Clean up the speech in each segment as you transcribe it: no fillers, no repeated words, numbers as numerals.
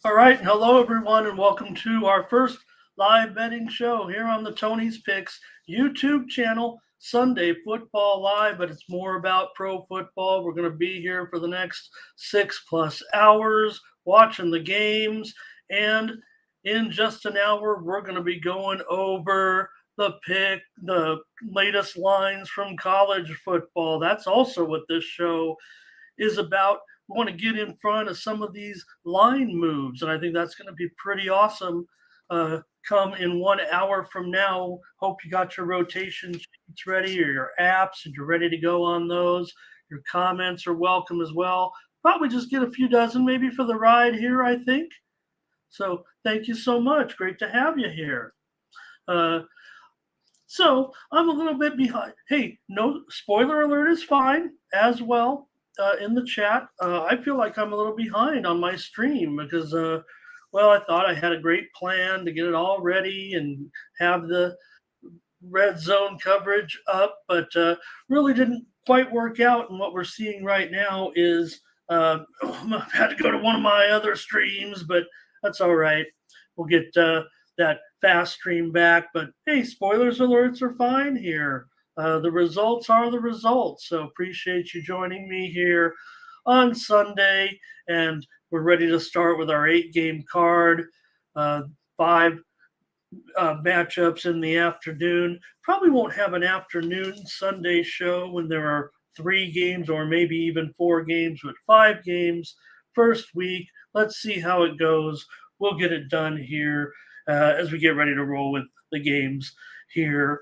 All right, hello everyone, and welcome to our first live betting show here on the Tony's Picks YouTube channel, Sunday Football Live. But it's more about pro football. We're going to be here for the next 6+ hours watching the games, and in just an hour, we're going to be going over the latest lines from college football. That's also what this show is about. We want to get in front of some of these line moves, and I think that's going to be pretty awesome. Come in 1 hour from now. Hope you got your rotation sheets ready or your apps and you're ready to go on those. Your comments are welcome as well. Probably just get a few dozen maybe for the ride here, I think. So thank you so much. Great to have you here. So I'm a little bit behind. Hey, no spoiler alert is fine as well. In the chat, I feel like I'm a little behind on my stream because, well, I thought I had a great plan to get it all ready and have the red zone coverage up, but really didn't quite work out. And what we're seeing right now is I had to go to one of my other streams, but that's all right. We'll get that fast stream back. But hey, spoilers alerts are fine here. The results are the results. So appreciate you joining me here on Sunday. And we're ready to start with our 8-game card. 5 matchups in the afternoon. Probably won't have an afternoon Sunday show when there are 3 games or maybe even 4 games, but 5 games first week. Let's see how it goes. We'll get it done here as we get ready to roll with the games here.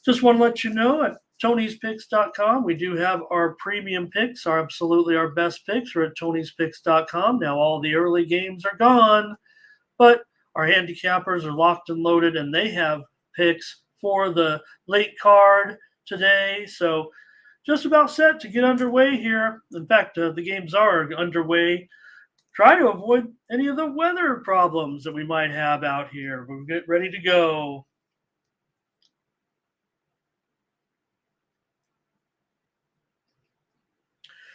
Just want to let you know at Tony'sPicks.com, we do have our premium picks, absolutely our best picks are at Tony'sPicks.com. Now all the early games are gone, but our handicappers are locked and loaded, and they have picks for the late card today. So just about set to get underway here. In fact, the games are underway. Try to avoid any of the weather problems that we might have out here. We'll get ready to go.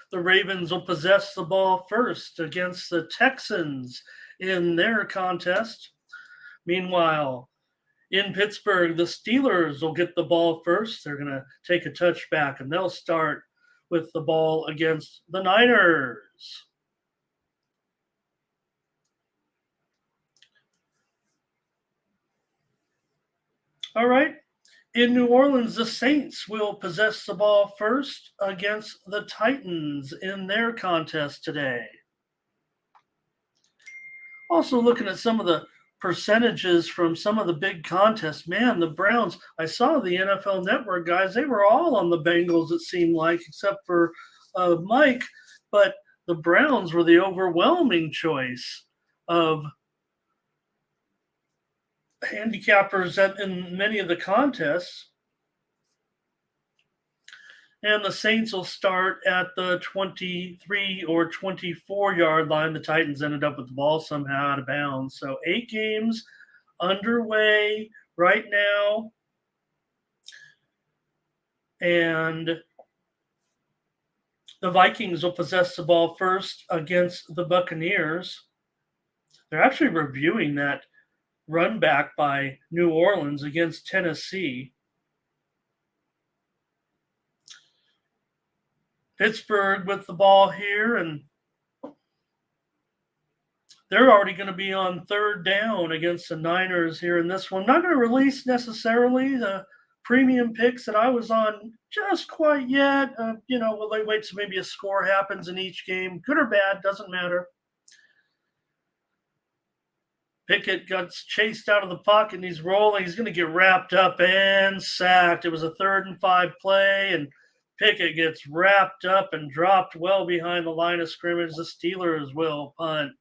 The Ravens will possess the ball first against the Texans in their contest. Meanwhile, in Pittsburgh, the Steelers will get the ball first. They're going to take a touchback, and they'll start with the ball against the Niners. All right. In New Orleans, the Saints will possess the ball first against the Titans in their contest today. Also looking at some of the percentages from some of the big contests. Man, the Browns, I saw the NFL Network guys, they were all on the Bengals, it seemed like, except for Mike. But the Browns were the overwhelming choice of handicappers in many of the contests. And the Saints will start at the 23 or 24-yard line. The Titans ended up with the ball somehow out of bounds. So 8 games underway right now. And the Vikings will possess the ball first against the Buccaneers. They're actually reviewing that run back by New Orleans against Tennessee. Pittsburgh with the ball here, and they're already going to be on third down against the Niners here in this one. Not going to release necessarily the premium picks that I was on just quite yet. Will they wait till maybe a score happens in each game? Good or bad, doesn't matter. Pickett gets chased out of the pocket, and he's rolling. He's going to get wrapped up and sacked. It was a 3rd and 5 play, and Pickett gets wrapped up and dropped well behind the line of scrimmage. The Steelers will punt.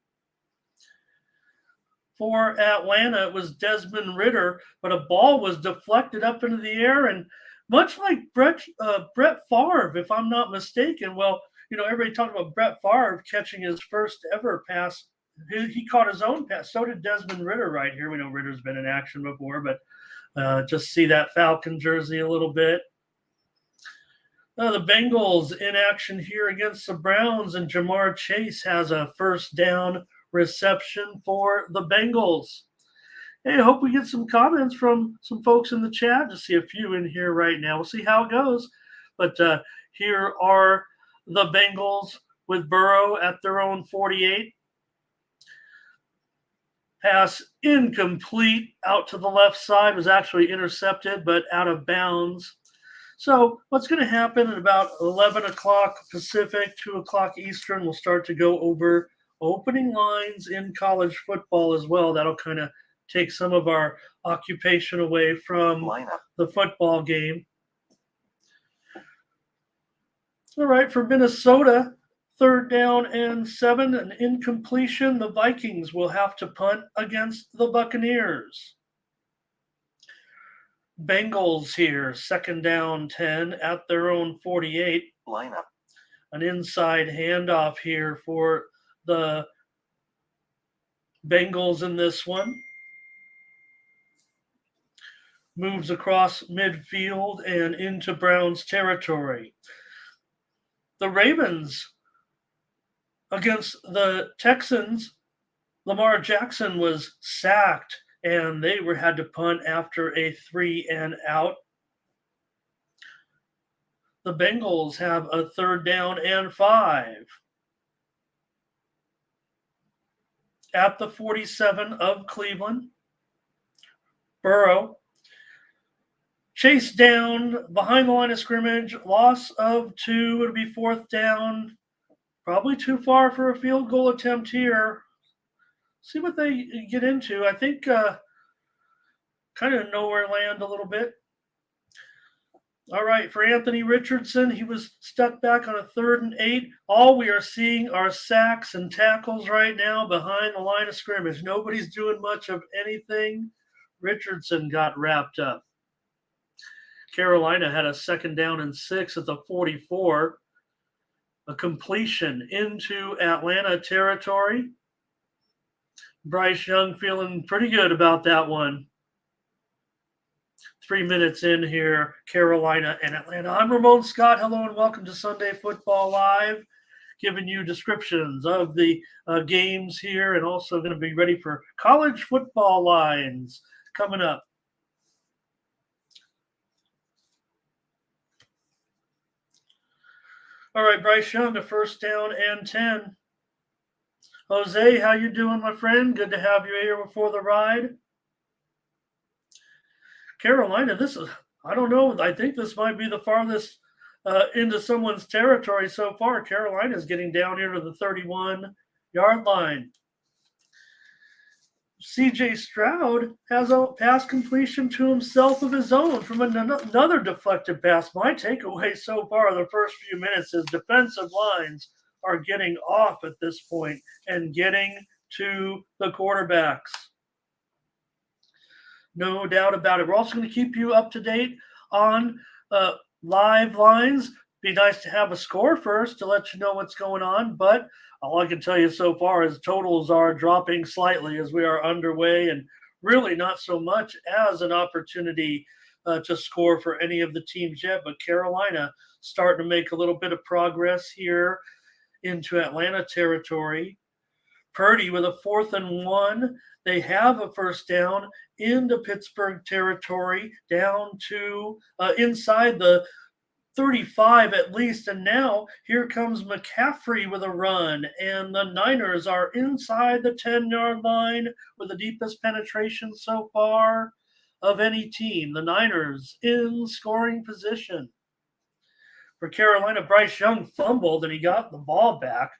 For Atlanta, it was Desmond Ridder, but a ball was deflected up into the air, and much like Brett Favre, if I'm not mistaken. Well, everybody talked about Brett Favre catching his first ever pass. He caught his own pass. So did Desmond Ridder right here. We know Ridder's been in action before, but just see that Falcon jersey a little bit. The Bengals in action here against the Browns, and Jamar Chase has a first down reception for the Bengals. Hey, I hope we get some comments from some folks in the chat. Just see a few in here right now. We'll see how it goes. But here are the Bengals with Burrow at their own 48. Pass incomplete out to the left side, was actually intercepted, but out of bounds. So what's going to happen at about 11 o'clock Pacific, 2 o'clock Eastern, we'll start to go over opening lines in college football as well. That'll kind of take some of our occupation away from the football game. All right, for Minnesota, 3rd down and 7, an incompletion. The Vikings will have to punt against the Buccaneers. Bengals here, 2nd down 10 at their own 48. Lineup. An inside handoff here for the Bengals in this one. Moves across midfield and into Browns territory. The Ravens against the Texans, Lamar Jackson was sacked and they had to punt after a 3 and out. The Bengals have a 3rd down and 5. At the 47 of Cleveland, Burrow chased down behind the line of scrimmage, loss of 2. It'll be 4th down. Probably too far for a field goal attempt here. See what they get into. I think kind of nowhere land a little bit. All right, for Anthony Richardson, he was stuck back on a 3rd and 8. All we are seeing are sacks and tackles right now behind the line of scrimmage. Nobody's doing much of anything. Richardson got wrapped up. Carolina had a 2nd down and 6 at the 44. A completion into Atlanta territory. Bryce Young feeling pretty good about that one. 3 minutes in here, Carolina and Atlanta. I'm Ramon Scott. Hello and welcome to Sunday Football Live, giving you descriptions of the games here and also going to be ready for college football lines coming up. All right, Bryce Young, a 1st down and 10. Jose, how you doing, my friend? Good to have you here before the ride. Carolina, this is, I don't know, I think this might be the farthest into someone's territory so far. Carolina's getting down here to the 31-yard line. C.J. Stroud has a pass completion to himself of his own from another deflected pass. My takeaway so far the first few minutes is defensive lines are getting off at this point and getting to the quarterbacks. No doubt about it. We're also going to keep you up to date on live lines. Be nice to have a score first to let you know what's going on, but all I can tell you so far is totals are dropping slightly as we are underway and really not so much as an opportunity to score for any of the teams yet. But Carolina starting to make a little bit of progress here into Atlanta territory. Purdy with a 4th and 1. They have a 1st down into Pittsburgh territory down to inside the 35 at least. And now here comes McCaffrey with a run. And the Niners are inside the 10-yard line with the deepest penetration so far of any team. The Niners in scoring position. For Carolina, Bryce Young fumbled and he got the ball back.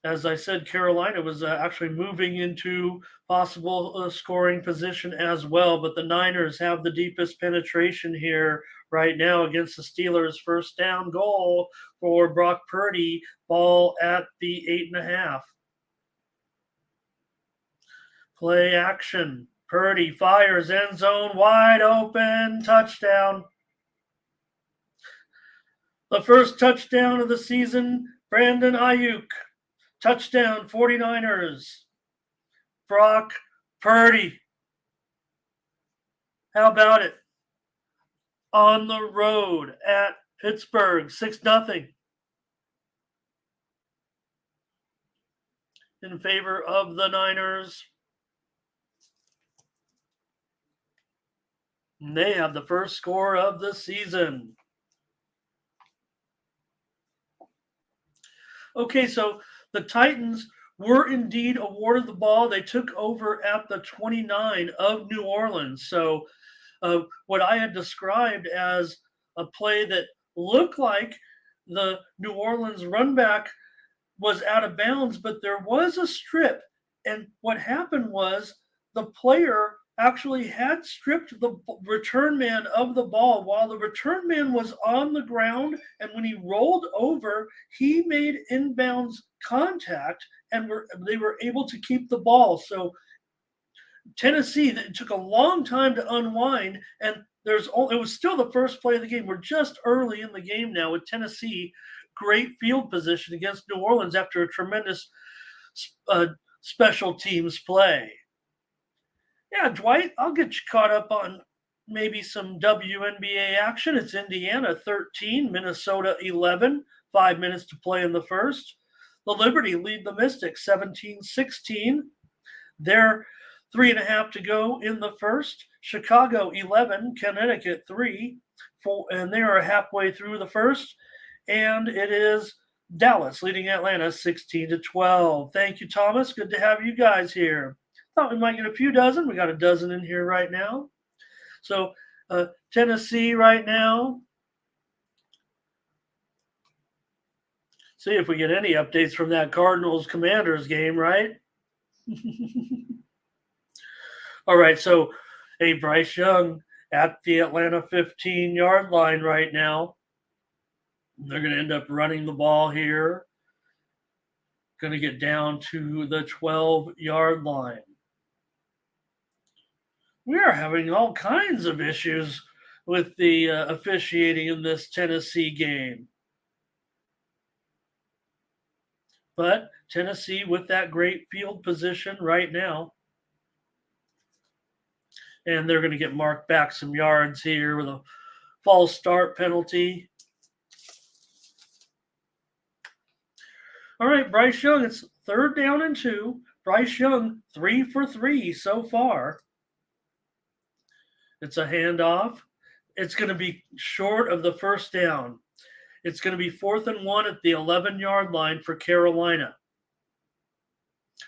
As I said, Carolina was actually moving into possible scoring position as well, but the Niners have the deepest penetration here right now against the Steelers. 1st down goal for Brock Purdy, ball at the 8.5. Play action. Purdy fires, end zone, wide open, touchdown. The first touchdown of the season, Brandon Ayuk. Touchdown, 49ers. Brock Purdy. How about it? On the road at Pittsburgh, 6-0. in favor of the Niners. And they have the first score of the season. Okay, so the Titans were indeed awarded the ball. They took over at the 29 of New Orleans. So what I had described as a play that looked like the New Orleans run back was out of bounds, but there was a strip. And what happened was the player actually had stripped the return man of the ball while the return man was on the ground. And when he rolled over, he made inbounds contact and they were able to keep the ball. So Tennessee, it took a long time to unwind, and it was still the first play of the game. We're just early in the game now with Tennessee, great field position against New Orleans after a tremendous special teams play. Yeah, Dwight, I'll get you caught up on maybe some WNBA action. It's Indiana 13, Minnesota 11, 5 minutes to play in the first. The Liberty lead the Mystics 17-16. They're 3.5 to go in the first. Chicago 11, Connecticut 3, and they are halfway through the first. And it is Dallas leading Atlanta 16-12. Thank you, Thomas. Good to have you guys here. Thought we might get a few dozen. We got a dozen in here right now. So Tennessee right now. See if we get any updates from that Cardinals-Commanders game, right? All right, so Bryce Young at the Atlanta 15-yard line right now. They're going to end up running the ball here. Going to get down to the 12-yard line. We are having all kinds of issues with the officiating in this Tennessee game. But Tennessee with that great field position right now. And they're going to get marked back some yards here with a false start penalty. All right, Bryce Young, it's 3rd down and 2. Bryce Young, 3 for 3 so far. It's a handoff. It's going to be short of the first down. It's going to be 4th and 1 at the 11-yard line for Carolina.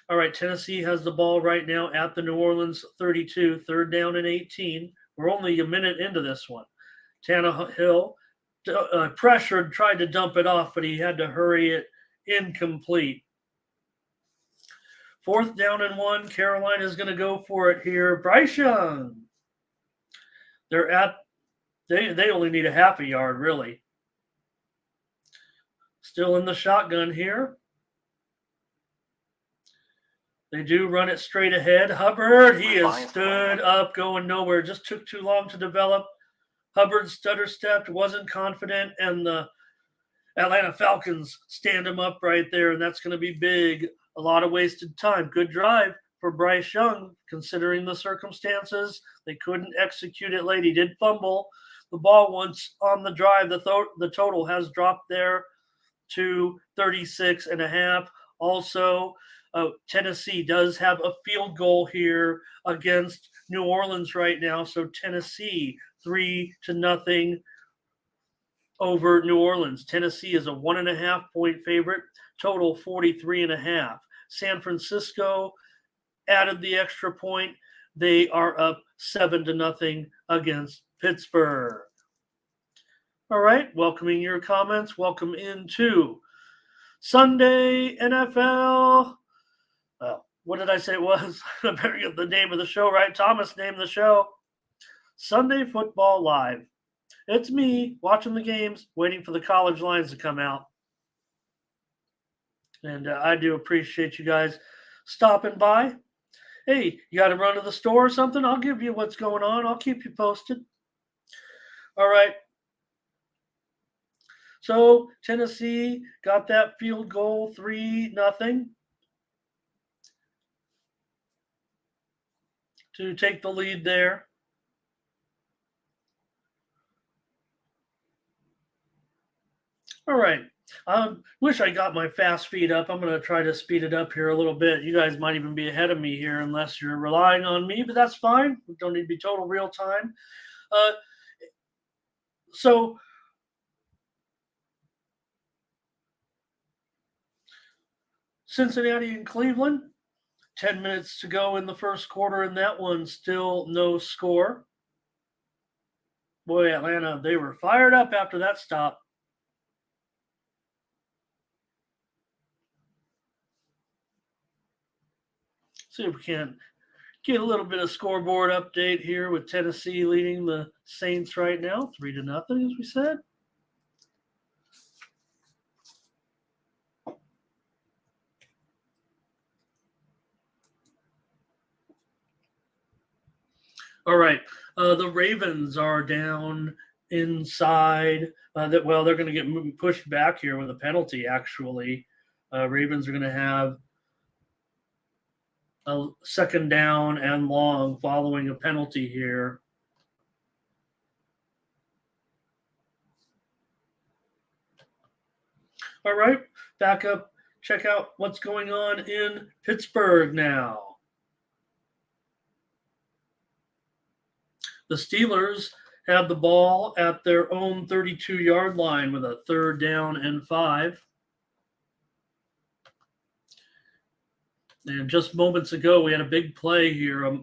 All right, Tennessee has the ball right now at the New Orleans 32, 3rd down and 18. We're only a minute into this one. Tannehill pressured, tried to dump it off, but he had to hurry it. Incomplete. 4th down and 1. Carolina is going to go for it here. Bryce Young. They only need a half a yard, really. Still in the shotgun here. They do run it straight ahead. Hubbard, he has stood up, going nowhere. Just took too long to develop. Hubbard stutter-stepped, wasn't confident, and the Atlanta Falcons stand him up right there, and that's going to be big. A lot of wasted time. Good drive for Bryce Young, considering the circumstances. They couldn't execute it late. He did fumble the ball once on the drive. The total has dropped there to 36.5. Also, Tennessee does have a field goal here against New Orleans right now. So Tennessee 3-0 over New Orleans. Tennessee is a 1.5-point favorite. Total 43.5. San Francisco added the extra point. They are up 7-0 against Pittsburgh. All right, welcoming your comments. Welcome into Sunday NFL. Well, what did I say it was? I better get the name of the show right. Thomas named the show Sunday Football Live. It's me watching the games, waiting for the college lines to come out. And I do appreciate you guys stopping by. Hey, you got to run to the store or something? I'll give you what's going on. I'll keep you posted. All right. So Tennessee got that field goal, 3-0 to take the lead there. All right. I wish I got my fast feed up. I'm going to try to speed it up here a little bit. You guys might even be ahead of me here unless you're relying on me, but that's fine. We don't need to be total real time. Uh, so Cincinnati and Cleveland, 10 minutes to go in the first quarter in that one, still no score. Boy, Atlanta, they were fired up after that stop. See if we can get a little bit of scoreboard update here with Tennessee leading the Saints right now, 3-0, as we said. All right. The Ravens are down inside. They're going to get pushed back here with a penalty, actually. Ravens are going to have a second down and long following a penalty here. All right. Back up. Check out what's going on in Pittsburgh now. The Steelers have the ball at their own 32-yard line with a 3rd down and 5. And just moments ago, we had a big play here,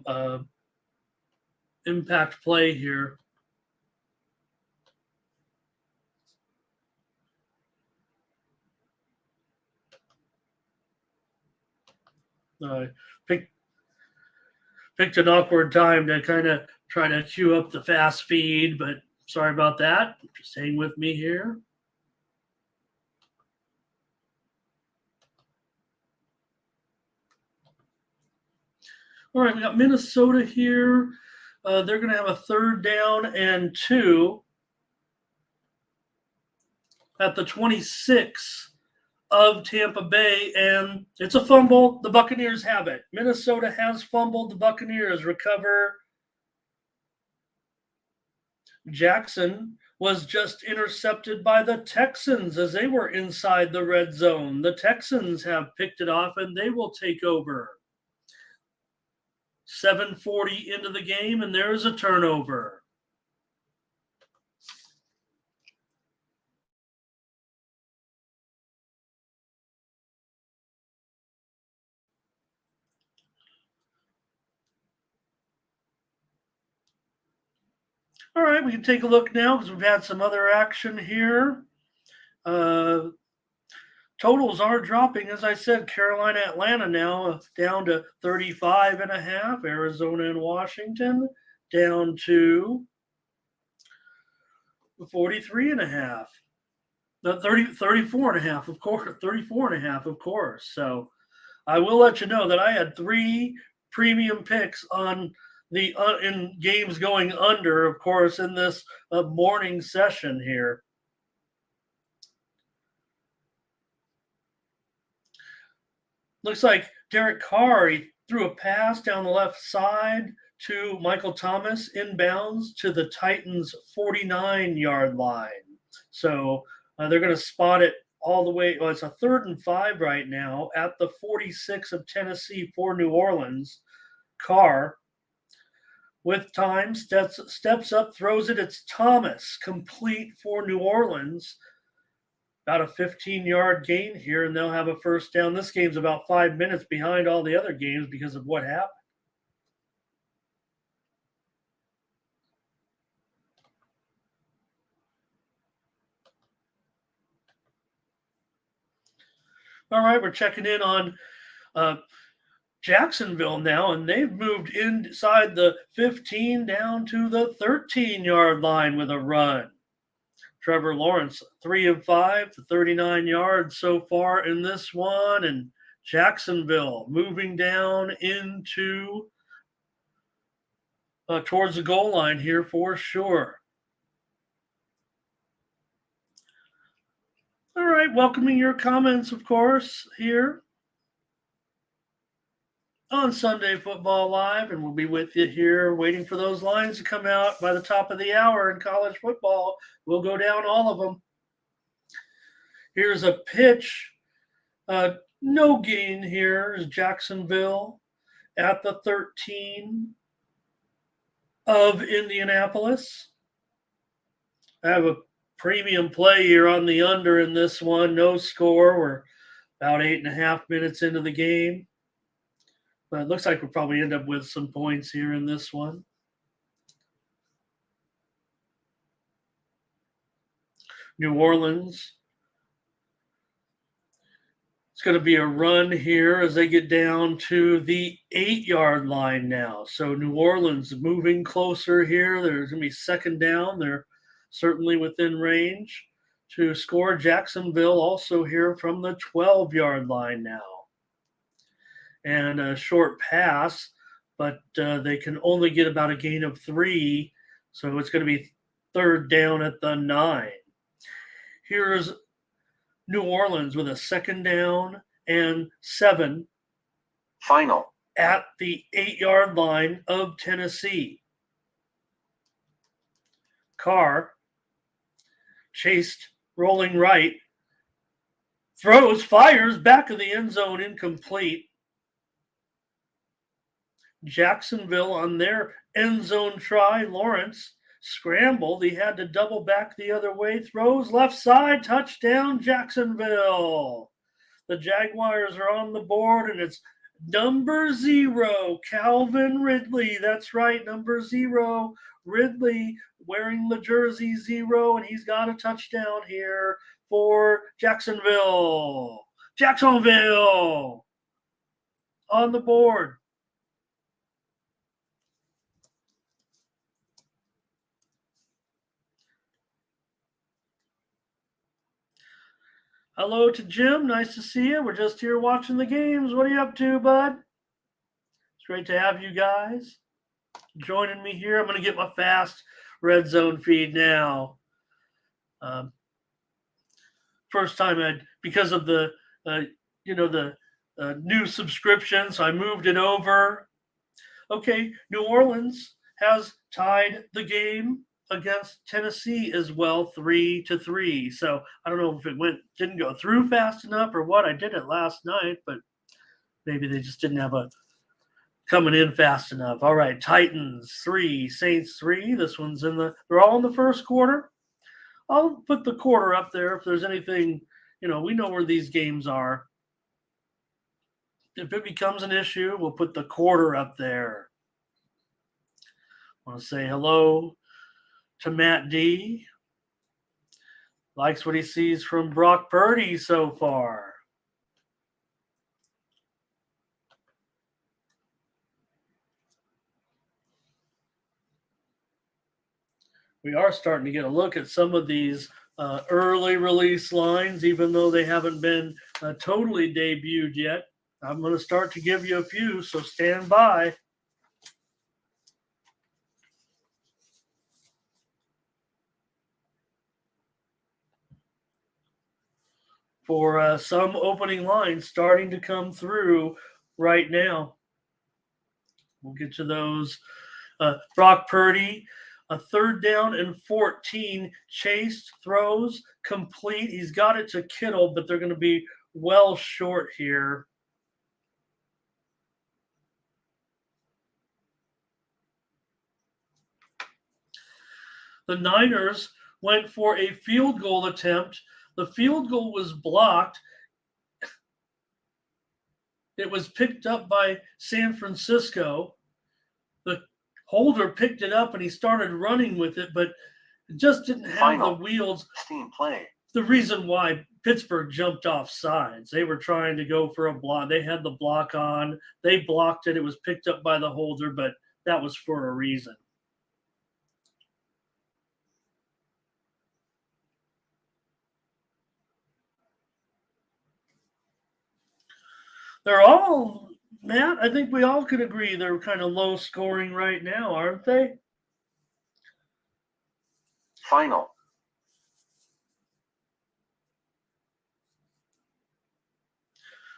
impact play here. Picked an awkward time to kind of try to queue up the fast feed, but sorry about that. Just hang with me here. All right, we got Minnesota here. They're going to have a 3rd down and 2 at the 26 of Tampa Bay, and it's a fumble. The Buccaneers have it. Minnesota has fumbled. The Buccaneers recover. Jackson was just intercepted by the Texans as they were inside the red zone. The Texans have picked it off, and they will take over. 7:40 into the game, and there's a turnover. All right, we can take a look now because we've had some other action here. Totals are dropping, as I said. Carolina, Atlanta now down to 35.5. Arizona and Washington down to 43.5. The 34.5, of course. 34.5, of course. So I will let you know that I had 3 premium picks on the in games going under, of course, in this morning session here. Looks like Derek Carr, he threw a pass down the left side to Michael Thomas inbounds to the Titans' 49-yard line. So they're going to spot it all the way. Well, it's a 3rd and 5 right now at the 46 of Tennessee for New Orleans. Carr with time, steps up, throws it. It's Thomas, complete for New Orleans. About a 15-yard gain here, and they'll have a 1st down. This game's about 5 minutes behind all the other games because of what happened. All right, we're checking in on Jacksonville now, and they've moved inside the 15 down to the 13-yard line with a run. Trevor Lawrence, 3 of 5 to 39 yards so far in this one, and Jacksonville moving down into towards the goal line here for sure. All right, welcoming your comments, of course, here on Sunday Football Live, and we'll be with you here waiting for those lines to come out by the top of the hour in college football. We'll go down all of them. Here's a pitch. No gain here is Jacksonville at the 13 of Indianapolis. I have a premium play here on the under in this one. No score. We're about 8.5 minutes into the game. But it looks like we'll probably end up with some points here in this one. New Orleans. It's going to be a run here as they get down to the 8-yard line now. So New Orleans moving closer here. There's going to be second down. They're certainly within range to score. Jacksonville also here from the 12-yard line now. And a short pass, but they can only get about a gain of 3. So it's going to be third down at the 9. Here's New Orleans with a second down and 7. Final. At the 8-yard line of Tennessee. Carr chased, rolling right. Throws, fires, back of the end zone, incomplete. Jacksonville on their end zone try. Lawrence scrambled. He had to double back the other way. Throws left side. Touchdown, Jacksonville. The Jaguars are on the board, and it's number 0, Calvin Ridley. That's right, number 0, Ridley, wearing the jersey 0, and he's got a touchdown here for Jacksonville. Jacksonville on the board. Hello to Jim. Nice to see you. We're just here watching the games. What are you up to, bud? It's great to have you guys joining me here. I'm going to get my fast red zone feed now. First time because of the new subscription, so I moved it over. Okay, New Orleans has tied the game against Tennessee as well, 3-3. So I don't know if it didn't go through fast enough or what. I did it last night, but maybe they just didn't have a coming in fast enough. All right, Titans 3, Saints 3. This one's they're all in the first quarter. I'll put the quarter up there if there's anything, we know where these games are. If it becomes an issue, we'll put the quarter up there. I want to say hello to Matt D. Likes what he sees from Brock Purdy so far. We are starting to get a look at some of these early release lines, even though they haven't been totally debuted yet. I'm going to start to give you a few, so stand by. For some opening lines starting to come through right now. We'll get to those. Brock Purdy, a third down and 14, chased, throws, complete. He's got it to Kittle, but they're going to be well short here. The Niners went for a field goal attempt. The field goal was blocked. It was picked up by San Francisco. The holder picked it up and he started running with it, but it just didn't have the wheels. Steam play. The reason why Pittsburgh jumped off sides, they were trying to go for a block. They had the block on. They blocked it. It was picked up by the holder, but that was for a reason. They're all, Matt, I think we all could agree they're kind of low scoring right now, aren't they? Final.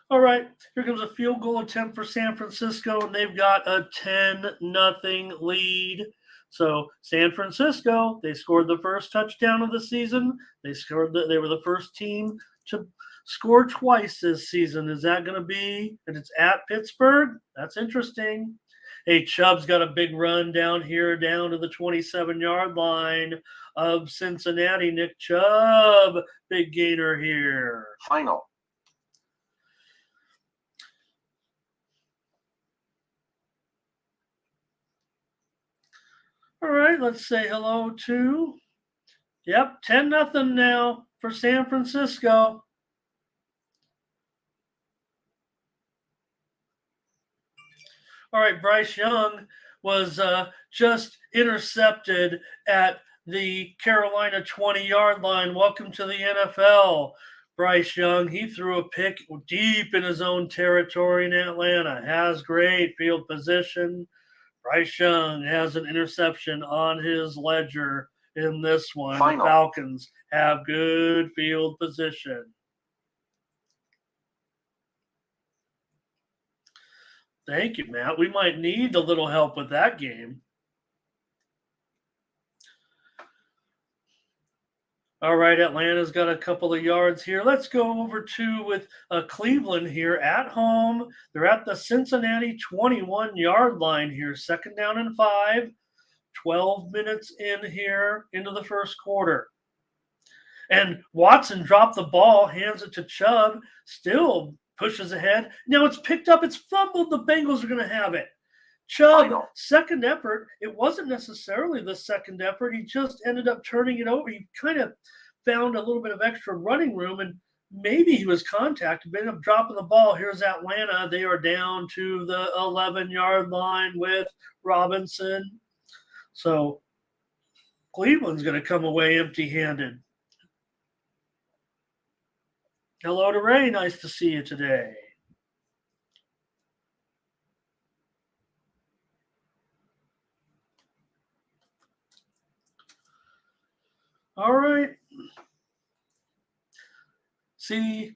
All right, here comes a field goal attempt for San Francisco, and they've got a 10-0 lead. So San Francisco, they scored the first touchdown of the season. They were the first team to score twice this season. Is that going to be? And it's at Pittsburgh. That's interesting. Hey, Chubb's got a big run down here, down to the 27-yard line of Cincinnati. Nick Chubb, big gainer here. Final. All right, let's say hello to, 10-0 now for San Francisco. All right, Bryce Young was just intercepted at the Carolina 20-yard line. Welcome to the NFL. Bryce Young, he threw a pick deep in his own territory in Atlanta. Has great field position. Bryce Young has an interception on his ledger in this one. Final. The Falcons have good field position. Thank you, Matt. We might need a little help with that game. All right, Atlanta's got a couple of yards here. Let's go over to with Cleveland here at home. They're at the Cincinnati 21-yard line here. 2nd down and 5. 12 minutes in here into the first quarter. And Watson dropped the ball, hands it to Chubb, still pushes ahead. Now it's picked up. It's fumbled. The Bengals are going to have it. Chubb, Final. second effort. It wasn't necessarily the second effort. He just ended up turning it over. He kind of found a little bit of extra running room, and maybe he was contacted, but ended up dropping the ball. Here's Atlanta. They are down to the 11-yard line with Robinson. So Cleveland's going to come away empty-handed. Hello to Ray. Nice to see you today. All right. See,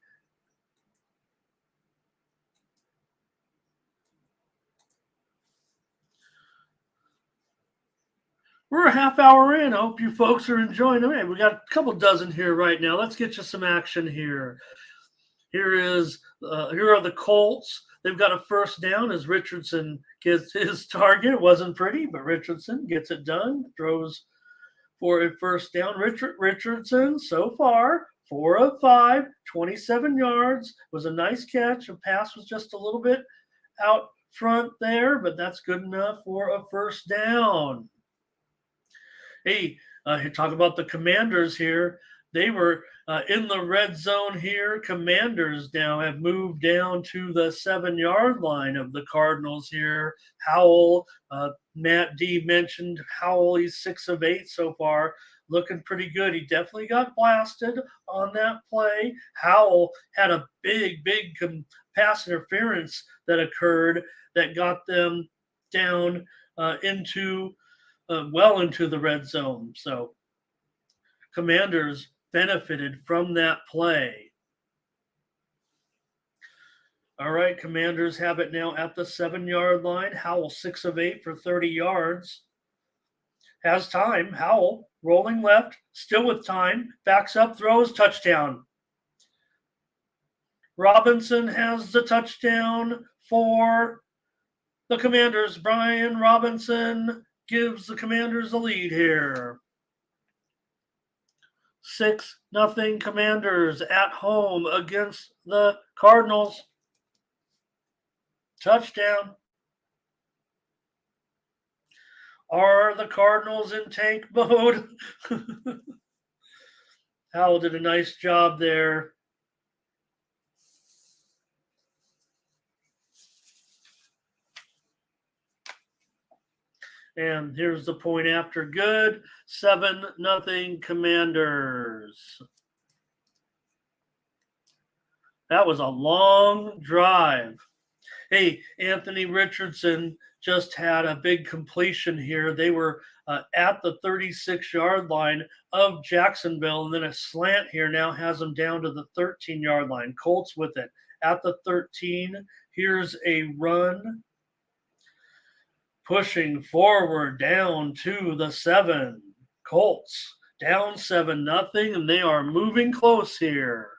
we're a half hour in. I hope you folks are enjoying it. Hey, we got a couple dozen here right now. Let's get you some action here. Here are the Colts. They've got a first down as Richardson gets his target. It wasn't pretty, but Richardson gets it done. Throws for a first down. Richardson, so far, 4 of 5, 27 yards. Was a nice catch. The pass was just a little bit out front there, but that's good enough for a first down. Hey, talk about the Commanders here. They were in the red zone here. Commanders now have moved down to the 7-yard line of the Cardinals here. Howell, Matt D mentioned Howell. He's 6 of 8 so far. Looking pretty good. He definitely got blasted on that play. Howell had a big pass interference that occurred that got them down into the red zone. So Commanders benefited from that play. All right, Commanders have it now at the 7-yard line. Howell 6 of 8 for 30 yards. Has time. Howell rolling left, still with time. Backs up, throws, touchdown. Robinson has the touchdown for the Commanders. Brian Robinson gives the Commanders the lead here. 6-0 Commanders at home against the Cardinals. Touchdown. Are the Cardinals in tank mode? Howell did a nice job there. And here's the point after good. 7-0 Commanders. That was a long drive. Hey, Anthony Richardson just had a big completion here. They were at the 36-yard line of Jacksonville, and then a slant here now has them down to the 13-yard line. Colts with it at the 13. Here's a run pushing forward down to the 7. Colts down 7-0, and they are moving close here.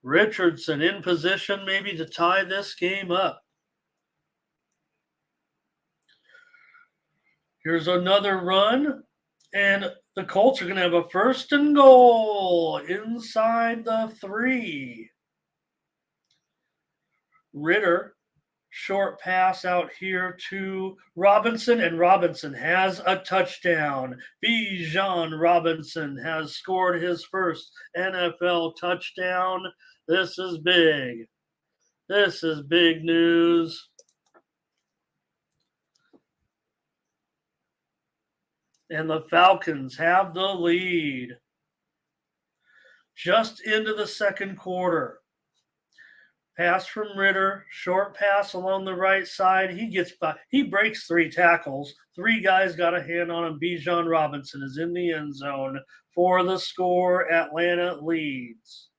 Richardson in position maybe to tie this game up. Here's another run, and the Colts are going to have a 1st and goal inside the 3. Ritter, short pass out here to Robinson, and Robinson has a touchdown. Bijan Robinson has scored his first NFL touchdown. This is big. This is big news. And the Falcons have the lead. Just into the second quarter. Pass from Ritter, short pass along the right side. He breaks 3 tackles. 3 guys got a hand on him. Bijan Robinson is in the end zone for the score. Atlanta leads.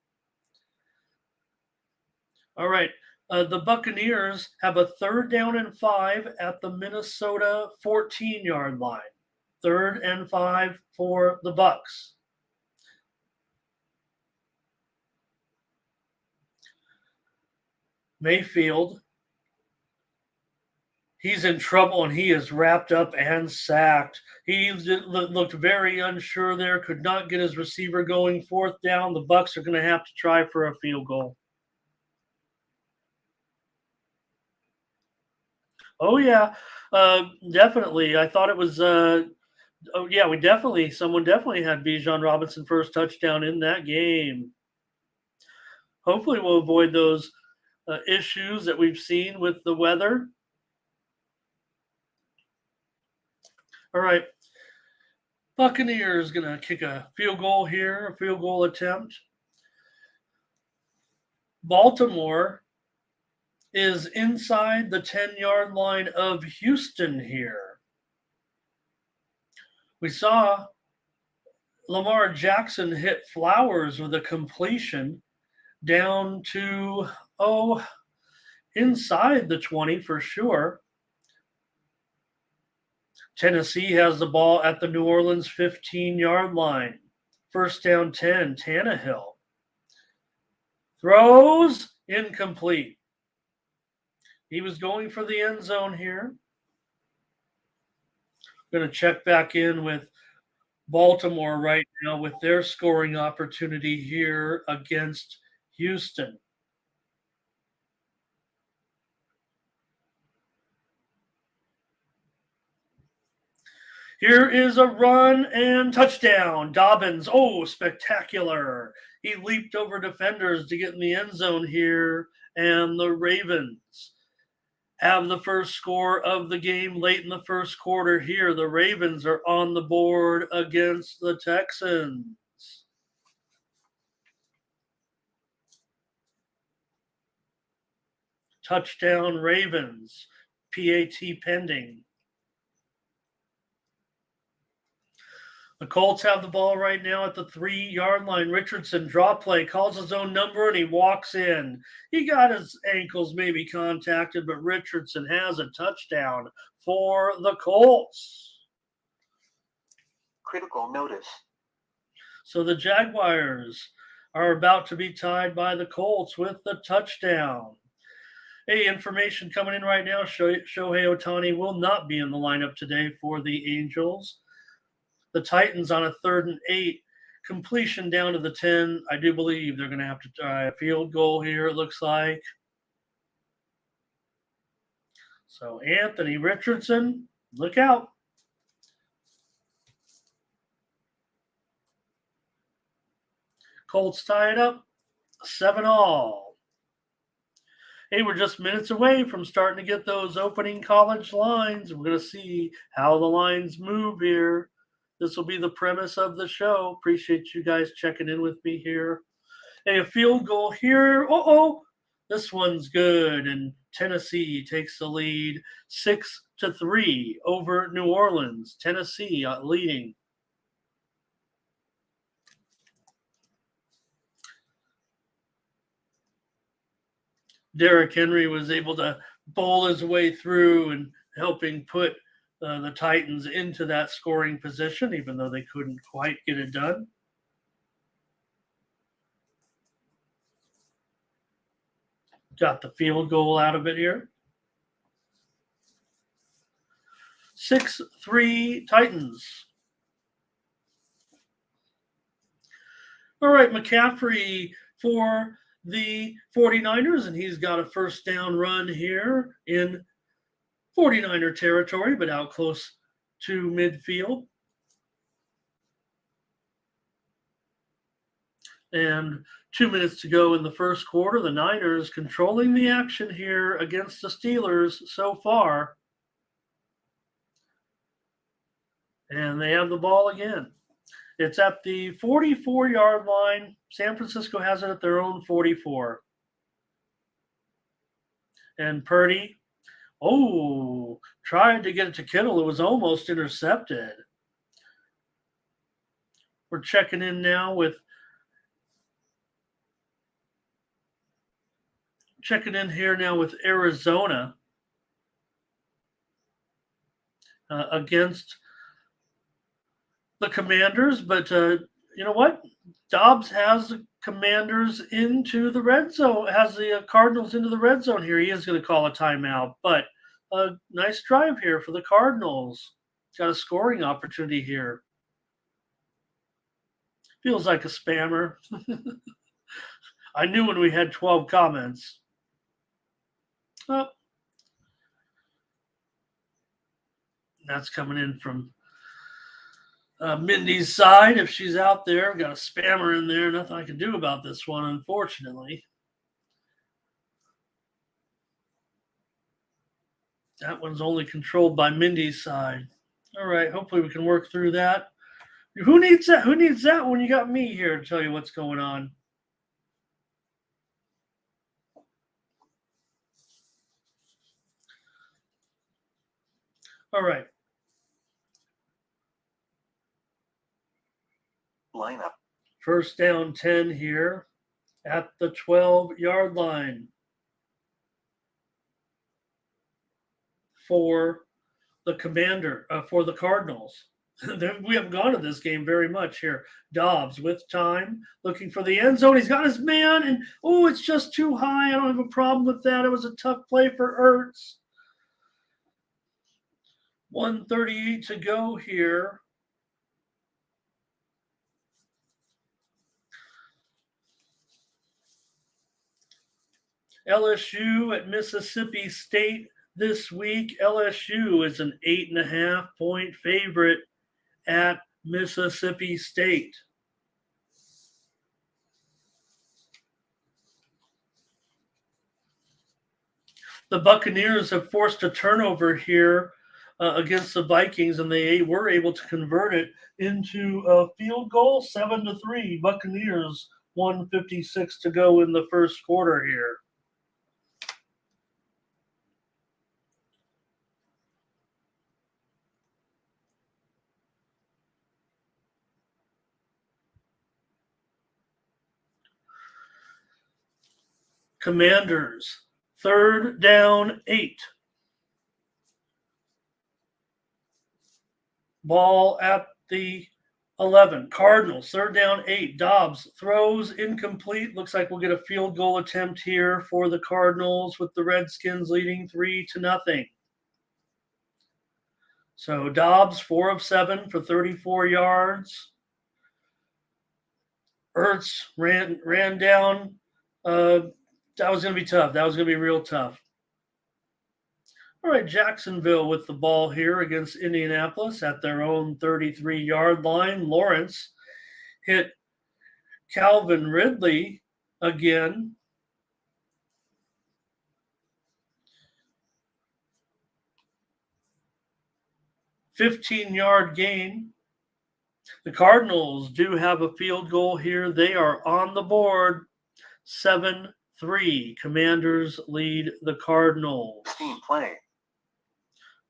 All right. The Buccaneers have a 3rd down and 5 at the Minnesota 14-yard line. 3rd and 5 for the Bucs. Mayfield, he's in trouble, and he is wrapped up and sacked. He looked very unsure there, could not get his receiver going. 4th down, the Bucs are going to have to try for a field goal. Oh, yeah, definitely. I thought it was someone definitely had Bijan Robinson first touchdown in that game. Hopefully we'll avoid those issues that we've seen with the weather. All right. Buccaneers going to kick a field goal here, a field goal attempt. Baltimore is inside the 10-yard line of Houston here. We saw Lamar Jackson hit Flowers with a completion down to, inside the 20 for sure. Tennessee has the ball at the New Orleans 15-yard line. 1st down 10, Tannehill. Throws, incomplete. He was going for the end zone here. Going to check back in with Baltimore right now with their scoring opportunity here against Houston. Here is a run and touchdown. Dobbins, spectacular. He leaped over defenders to get in the end zone here, and the Ravens have the first score of the game late in the first quarter here. The Ravens are on the board against the Texans. Touchdown Ravens. PAT pending. The Colts have the ball right now at the 3-yard line. Richardson, draw play, calls his own number, and he walks in. He got his ankles maybe contacted, but Richardson has a touchdown for the Colts. Critical notice. So the Jaguars are about to be tied by the Colts with the touchdown. Hey, information coming in right now. Shohei Ohtani will not be in the lineup today for the Angels. The Titans on a 3rd and 8, completion down to the 10. I do believe they're going to have to try a field goal here, it looks like. So Anthony Richardson, look out. Colts tie it up, 7-all. Hey, we're just minutes away from starting to get those opening college lines. We're going to see how the lines move here. This will be the premise of the show. Appreciate you guys checking in with me here. Hey, a field goal here. This one's good. And Tennessee takes the lead 6-3 over New Orleans. Tennessee leading. Derrick Henry was able to bowl his way through and helping put the Titans into that scoring position, even though they couldn't quite get it done. Got the field goal out of it here. 6-3 Titans. All right, McCaffrey for the 49ers, and he's got a first down run here in 49er territory, but out close to midfield. And 2 minutes to go in the first quarter. The Niners controlling the action here against the Steelers so far. And they have the ball again. It's at the 44-yard line. San Francisco has it at their own 44. And Purdy, tried to get it to Kittle. It was almost intercepted. We're checking in now with Arizona against the Commanders, but you know what? Dobbs has the Commanders into the red zone, has the Cardinals into the red zone here. He is going to call a timeout, but a nice drive here for the Cardinals. Got a scoring opportunity here. Feels like a spammer. I knew when we had 12 comments. Oh, that's coming in from Mindy's side. If she's out there, got a spammer in there. Nothing I can do about this one, unfortunately. That one's only controlled by Mindy's side. All right, hopefully we can work through that. Who needs that? Who needs that when you got me here to tell you what's going on? All right. Lineup. First down 10 here at the 12-yard line for the Cardinals. We haven't gone to this game very much here. Dobbs with time, looking for the end zone. He's got his man, and it's just too high. I don't have a problem with that. It was a tough play for Ertz. 1:38 to go here. LSU at Mississippi State this week. LSU is an 8.5-point favorite at Mississippi State. The Buccaneers have forced a turnover here against the Vikings, and they were able to convert it into a field goal, 7-3. Buccaneers, 1:56 to go in the first quarter here. Commanders, 3rd down 8. Ball at the 11. Cardinals, 3rd down 8. Dobbs throws incomplete. Looks like we'll get a field goal attempt here for the Cardinals with the Redskins leading 3-0. So Dobbs, 4 of 7 for 34 yards. Ertz ran down. That was going to be tough. That was going to be real tough. All right, Jacksonville with the ball here against Indianapolis at their own 33-yard line. Lawrence hit Calvin Ridley again. $15-yard gain. The Cardinals do have a field goal here. They are on the board. 7-3. Commanders lead the Cardinals. Team play.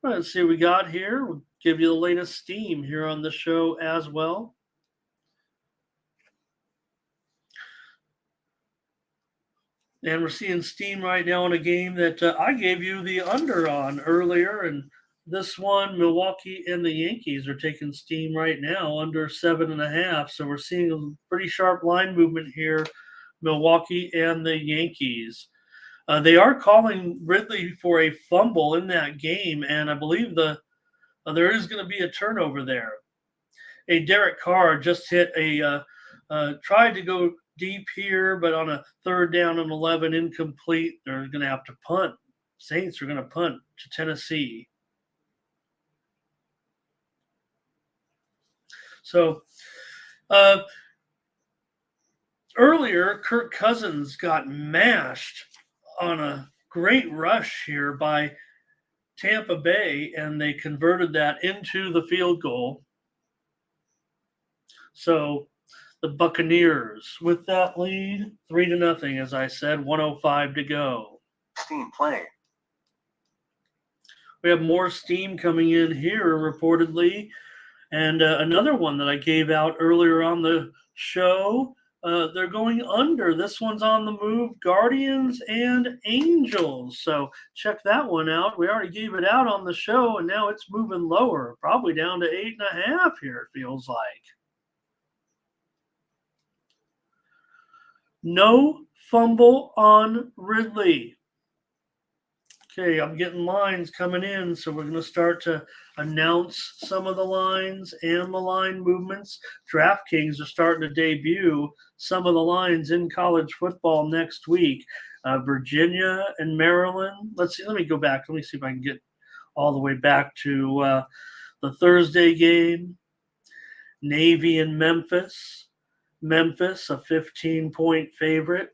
Let's see what we got here. We'll give you the latest steam here on the show as well. And we're seeing steam right now in a game that I gave you the under on earlier. And this one, Milwaukee and the Yankees are taking steam right now, under 7.5. So we're seeing a pretty sharp line movement here, Milwaukee and the Yankees. They are calling Ridley for a fumble in that game, and I believe there is going to be a turnover there. Derek Carr just hit tried to go deep here, but on a 3rd down and 11, incomplete. They're going to have to punt. Saints are going to punt to Tennessee. So earlier, Kirk Cousins got mashed on a great rush here by Tampa Bay, and they converted that into the field goal. So the Buccaneers with that lead, 3-0, as I said, 1:05 to go. Steam play. We have more steam coming in here, reportedly. And another one that I gave out earlier on the show, they're going under. This one's on the move, Guardians and Angels. So check that one out. We already gave it out on the show, and now it's moving lower, probably down to 8.5 here, it feels like. No fumble on Ridley. Okay, I'm getting lines coming in, so we're going to start to announce some of the lines and the line movements. DraftKings are starting to debut some of the lines in college football next week. Virginia and Maryland. Let me go back. Let me see if I can get all the way back to the Thursday game. Navy and Memphis. Memphis, a 15-point favorite.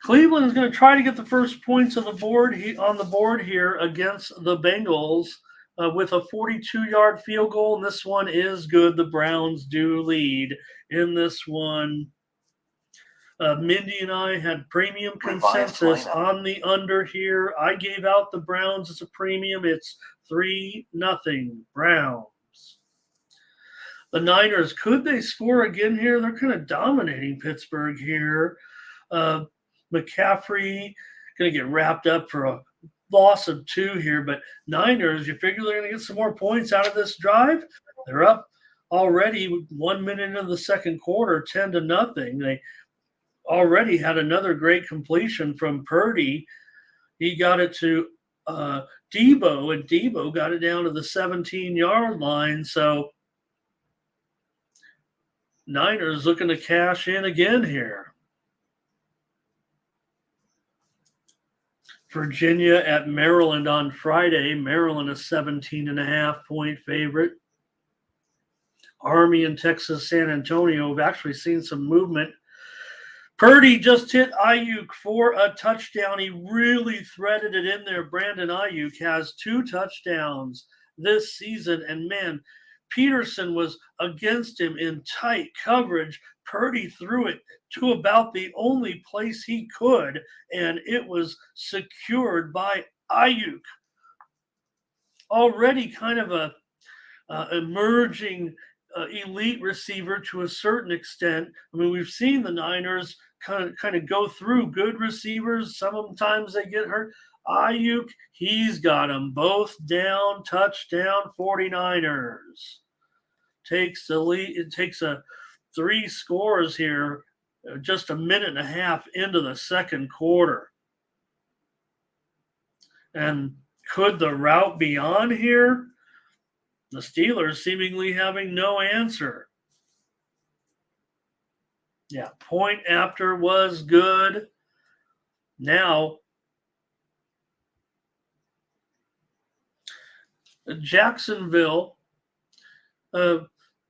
Cleveland is going to try to get the first points on the board here against the Bengals with a 42-yard field goal, and this one is good. The Browns do lead in this one. Mindy and I had premium consensus on the under here. I gave out the Browns as a premium. It's 3-0 Browns. The Niners, could they score again here? They're kind of dominating Pittsburgh here. McCaffrey going to get wrapped up for a loss of 2 here, but Niners, you figure they're going to get some more points out of this drive? They're up already 1 minute into the second quarter, 10-0. They already had another great completion from Purdy. He got it to Debo, and Debo got it down to the 17-yard line. So Niners looking to cash in again here. Virginia at Maryland on Friday. Maryland a 17.5-point favorite. Army and Texas San Antonio have actually seen some movement. Purdy just hit Ayuk for a touchdown. He really threaded it in there. Brandon Ayuk has 2 touchdowns this season. And man, Peterson was against him in tight coverage. Purdy threw it to about the only place he could, and it was secured by Ayuk. Already kind of a emerging elite receiver to a certain extent. I mean, we've seen the Niners kind of go through good receivers. Sometimes they get hurt. Ayuk, he's got them both down. Touchdown 49ers. Takes the lead. It takes 3 scores here, just a minute and a half into the second quarter. And could the route be on here? The Steelers seemingly having no answer. Yeah, point after was good. Now, Jacksonville,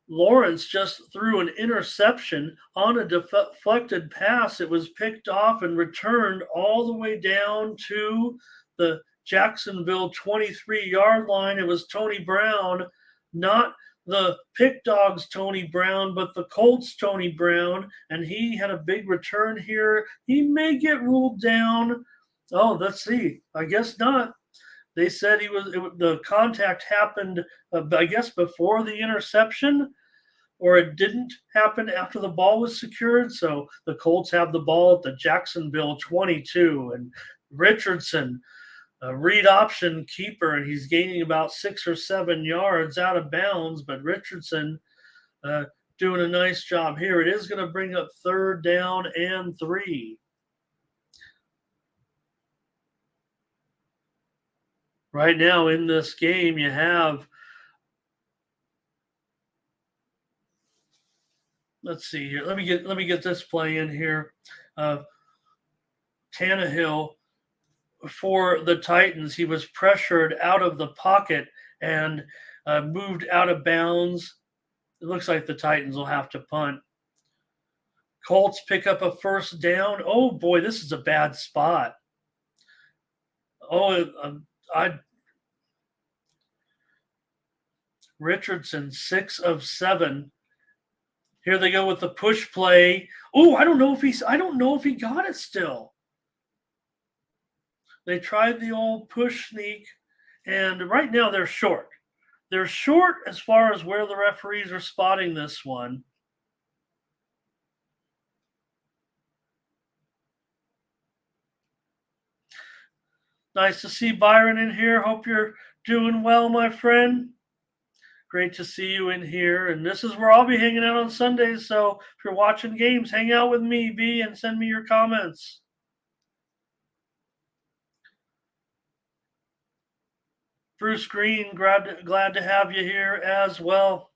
Lawrence just threw an interception on a deflected pass. It was picked off and returned all the way down to the Jacksonville 23-yard line. It was Tony Brown, not the Pick Dogs Tony Brown, but the Colts Tony Brown, and he had a big return here. He may get ruled down. Oh, let's see. I guess not. They said the contact happened, I guess, before the interception. or it didn't happen after the ball was secured. So the Colts have the ball at the Jacksonville 22, and Richardson, a read option keeper, and he's gaining about 6 or 7 yards out of bounds. But Richardson uh, doing a nice job here. It is going to bring up 3rd down and 3. Right now in this game, you have, let's see here. Let me get this play in here. Tannehill for the Titans. He was pressured out of the pocket and moved out of bounds. It looks like the Titans will have to punt. Colts pick up a 1st down. Oh boy, this is a bad spot. Richardson, 6 of 7. Here they go with the push play. Oh, I don't know if he got it still. They tried the old push sneak, and right now they're short. They're short as far as where the referees are spotting this one. Nice to see Byron in here. Hope you're doing well, my friend. Great to see you in here. And this is where I'll be hanging out on Sundays. So if you're watching games, hang out with me, B, and send me your comments. Bruce Green, glad to have you here as well.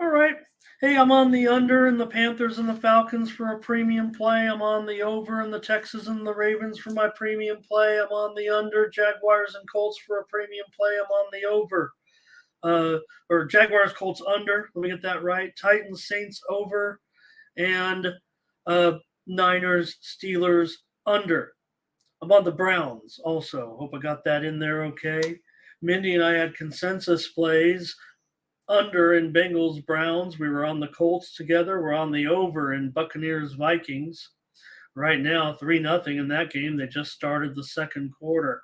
All right. Hey, I'm on the under in the Panthers and the Falcons for a premium play. I'm on the over in the Texans and the Ravens for my premium play. I'm on the under Jaguars and Colts for a premium play. I'm on the over. Or Jaguars, Colts under. Let me get that right. Titans, Saints over. And Niners, Steelers under. I'm on the Browns also. Hope I got that in there okay. Mindy and I had consensus plays under in Bengals Browns. We were on the Colts together. We're on the over in Buccaneers Vikings. Right now, 3-0 in that game. They just started the second quarter.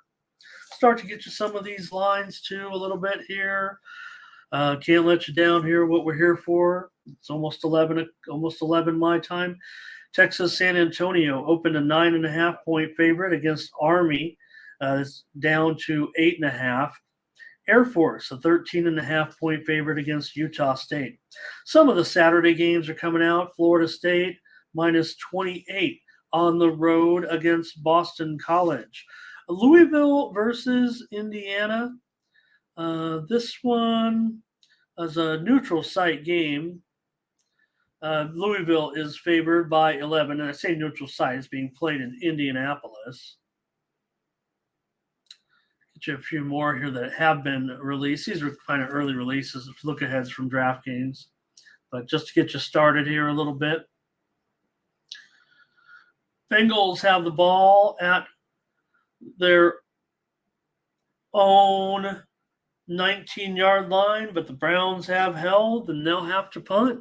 Start to get you some of these lines too a little bit here. Can't let you down here. What we're here for. It's almost 11 my time. Texas San Antonio opened a 9.5-point favorite against Army. It's down to 8.5. Air Force, a 13.5-point favorite against Utah State. Some of the Saturday games are coming out. Florida State, minus 28 on the road against Boston College. Louisville versus Indiana. This one is a neutral site game. Louisville is favored by 11, and I say neutral site is being played in Indianapolis. Get you a few more here that have been released. These are kind of early releases, look aheads from DraftKings, but just to get you started here a little bit. Bengals have the ball at their own 19-yard line, but the Browns have held, and they'll have to punt.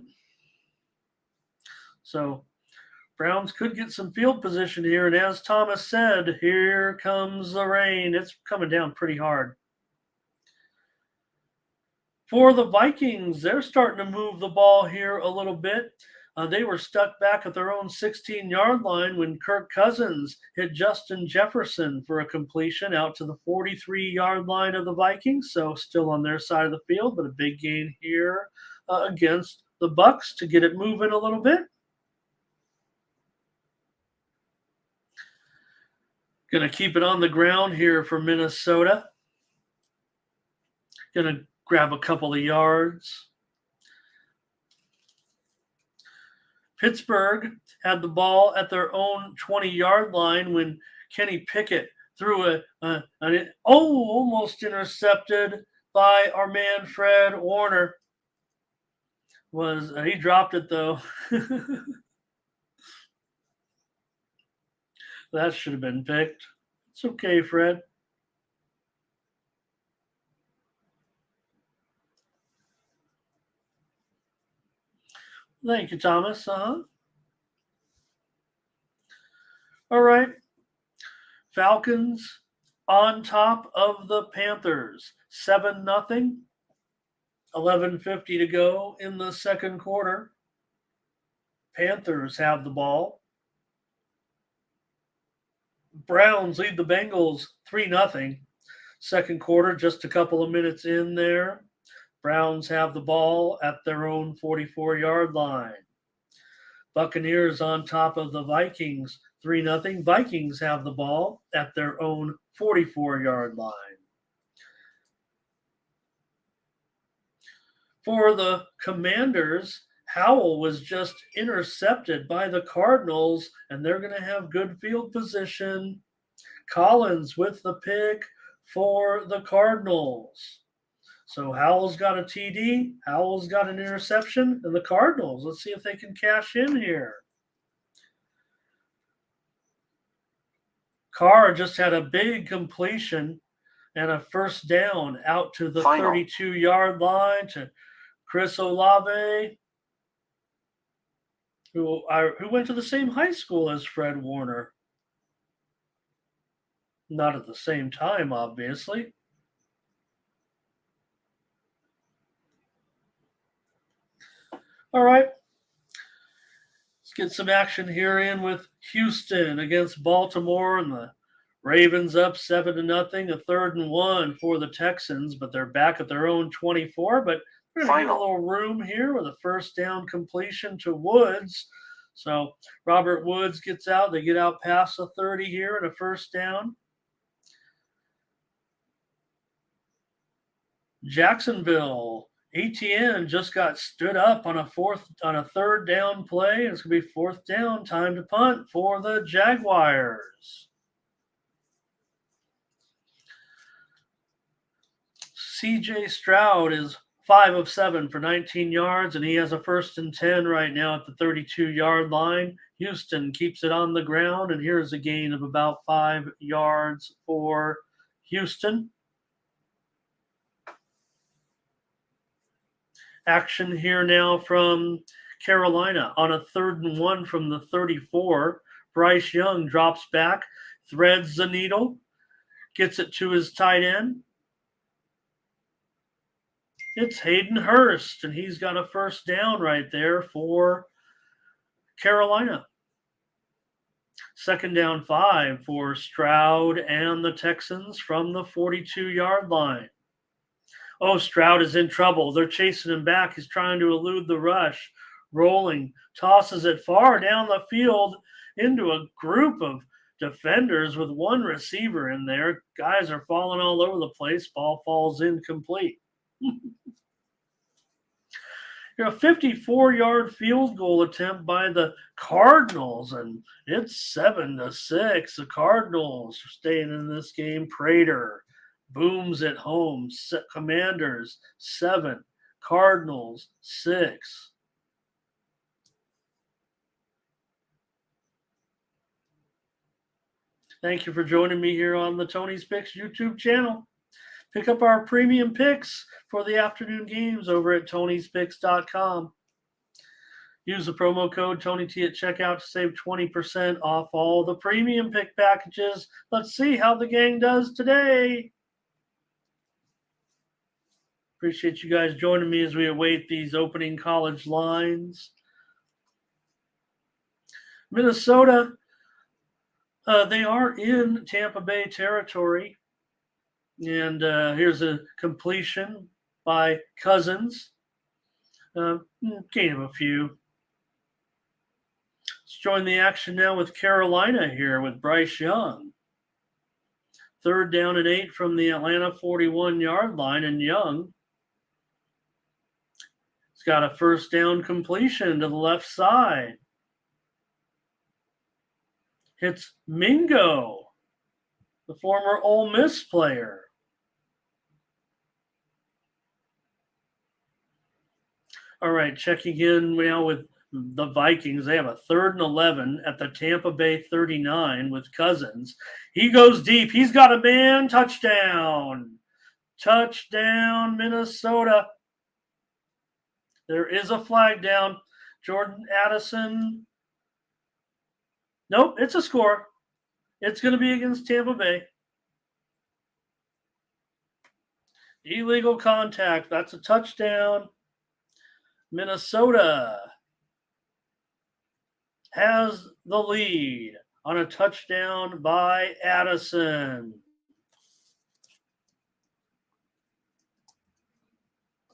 So Browns could get some field position here. And as Thomas said, here comes the rain. It's coming down pretty hard. For the Vikings, they're starting to move the ball here a little bit. They were stuck back at their own 16-yard line when Kirk Cousins hit Justin Jefferson for a completion out to the 43-yard line of the Vikings. So still on their side of the field, but a big gain here against the Bucs to get it moving a little bit. Going to keep it on the ground here for Minnesota. Going to grab a couple of yards. Pittsburgh had the ball at their own 20-yard line when Kenny Pickett threw almost intercepted by our man Fred Warner. He dropped it though. That should have been picked. It's okay, Fred. Thank you, Thomas. All right. Falcons on top of the Panthers. 7-0. 11:50 to go in the second quarter. Panthers have the ball. Browns lead the Bengals 3-0. Second quarter, just a couple of minutes in there. Browns have the ball at their own 44-yard line. Buccaneers on top of the Vikings 3-0. Vikings have the ball at their own 44-yard line. For the Commanders, Howell was just intercepted by the Cardinals, and they're going to have good field position. Collins with the pick for the Cardinals. So Howell's got a TD, Howell's got an interception, and the Cardinals, let's see if they can cash in here. Carr just had a big completion and a first down out to the 32-yard line to Chris Olave, who went to the same high school as Fred Warner. Not at the same time, obviously. All right. Let's get some action here in with Houston against Baltimore, and the Ravens up 7-0, a 3rd and 1 for the Texans, but they're back at their own 24. But we're going to get a little room here with a first down completion to Woods. So Robert Woods gets out. They get out past the 30 here and a first down. Jacksonville, ETN just got stood up on a 3rd down play. It's going to be 4th down, time to punt for the Jaguars. CJ Stroud is 5 of 7 for 19 yards, and he has a 1st and 10 right now at the 32-yard line. Houston keeps it on the ground, and here's a gain of about 5 yards for Houston. Action here now from Carolina on a 3rd and 1 from the 34. Bryce Young drops back, threads the needle, gets it to his tight end. It's Hayden Hurst, and he's got a first down right there for Carolina. 2nd down 5 for Stroud and the Texans from the 42-yard line. Oh, Stroud is in trouble. They're chasing him back. He's trying to elude the rush. Rolling, tosses it far down the field into a group of defenders with one receiver in there. Guys are falling all over the place. Ball falls incomplete. A 54-yard field goal attempt by the Cardinals, and it's 7-6. The Cardinals are staying in this game. Prater booms at home. Commanders 7, Cardinals 6. Thank you for joining me here on the Tony's Picks YouTube channel. Pick up our premium picks for the afternoon games over at tonyspicks.com. Use the promo code TonyT at checkout to save 20% off all the premium pick packages. Let's see how the gang does today. Appreciate you guys joining me as we await these opening college lines. Minnesota, they are in Tampa Bay territory. And here's a completion by Cousins. Gain of a few. Let's join the action now with Carolina here with Bryce Young. 3rd down and 8 from the Atlanta 41-yard line, and Young has got a first down completion to the left side. It's Mingo, the former Ole Miss player. All right, checking in now with the Vikings. They have a 3rd and 11 at the Tampa Bay 39 with Cousins. He goes deep. He's got a man. Touchdown. Touchdown, Minnesota. There is a flag down. Jordan Addison. Nope, it's a score. It's going to be against Tampa Bay. Illegal contact. That's a touchdown. Minnesota has the lead on a touchdown by Addison.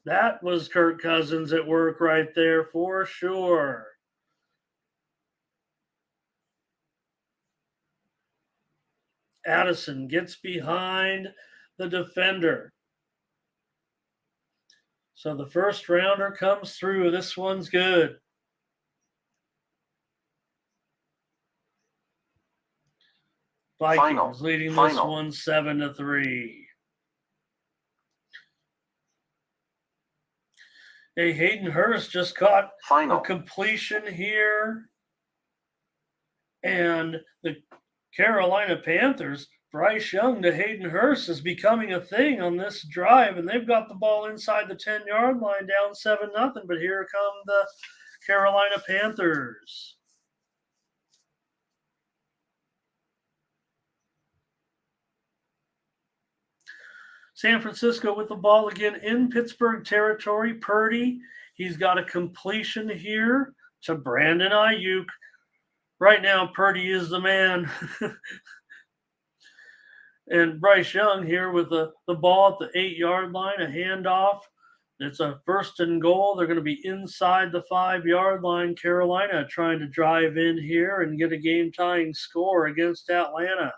That was Kirk Cousins at work right there for sure. Addison gets behind the defender. So the first rounder comes through. This one's good. Vikings leading this one 7-3. Hey, Hayden Hurst just caught a completion here. And the Carolina Panthers, Bryce Young to Hayden Hurst is becoming a thing on this drive, and they've got the ball inside the 10-yard line down 7-0, but here come the Carolina Panthers. San Francisco with the ball again in Pittsburgh territory. Purdy, he's got a completion here to Brandon Ayuk. Right now, Purdy is the man. And Bryce Young here with the ball at the 8-yard line, a handoff. It's a 1st and goal. They're going to be inside the 5-yard line. Carolina trying to drive in here and get a game-tying score against Atlanta.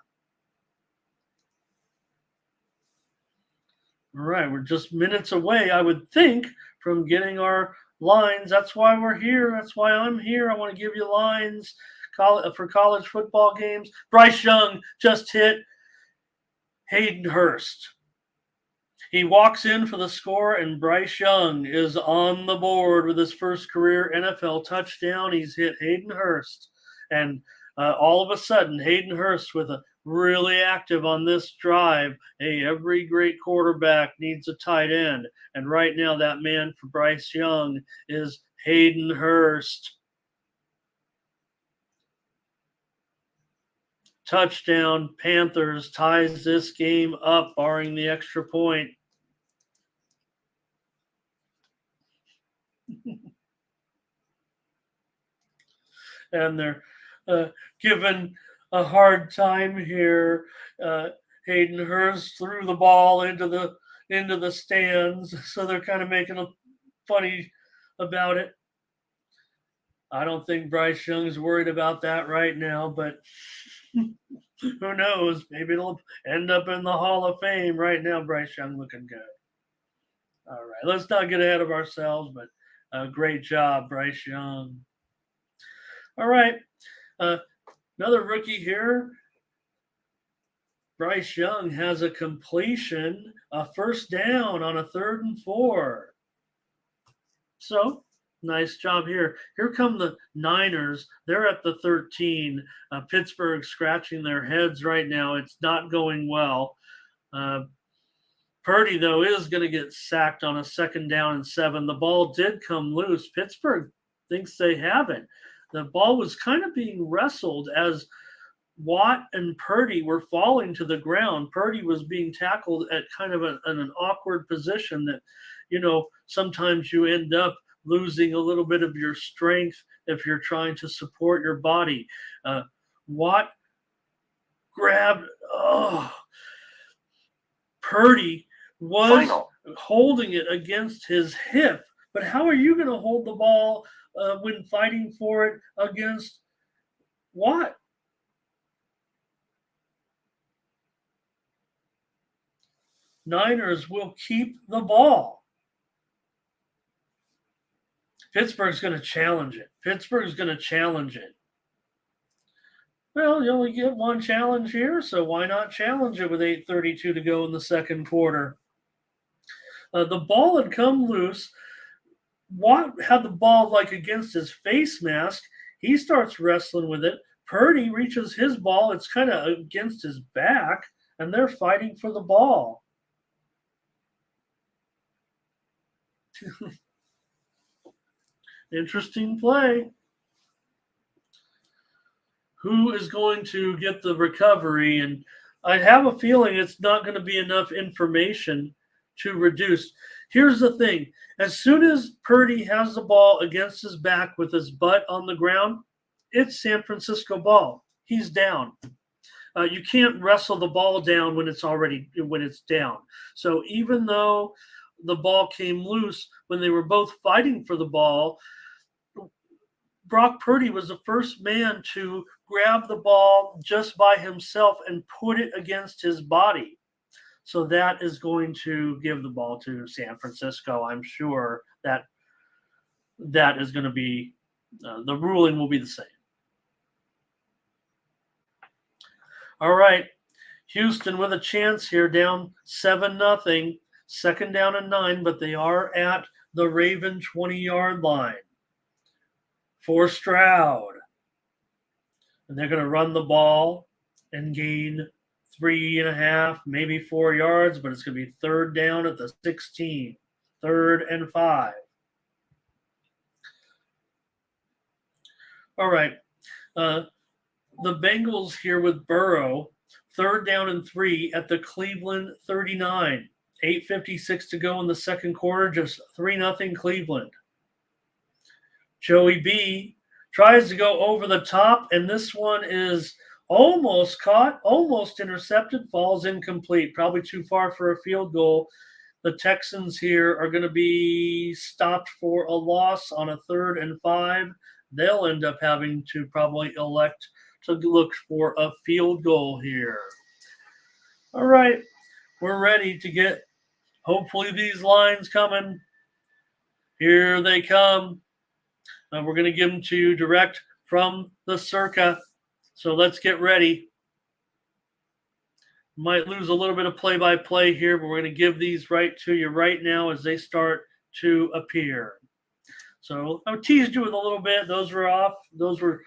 All right, we're just minutes away, I would think, from getting our lines. That's why we're here. That's why I'm here. I want to give you lines for college football games. Bryce Young just hit Hayden Hurst. He walks in for the score, and Bryce Young is on the board with his first career NFL touchdown. He's hit Hayden Hurst. And all of a sudden, Hayden Hurst with a really active on this drive. Hey, every great quarterback needs a tight end. And right now, that man for Bryce Young is Hayden Hurst. Touchdown, Panthers ties this game up, barring the extra point. And they're given a hard time here. Hayden Hurst threw the ball into the stands, so they're kind of making a funny about it. I don't think Bryce Young's worried about that right now, but who knows? Maybe it'll end up in the Hall of Fame. Right now, Bryce Young looking good. All right, let's not get ahead of ourselves, but great job, Bryce Young. All right, another rookie here. Bryce Young has a completion, a 1st down on a 3rd and 4. So, nice job here. Here come the Niners. They're at the 13. Pittsburgh scratching their heads right now. It's not going well. Purdy, though, is going to get sacked on a 2nd down and 7. The ball did come loose. Pittsburgh thinks they have it. The ball was kind of being wrestled as Watt and Purdy were falling to the ground. Purdy was being tackled at kind of an awkward position that, sometimes you end up losing a little bit of your strength if you're trying to support your body. Watt grabbed, Purdy was holding it against his hip. But how are you going to hold the ball when fighting for it against Watt? Niners will keep the ball. Pittsburgh's going to challenge it. Well, you only get one challenge here, so why not challenge it with 8:32 to go in the 2nd quarter? The ball had come loose. Watt had the ball against his face mask. He starts wrestling with it. Purdy reaches his ball. It's kind of against his back, and they're fighting for the ball. Interesting play. Who is going to get the recovery? And I have a feeling it's not going to be enough information to reduce. Here's the thing. As soon as Purdy has the ball against his back with his butt on the ground, it's San Francisco ball. He's down. You can't wrestle the ball down when it's down. So even though the ball came loose when they were both fighting for the ball, Brock Purdy was the first man to grab the ball just by himself and put it against his body. So that is going to give the ball to San Francisco. I'm sure that is going to be the ruling will be the same. All right, Houston with a chance here, down 7-0, second down and 9, but they are at the Raven 20-yard line for Stroud. And they're going to run the ball and gain 3.5, maybe 4 yards, but it's going to be third down at the 16, 3rd and 5. All right. The Bengals here with Burrow, third down and 3 at the Cleveland 39. 8:56 to go in the second quarter, just 3-0 Cleveland. Joey B tries to go over the top, and this one is almost caught, almost intercepted, falls incomplete, probably too far for a field goal. The Texans here are going to be stopped for a loss on a 3rd and 5. They'll end up having to probably elect to look for a field goal here. All right, we're ready to get, hopefully, these lines coming. Here they come. We're going to give them to you direct from the Circa. So let's get ready. Might lose a little bit of play-by-play here, but we're going to give these right to you right now as they start to appear. So I teased you with a little bit. Those were off. Those were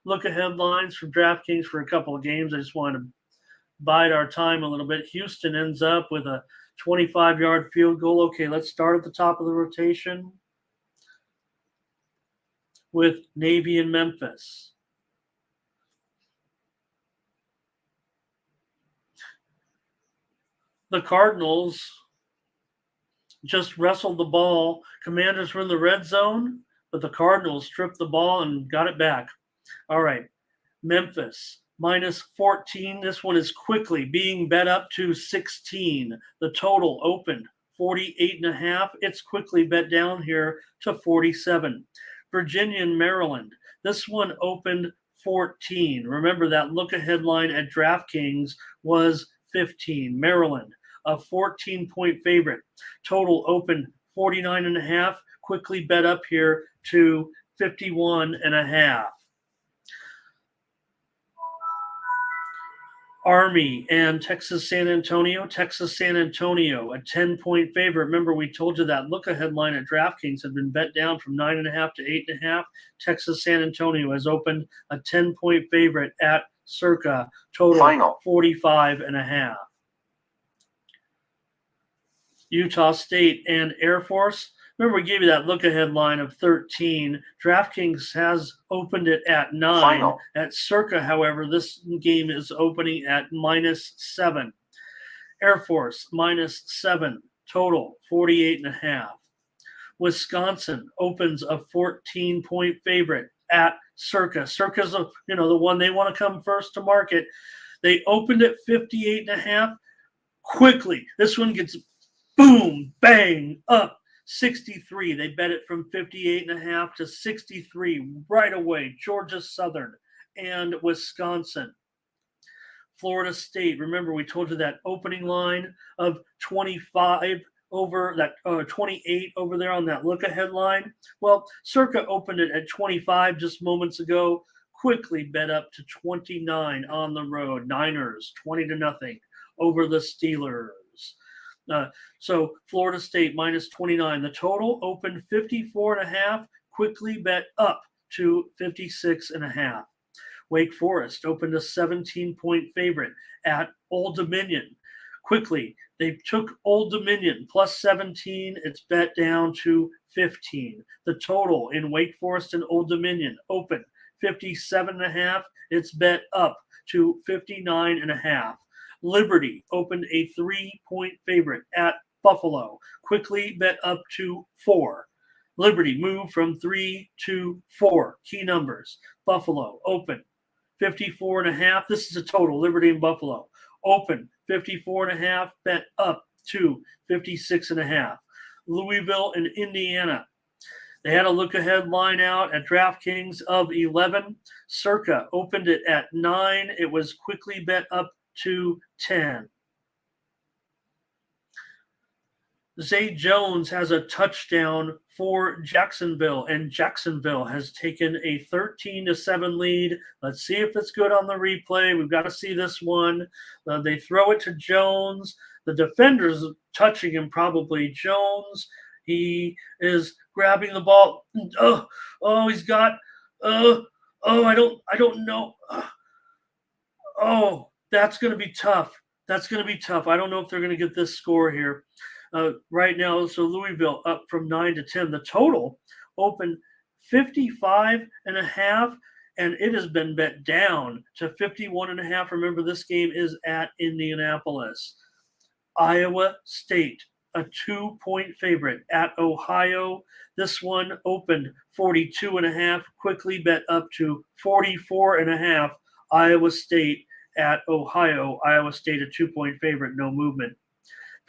look-ahead lines from DraftKings for a couple of games. I just wanted to bide our time a little bit. Houston ends up with a 25-yard field goal. Okay, let's start at the top of the rotation with Navy and Memphis. The Cardinals just wrestled the ball. Commanders were in the red zone, but the Cardinals stripped the ball and got it back. All right, Memphis minus 14. This one is quickly being bet up to 16. The total opened 48.5. It's quickly bet down here to 47. Virginia and Maryland. This one opened 14. Remember that look-ahead line at DraftKings was 15. Maryland, a 14-point favorite. Total opened 49.5. Quickly bet up here to 51.5. Army and Texas San Antonio. Texas San Antonio, a 10-point favorite. Remember, we told you that look-ahead line at DraftKings had been bet down from 9.5 to 8.5. Texas San Antonio has opened a 10-point favorite at Circa. Total Final 45.5. Utah State and Air Force. Remember, we gave you that look-ahead line of 13. DraftKings has opened it at 9. Final. At Circa, however, this game is opening at -7. Air Force, -7. Total, 48.5. Wisconsin opens a 14-point favorite at Circa. Circa's the one they want to come first to market. They opened at 58.5. Quickly, this one gets boom, bang, up 63. They bet it from 58.5 to 63 right away. Georgia Southern and Wisconsin. Florida State. Remember, we told you that opening line of 25 over that 28 over there on that look-ahead line. Well, Circa opened it at 25 just moments ago. Quickly bet up to 29 on the road. Niners 20-0 over the Steelers. So Florida State -29. The total opened 54.5. Quickly bet up to 56.5. Wake Forest opened a 17-point favorite at Old Dominion. Quickly, they took Old Dominion +17. It's bet down to 15. The total in Wake Forest and Old Dominion opened 57.5. It's bet up to 59.5. Liberty opened a 3-point favorite at Buffalo quickly bet up to 4. Liberty moved from 3 to 4. Key numbers. Buffalo open 54.5. This is a total. Liberty and Buffalo open 54.5. Bet up to 56.5. Louisville and Indiana. They had a look-ahead line out at DraftKings of 11. Circa opened it at 9. It was quickly bet up to 10. Zay Jones has a touchdown for Jacksonville, and Jacksonville has taken a 13-7 lead. Let's see if it's good on the replay. We've got to see this one. They throw it to Jones. The defender's touching him probably. Jones, he is grabbing the ball. He's got. I don't know. That's going to be tough. That's going to be tough. I don't know if they're going to get this score here. Right now, so Louisville up from 9 to 10. The total opened 55.5, and it has been bet down to 51.5. Remember, this game is at Indianapolis. Iowa State, a 2-point favorite at Ohio. This one opened 42.5, quickly bet up to 44.5. Iowa State at Ohio. Iowa State, a 2-point favorite, no movement.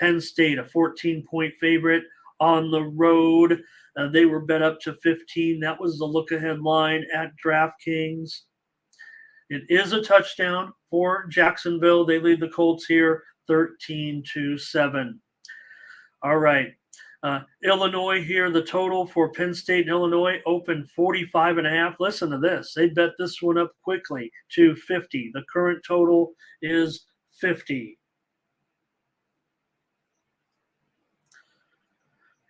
Penn State, a 14-point favorite on the road. They were bet up to 15. That was the look-ahead line at DraftKings. It is a touchdown for Jacksonville. They lead the Colts here 13-7. All right. Illinois here, the total for Penn State and Illinois opened 45.5. Listen to this. They bet this one up quickly to 50. The current total is 50.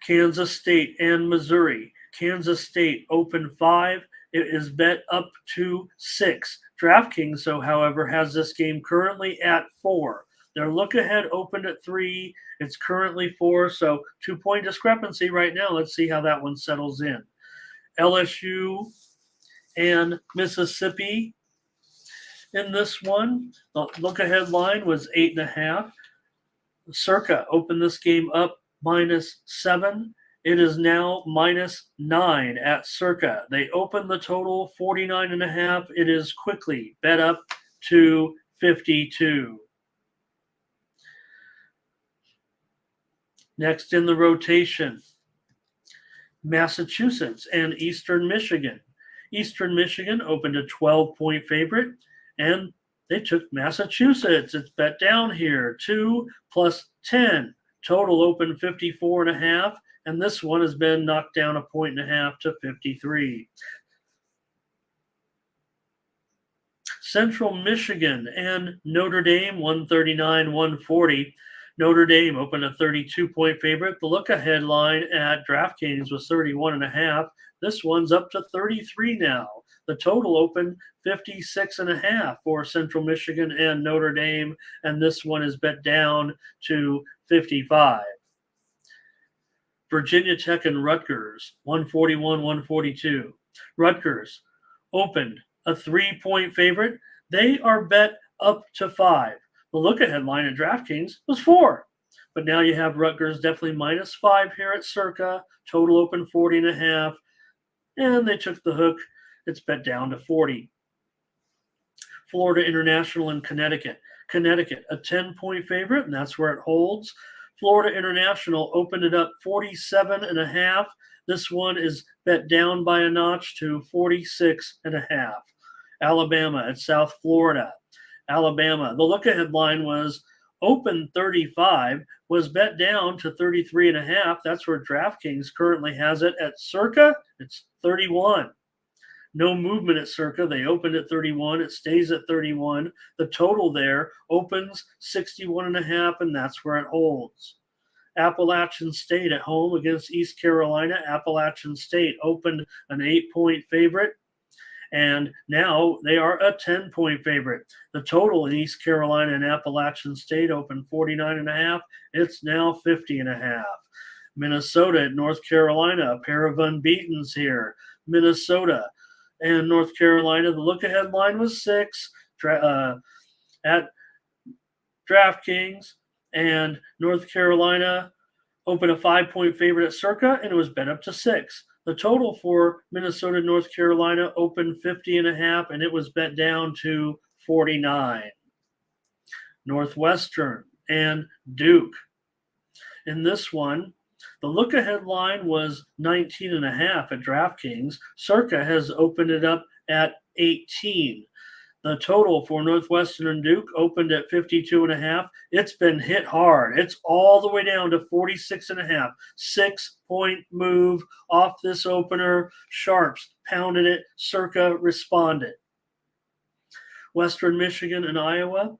Kansas State and Missouri. Kansas State opened 5. It is bet up to 6. DraftKings, however, has this game currently at 4. Their look ahead opened at 3. It's currently 4, so 2-point discrepancy right now. Let's see how that one settles in. LSU and Mississippi. In this one, the look ahead line was 8.5. Circa opened this game up -7. It is now -9 at Circa. They opened the total 49.5. It is quickly bet up to 52. Next in the rotation, Massachusetts and Eastern Michigan. Eastern Michigan opened a 12-point favorite, and they took Massachusetts. It's bet down here, 2 + 10. Total open 54.5, and this one has been knocked down 1.5 to 53. Central Michigan and Notre Dame, 139-140. Notre Dame opened a 32-point favorite. The look-ahead line at DraftKings was 31.5. This one's up to 33 now. The total opened 56.5 for Central Michigan and Notre Dame, and this one is bet down to 55. Virginia Tech and Rutgers, 141-142. Rutgers opened a 3-point favorite. They are bet up to 5. The look-ahead line at DraftKings was 4. But now you have Rutgers definitely -5 here at Circa. Total open 40.5. And they took the hook. It's bet down to 40. Florida International and Connecticut. Connecticut, a 10-point favorite, and that's where it holds. Florida International opened it up 47.5. This one is bet down by a notch to 46.5. Alabama at South Florida. Alabama, the look-ahead line was open 35, was bet down to 33.5. That's where DraftKings currently has it. At Circa, it's 31. No movement at Circa. They opened at 31. It stays at 31. The total there opens 61.5, and that's where it holds. Appalachian State at home against East Carolina. Appalachian State opened an 8-point favorite, and now they are a 10-point favorite. The total in East Carolina and Appalachian State opened 49.5. It's now 50.5. Minnesota at North Carolina, a pair of unbeatens here. Minnesota and North Carolina, the look-ahead line was 6 at DraftKings, and North Carolina opened a 5-point favorite at Circa, and it was bet up to 6. The total for Minnesota, North Carolina opened 50.5, and it was bet down to 49. Northwestern and Duke. In this one, the look-ahead line was 19.5 at DraftKings. Circa has opened it up at 18. The total for Northwestern and Duke opened at 52.5. It's been hit hard. It's all the way down to 46.5. 6-point move off this opener. Sharps pounded it. Circa responded. Western Michigan and Iowa.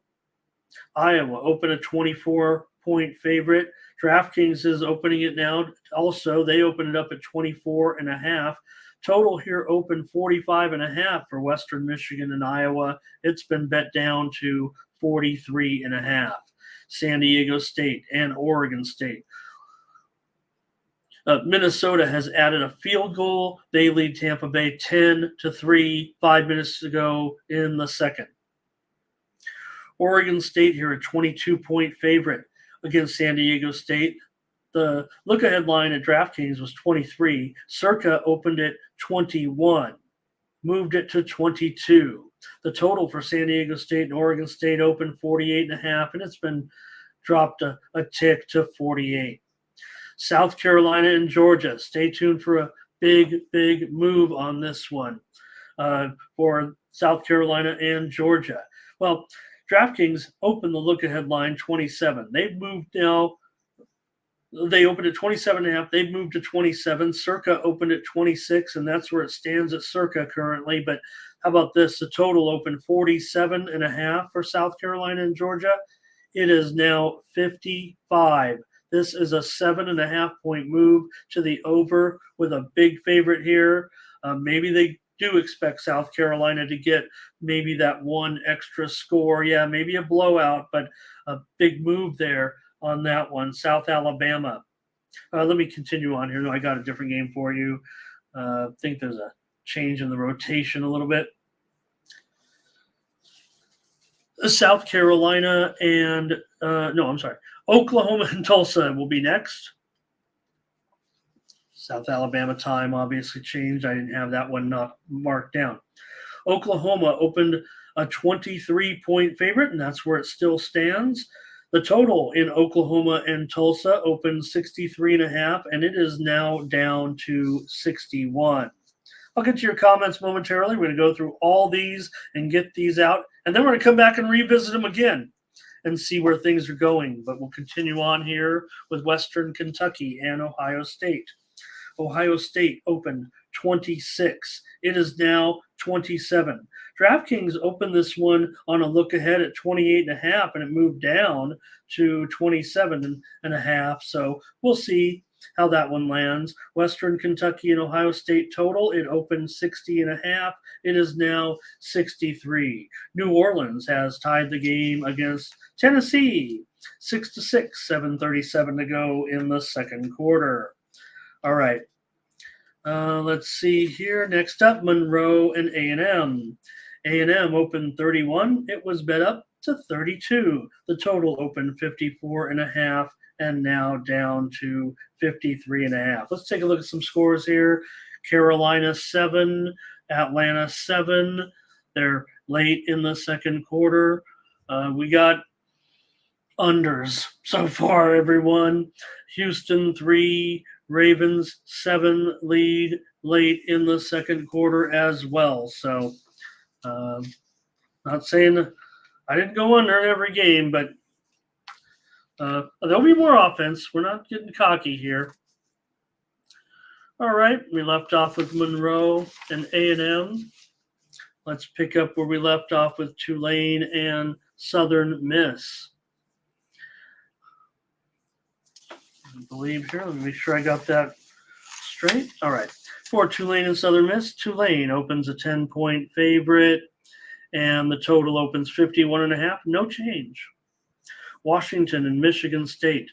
Iowa opened a 24-point favorite. DraftKings is opening it now. Also, they opened it up at 24.5. Total here open 45.5 for Western Michigan and Iowa. It's been bet down to 43.5. San Diego State and Oregon State. Minnesota has added a field goal. They lead Tampa Bay 10-3, 5 minutes to go in the second. Oregon State here a 22-point favorite against San Diego State. The look-ahead line at DraftKings was 23. Circa opened at 21, moved it to 22. The total for San Diego State and Oregon State opened 48.5, and it's been dropped a tick to 48. South Carolina and Georgia. Stay tuned for a big move on this one for South Carolina and Georgia. Well, DraftKings opened the look-ahead line 27. They've moved now. They opened at 27.5. They've moved to 27. Circa opened at 26, and that's where it stands at Circa currently. But how about this? The total opened 47.5 for South Carolina and Georgia. It is now 55. This is a 7.5-point move to the over with a big favorite here. Maybe they do expect South Carolina to get maybe that one extra score. Yeah, maybe a blowout, but a big move there on that one. South Alabama. Let me continue on here. No, I got a different game for you. I think there's a change in the rotation a little bit. South Carolina and Oklahoma and Tulsa will be next. South Alabama time obviously changed. I didn't have that one not marked down. Oklahoma opened a 23-point favorite, and that's where it still stands. The total in Oklahoma and Tulsa opened 63.5, and it is now down to 61. I'll get to your comments momentarily. We're going to go through all these and get these out, and then we're going to come back and revisit them again and see where things are going. But we'll continue on here with Western Kentucky and Ohio State. Ohio State opened 26. It is now 27. DraftKings opened this one on a look ahead at 28.5, and it moved down to 27.5. So we'll see how that one lands. Western Kentucky and Ohio State total, it opened 60.5. It is now 63. New Orleans has tied the game against Tennessee 6-6, 7:37 to go in the second quarter. All right. Let's see here. Next up, Monroe and A&M. A&M opened 31. It was bet up to 32. The total opened 54.5 and now down to 53.5. Let's take a look at some scores here. Carolina 7, Atlanta 7. They're late in the second quarter. We got unders so far, everyone. Houston 3, Ravens 7 lead late in the second quarter as well. So not saying I didn't go under in every game, but there'll be more offense. We're not getting cocky here. All right, we left off with Monroe and A&M. Let's pick up where we left off with Tulane and Southern Miss. I believe here. Let me make sure I got that straight. All right. For Tulane and Southern Miss, Tulane opens a 10-point favorite, and the total opens 51.5. No change. Washington and Michigan State.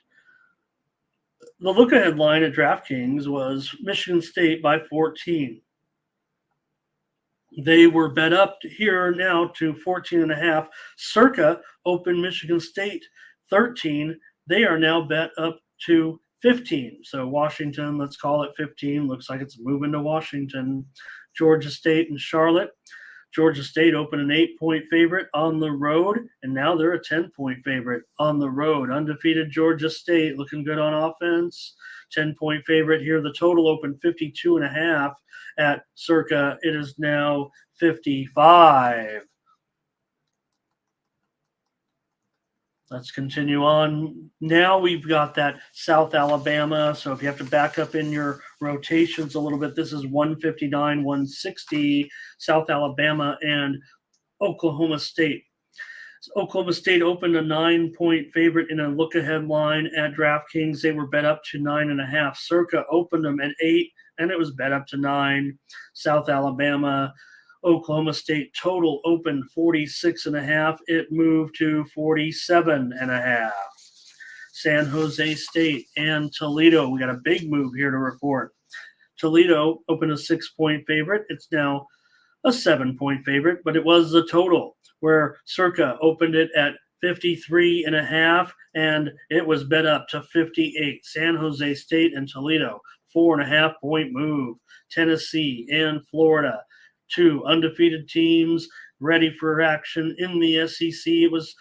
The look-ahead line at DraftKings was Michigan State by 14. They were bet up here now to 14.5. Circa opened Michigan State 13. They are now bet up to 15. So Washington, let's call it 15. Looks like it's moving to Washington. Georgia State and Charlotte. Georgia State opened an 8-point favorite on the road, and now they're a 10-point favorite on the road. Undefeated Georgia State looking good on offense. 10-point favorite here. The total opened 52.5 at Circa. It is now 55. Let's continue on. Now we've got that South Alabama. So if you have to back up in your rotations a little bit, this is 159, 160, South Alabama and Oklahoma State. So Oklahoma State opened a 9-point favorite in a look-ahead line at DraftKings. They were bet up to 9.5. Circa opened them at 8, and it was bet up to 9. South Alabama, Oklahoma State total opened 46.5. It moved to 47.5. San Jose State and Toledo. We got a big move here to report. Toledo opened a 6-point favorite. It's now a 7-point favorite, but it was the total where Circa opened it at 53.5, and it was bet up to 58. San Jose State and Toledo, 4.5-point move. Tennessee and Florida, 2 undefeated teams ready for action in the SEC. It was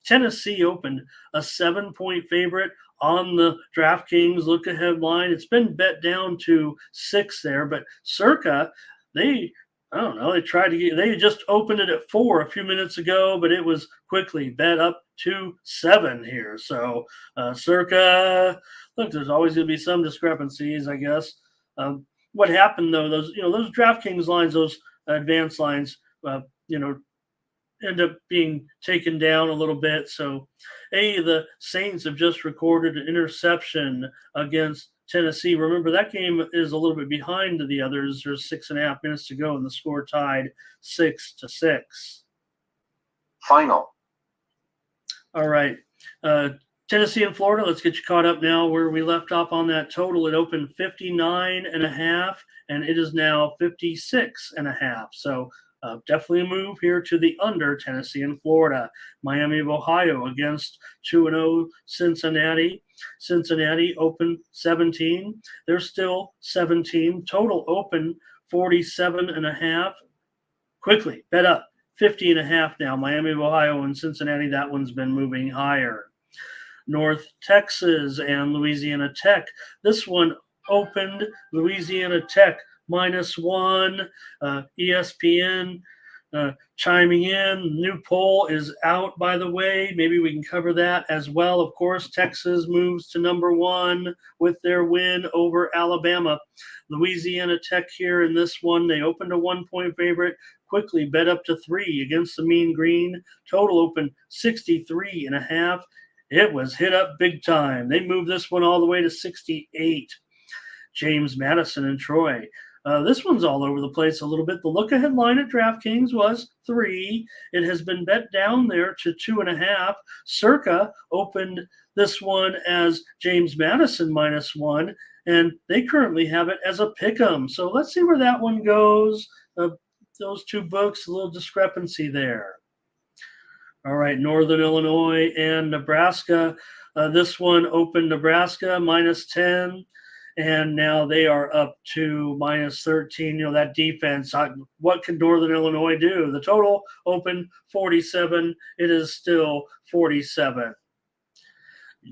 Tennessee opened a 7-point favorite on the DraftKings look-ahead line. It's been bet down to 6 there, but Circa, they just opened it at 4 a few minutes ago, but it was quickly bet up to 7 here. So Circa, look, there's always going to be some discrepancies, I guess. What happened though? Those DraftKings lines, those advanced lines, end up being taken down a little bit. So, the Saints have just recorded an interception against Tennessee. Remember, that game is a little bit behind the others. There's 6.5 minutes to go, and the score tied 6-6. Final. All right. Tennessee and Florida, let's get you caught up now where we left off on that total. It opened 59.5, and it is now 56.5. So definitely a move here to the under, Tennessee and Florida. Miami of Ohio against 2-0 Cincinnati. Cincinnati open 17. They're still 17. Total open 47.5. Quickly, bet up 50.5 now. Miami of Ohio and Cincinnati, that one's been moving higher. North Texas and Louisiana Tech. This one opened Louisiana Tech -1. ESPN chiming in. New poll is out, by the way. Maybe we can cover that as well. Of course, Texas moves to number 1 with their win over Alabama. Louisiana Tech here in this one, they opened a 1-point favorite, quickly bet up to 3 against the Mean Green. Total opened 63.5. It was hit up big time. They moved this one all the way to 68. James Madison and Troy. This one's all over the place a little bit. The look-ahead line at DraftKings was 3. It has been bet down there to 2.5. Circa opened this one as James Madison -1, and they currently have it as a pick'em. So let's see where that one goes. Those two books, a little discrepancy there. All right, Northern Illinois and Nebraska. This one opened Nebraska -10, and now they are up to -13. That defense, what can Northern Illinois do? The total opened 47. It is still 47.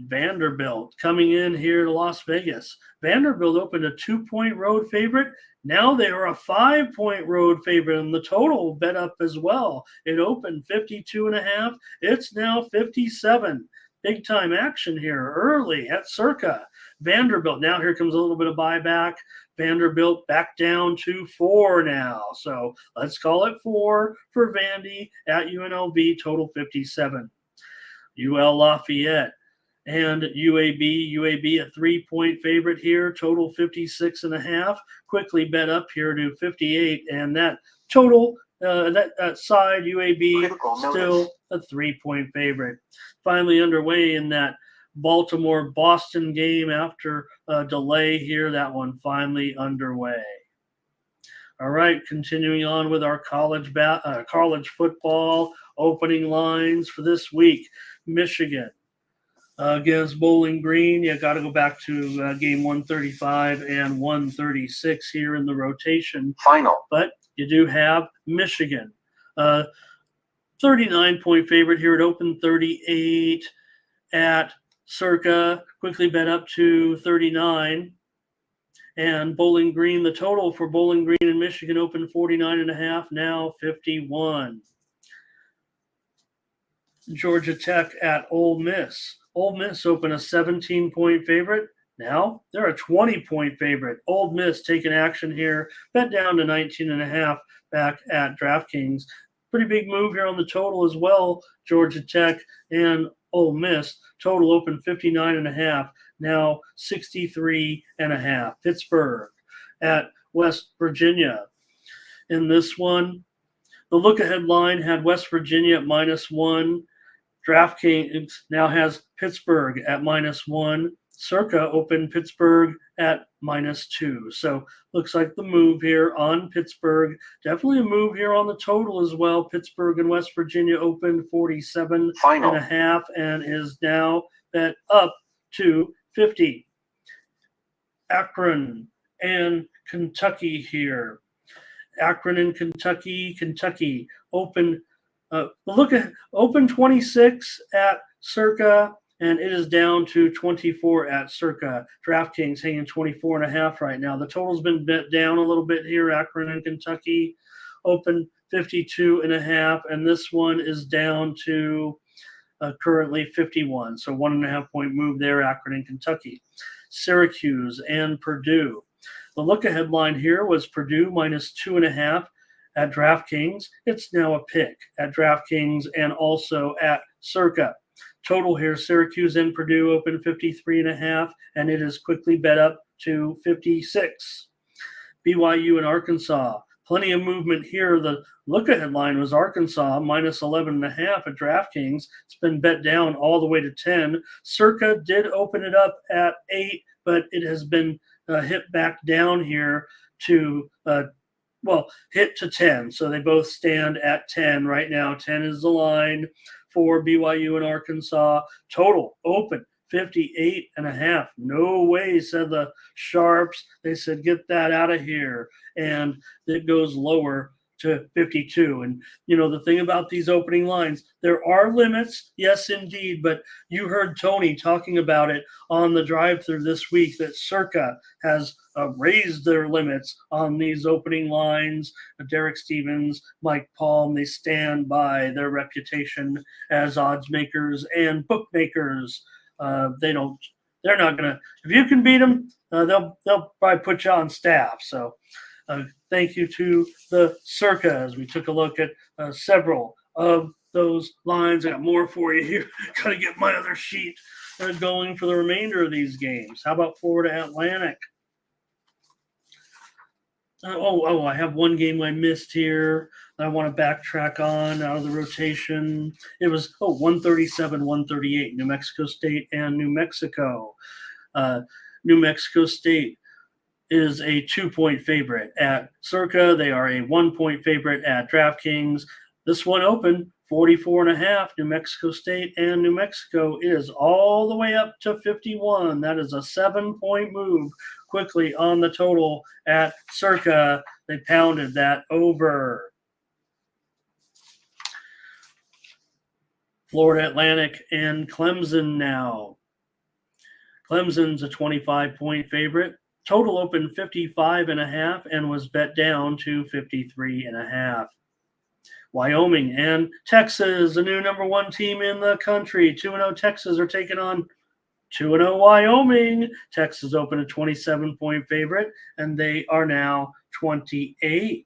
Vanderbilt coming in here to Las Vegas. Vanderbilt opened a 2-point road favorite. Now they are a 5-point road favorite, and the total bet up as well. It opened 52.5. It's now 57. Big time action here early at Circa. Vanderbilt. Now here comes a little bit of buyback. Vanderbilt back down to 4 now. So let's call it 4 for Vandy at UNLV. Total 57. UL Lafayette and UAB a 3-point favorite here, total 56.5. Quickly bet up here to 58, and that total, that side, UAB, still a 3-point favorite. Finally underway in that Baltimore-Boston game after a delay here. That one finally underway. All right, continuing on with our college football opening lines for this week. Michigan Against Bowling Green, you got to go back to game 135 and 136 here in the rotation. Final. But you do have Michigan. 39-point favorite here. It opened 38 at Circa, quickly bet up to 39. And Bowling Green, the total for Bowling Green and Michigan opened 49.5, now 51. Georgia Tech at Ole Miss. Ole Miss opened a 17-point favorite. Now they're a 20-point favorite. Ole Miss taking action here, bet down to 19.5 back at DraftKings. Pretty big move here on the total as well. Georgia Tech and Ole Miss. Total open 59.5, now 63.5. Pittsburgh at West Virginia. In this one, the look-ahead line had West Virginia at -1. DraftKings now has Pittsburgh at -1. Circa opened Pittsburgh at -2. So looks like the move here on Pittsburgh. Definitely a move here on the total as well. Pittsburgh and West Virginia opened 47.5 and is now bet up to 50. Akron and Kentucky here. Akron and Kentucky. Kentucky open. Look at open 26 at Circa, and it is down to 24 at Circa. DraftKings hanging 24.5 right now. The total's been bet down a little bit here. Akron and Kentucky open 52.5, and this one is down to currently 51. So 1.5-point move there. Akron and Kentucky. Syracuse and Purdue. The look-ahead line here was Purdue -2.5 at DraftKings. It's now a pick at DraftKings and also at Circa. Total here, Syracuse and Purdue open 53.5, and it is quickly bet up to 56. BYU and Arkansas. Plenty of movement here. The look-ahead line was Arkansas -11.5 at DraftKings. It's been bet down all the way to 10. Circa did open it up at 8, but it has been hit back down here to hit to 10. So they both stand at 10 right now. 10 is the line for BYU and Arkansas. Total open 58.5. No way, said the Sharps. They said, get that out of here. And it goes lower to 52. And, the thing about these opening lines, there are limits. Yes, indeed. But you heard Tony talking about it on the drive-thru this week that Circa has raised their limits on these opening lines. Derek Stevens, Mike Palm, they stand by their reputation as odds makers and bookmakers. They're not going to, if you can beat them, they'll probably put you on staff. So thank you to the Circa as we took a look at several of those lines. I got more for you here. Got to get my other sheet going for the remainder of these games. How about Florida Atlantic? I have one game I missed here that I want to backtrack on out of the rotation. It was 137, 138, New Mexico State and New Mexico. New Mexico State is a 2-point favorite at Circa. They are a 1-point favorite at DraftKings. This one opened 44.5, New Mexico State and New Mexico is all the way up to 51. That is a 7-point move quickly on the total at Circa. They pounded that over. Florida Atlantic and Clemson now. Clemson's a 25-point favorite. Total opened 55.5 and was bet down to 53.5. Wyoming and Texas, a new number 1 team in the country. 2-0 Texas are taking on 2-0 Wyoming. Texas opened a 27-point favorite, and they are now 28.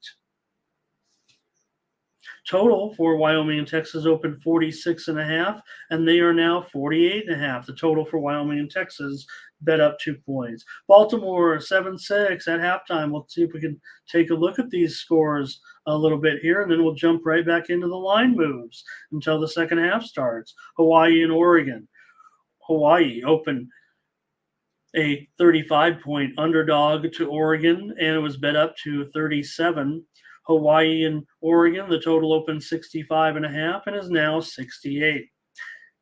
Total for Wyoming and Texas opened 46.5, and they are now 48.5. The total for Wyoming and Texas bet up 2 points. Baltimore 7-6 at halftime. We'll see if we can take a look at these scores a little bit here, and then we'll jump right back into the line moves until the second half starts. Hawaii and Oregon. Hawaii opened a 35-point underdog to Oregon, and it was bet up to 37. Hawaii and Oregon, the total opened 65.5 and is now 68.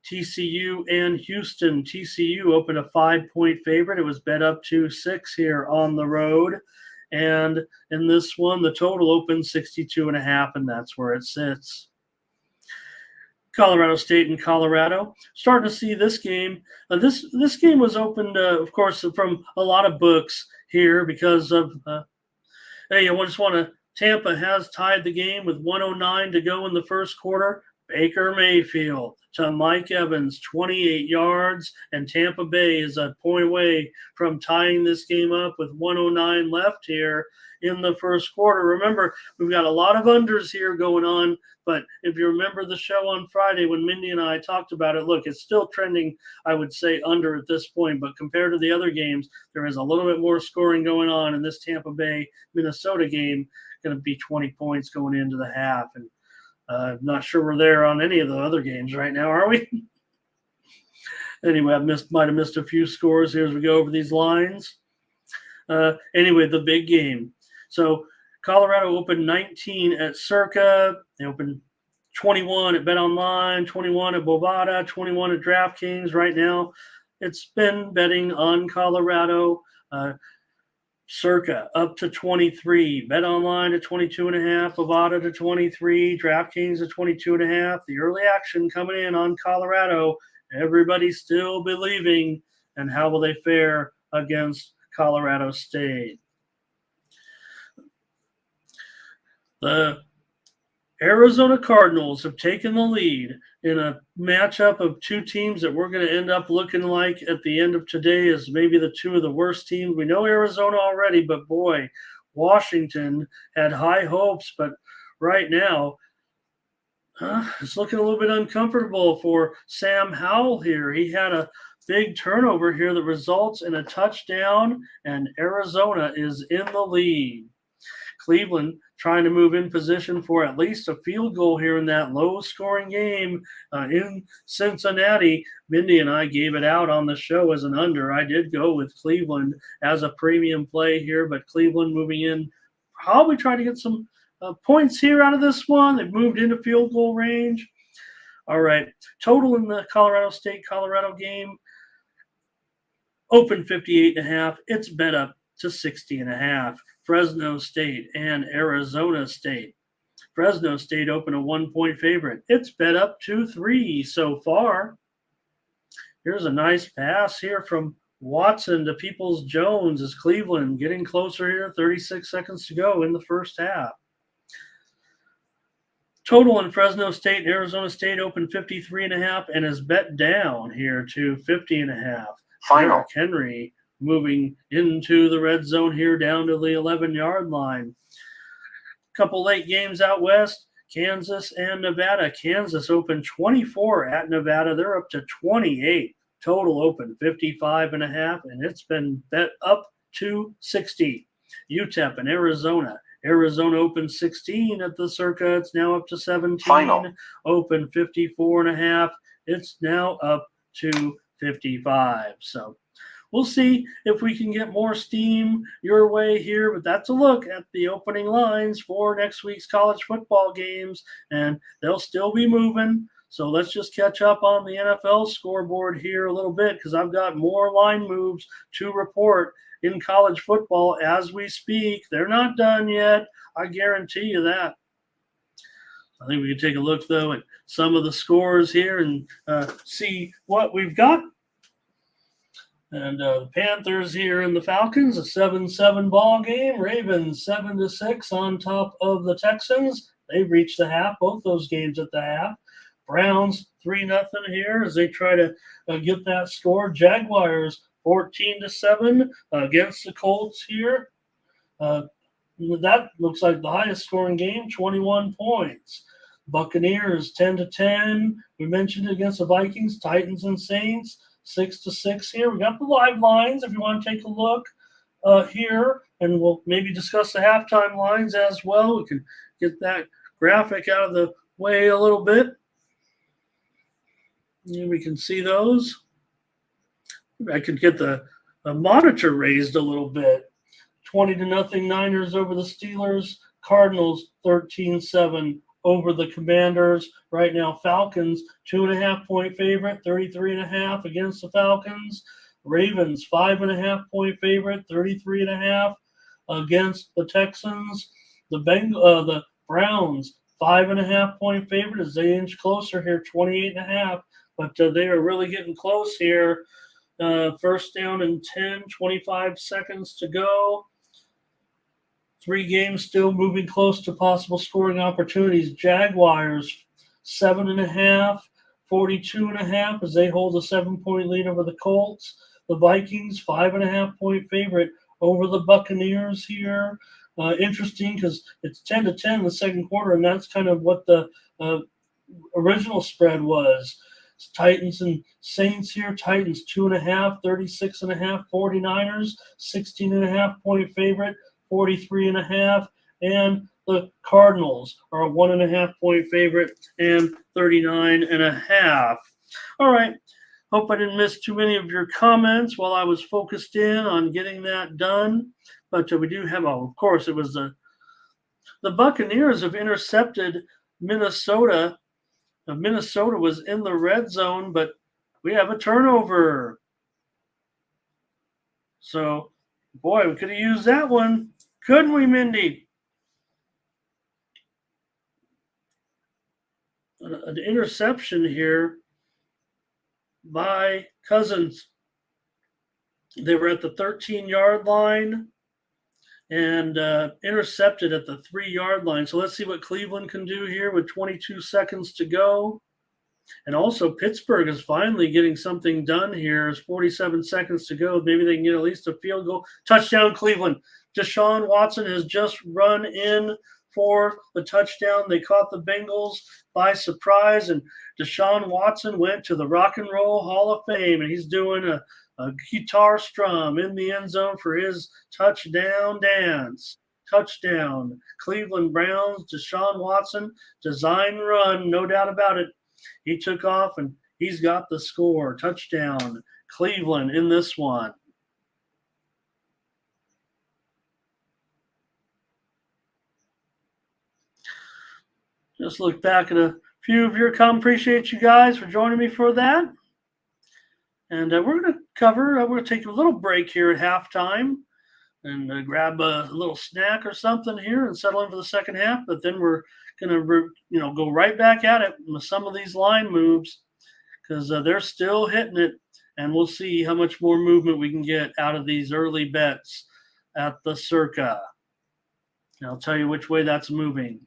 TCU and Houston. TCU opened a 5-point favorite. It was bet up to 6 here on the road. And in this one, the total opened 62.5, and that's where it sits. Colorado State and Colorado. Starting to see this game. This game was opened, of course, from a lot of books here because of, hey, I just want to, Tampa has tied the game with 1:09 to go in the first quarter. Baker Mayfield to Mike Evans, 28 yards, and Tampa Bay is a point away from tying this game up with 1:09 left here in the first quarter. Remember, we've got a lot of unders here going on, but if you remember the show on Friday when Mindy and I talked about it, look, it's still trending, I would say, under at this point, but compared to the other games, there is a little bit more scoring going on in this Tampa Bay-Minnesota game. Going to be 20 points going into the half, and I'm not sure we're there on any of the other games right now, are we? Anyway, might have missed a few scores here as we go over these lines. Anyway, the big game. So Colorado opened 19 at Circa. They opened 21 at BetOnline, 21 at Bovada, 21 at DraftKings. Right now, it's been betting on Colorado. Circa up to 23, BetOnline to 22.5, Bovada to 23, DraftKings to 22.5. The early action coming in on Colorado. Everybody's still believing. And how will they fare against Colorado State? The Arizona Cardinals have taken the lead in a matchup of two teams that we're going to end up looking like at the end of today as maybe the two of the worst teams. We know Arizona already, but boy, Washington had high hopes, but right now it's looking a little bit uncomfortable for Sam Howell here. He had a big turnover here that results in a touchdown, and Arizona is in the lead. Cleveland trying to move in position for at least a field goal here in that low-scoring game in Cincinnati. Mindy and I gave it out on the show as an under. I did go with Cleveland as a premium play here, but Cleveland moving in, probably trying to get some points here out of this one. They've moved into field goal range. All right, total in the Colorado State-Colorado game, open 58.5. It's bet up to 60.5. Fresno State and Arizona State. Fresno State opened a 1-point favorite. It's bet up to 3 so far. Here's a nice pass here from Watson to Peoples-Jones as Cleveland getting closer here. 36 seconds to go in the first half. Total in Fresno State and Arizona State opened 53.5 and is bet down here to 50.5. Final. Derrick Henry moving into the red zone here down to the 11-yard line. Couple late games out west, Kansas and Nevada. Kansas opened 24 at Nevada. They're up to 28. Total open 55.5, and it's been bet up to 60. UTEP and Arizona. Arizona opened 16 at the Circa. It's now up to 17. Final. Open 54.5. It's now up to 55. So we'll see if we can get more steam your way here, but that's a look at the opening lines for next week's college football games, and they'll still be moving. So let's just catch up on the NFL scoreboard here a little bit because I've got more line moves to report in college football as we speak. They're not done yet. I guarantee you that. I think we can take a look, though, at some of the scores here and see what we've got. And the Panthers here and the Falcons, a 7-7 ball game. Ravens 7-6 on top of the Texans. They've reached the half, both those games at the half. Browns 3-0 here as they try to get that score. Jaguars 14-7 against the Colts here. That looks like the highest scoring game, 21 points. Buccaneers 10-10. We mentioned it against the Vikings, Titans and Saints. 6-6 here. We got the live lines if you want to take a look here, and we'll maybe discuss the halftime lines as well. We can get that graphic out of the way a little bit. And we can see those. I could get the monitor raised a little bit. 20-0 Niners over the Steelers. Cardinals 13-7 over the Commanders. Right now, Falcons 2.5-point favorite, 33.5 against the Falcons. Ravens 5.5-point favorite, 33.5 against the Texans. The Browns 5.5-point favorite as they inch closer here, 28.5. But they are really getting close here. First down and 10, 25 seconds to go. 3 games still moving close to possible scoring opportunities. Jaguars 7.5, 42.5 as they hold a 7-point lead over the Colts. The Vikings 5.5-point favorite over the Buccaneers here. Interesting because it's 10-10 in the second quarter, and that's kind of what the original spread was. It's Titans and Saints here. Titans 2.5, 36.5. 49ers 16.5-point favorite, 43.5, and the Cardinals are a 1.5-point favorite and 39.5. All right. Hope I didn't miss too many of your comments while I was focused in on getting that done. But we do have, of course, it was the Buccaneers have intercepted Minnesota. Minnesota was in the red zone, but we have a turnover. So, boy, we could have used that one. Couldn't we, Mindy? An interception here by Cousins. They were at the 13-yard line and intercepted at the 3-yard line. So let's see what Cleveland can do here with 22 seconds to go. And also Pittsburgh is finally getting something done here. There's 47 seconds to go. Maybe they can get at least a field goal. Touchdown, Cleveland. Deshaun Watson has just run in for the touchdown. They caught the Bengals by surprise, and Deshaun Watson went to the Rock and Roll Hall of Fame, and he's doing a guitar strum in the end zone for his touchdown dance. Touchdown. Cleveland Browns, Deshaun Watson, design run, no doubt about it. He took off, and he's got the score. Touchdown, Cleveland in this one. Just look back at a few of your comments. Appreciate you guys for joining me for that. And we're going to take a little break here at halftime and grab a little snack or something here and settle in for the second half. But then we're going to go right back at it with some of these line moves because they're still hitting it. And we'll see how much more movement we can get out of these early bets at the Circa. And I'll tell you which way that's moving.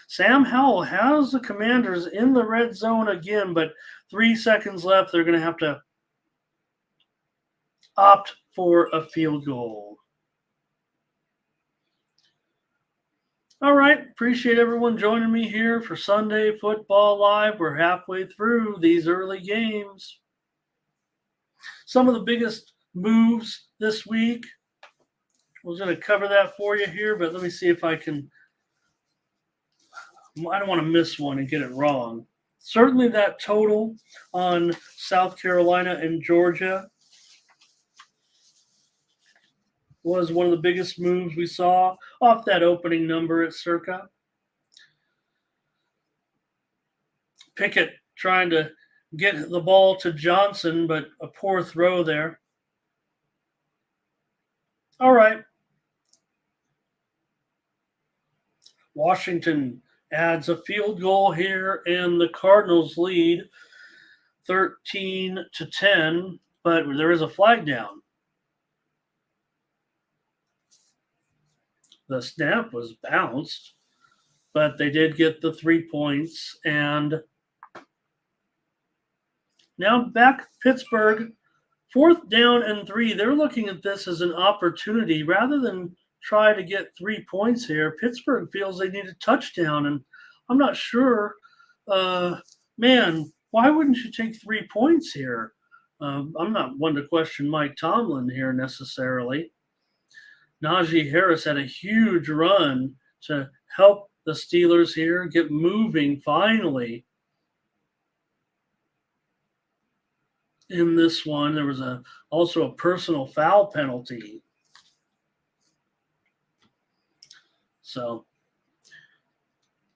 Sam Howell has the Commanders in the red zone again, but 3 seconds left. They're going to have to opt for a field goal. All right. Appreciate everyone joining me here for Sunday Football Live. We're halfway through these early games. Some of the biggest moves this week. I was going to cover that for you here, but let me see if I can. I don't want to miss one and get it wrong. Certainly that total on South Carolina and Georgia was one of the biggest moves we saw off that opening number at Circa. Pickett trying to get the ball to Johnson, but a poor throw there. All right. Washington adds a field goal here, and the Cardinals lead 13-10, but there is a flag down. The snap was bounced, but they did get the 3 points. And now back Pittsburgh, 4th down and 3. They're looking at this as an opportunity rather than try to get 3 points here. Pittsburgh feels they need a touchdown, and I'm not sure. Why wouldn't you take 3 points here? I'm not one to question Mike Tomlin here necessarily. Najee Harris had a huge run to help the Steelers here get moving finally. In this one, there was also a personal foul penalty. So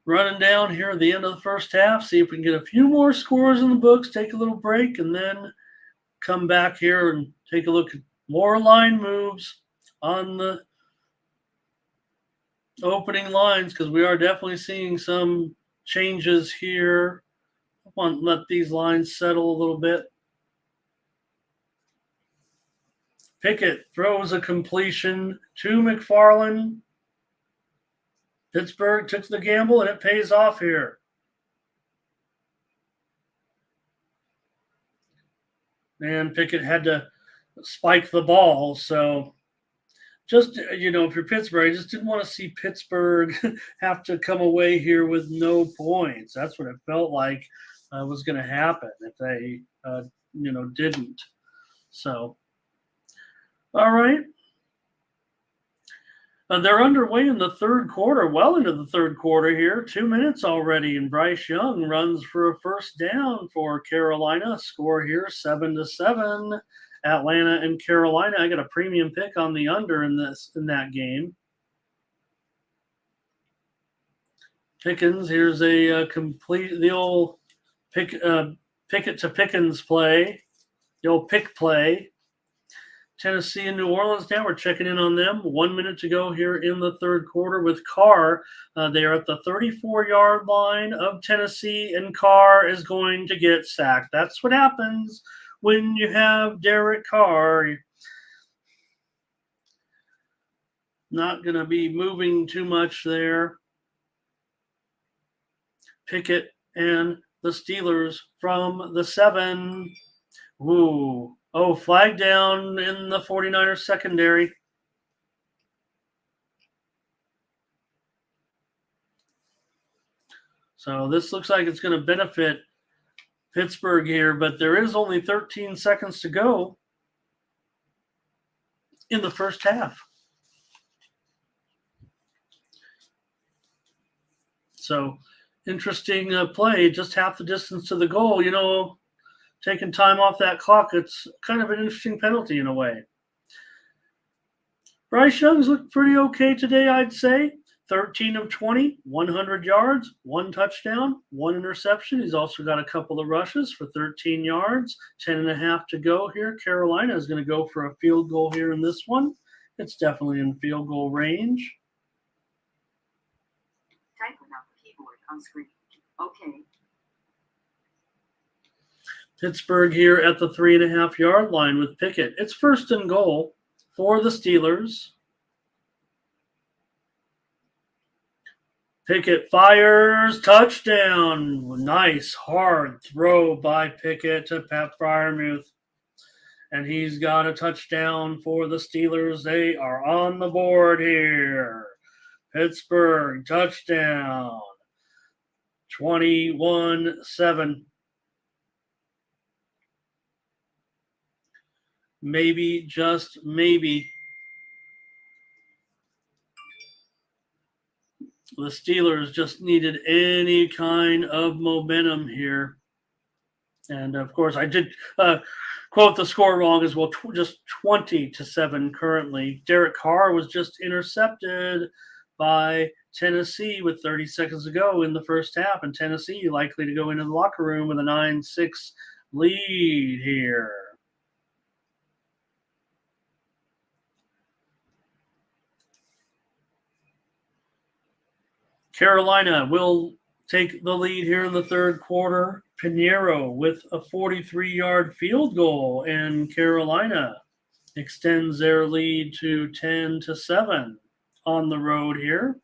running down here at the end of the first half, see if we can get a few more scores in the books, take a little break, and then come back here and take a look at more line moves on the opening lines, because we are definitely seeing some changes here. I want to let these lines settle a little bit. Pickett throws a completion to McFarland. Pittsburgh took the gamble, and it pays off here. And Pickett had to spike the ball. So just, if you're Pittsburgh, I just didn't want to see Pittsburgh have to come away here with no points. That's what it felt like was going to happen if they, didn't. So, all right. They're underway in the third quarter, well into the third quarter here. 2 minutes already, and Bryce Young runs for a first down for Carolina. Score here 7-7. Atlanta and Carolina. I got a premium pick on the under in that game. Pickens, here's a the old Pickett to Pickens play, the old pick play. Tennessee and New Orleans now. We're checking in on them. 1 minute to go here in the third quarter with Carr. They are at the 34-yard line of Tennessee, and Carr is going to get sacked. That's what happens when you have Derek Carr. Not going to be moving too much there. Pickett and the Steelers from the 7. Ooh. Oh, flag down in the 49ers secondary. So this looks like it's going to benefit Pittsburgh here, but there is only 13 seconds to go in the first half. So interesting play, just half the distance to the goal. Taking time off that clock, it's kind of an interesting penalty in a way. Bryce Young's looked pretty okay today, I'd say. 13 of 20, 100 yards, 1 touchdown, 1 interception. He's also got a couple of rushes for 13 yards, 10.5 to go here. Carolina is going to go for a field goal here in this one. It's definitely in field goal range. Type without the keyboard on screen. Okay. Pittsburgh here at the 3.5-yard line with Pickett. It's first and goal for the Steelers. Pickett fires, touchdown. Nice hard throw by Pickett to Pat Freiermuth. And he's got a touchdown for the Steelers. They are on the board here. Pittsburgh touchdown. 21-7. Maybe, just maybe, the Steelers just needed any kind of momentum here. And, of course, I did quote the score wrong as well, just 20-7 currently. Derek Carr was just intercepted by Tennessee with 30 seconds to go in the first half, and Tennessee likely to go into the locker room with a 9-6 lead here. Carolina will take the lead here in the third quarter. Pinheiro with a 43-yard field goal, and Carolina extends their lead to 10-7 on the road here.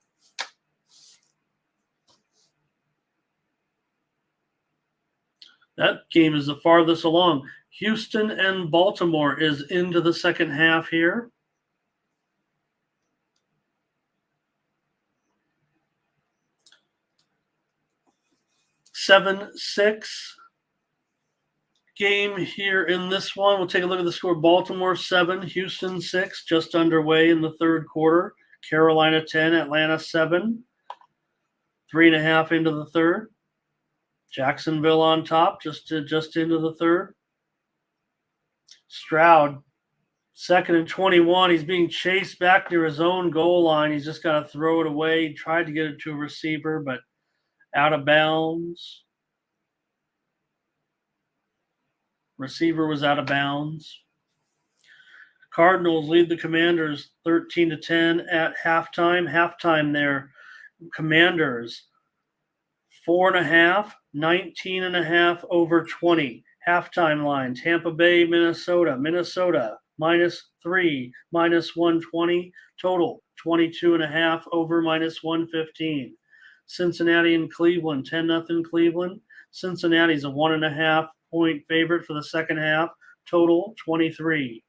That game is the farthest along. Houston and Baltimore is into the second half here. 7-6 game here in this one. We'll take a look at the score. Baltimore 7, Houston 6, just underway in the third quarter. Carolina 10, Atlanta 7. 3.5 into the third. Jacksonville on top, just into the third. Stroud, 2nd and 21. He's being chased back near his own goal line. He's just got to throw it away. He tried to get it to a receiver, but out of bounds. Receiver was out of bounds. Cardinals lead the Commanders 13-10 at halftime. Halftime there, Commanders 4.5, 19.5 over 20. Halftime line, Tampa Bay, Minnesota. Minnesota -3, -120. Total 22.5 over -115. Cincinnati and Cleveland, 10-0 Cleveland. Cincinnati's a 1.5 point favorite for the second half. Total 23.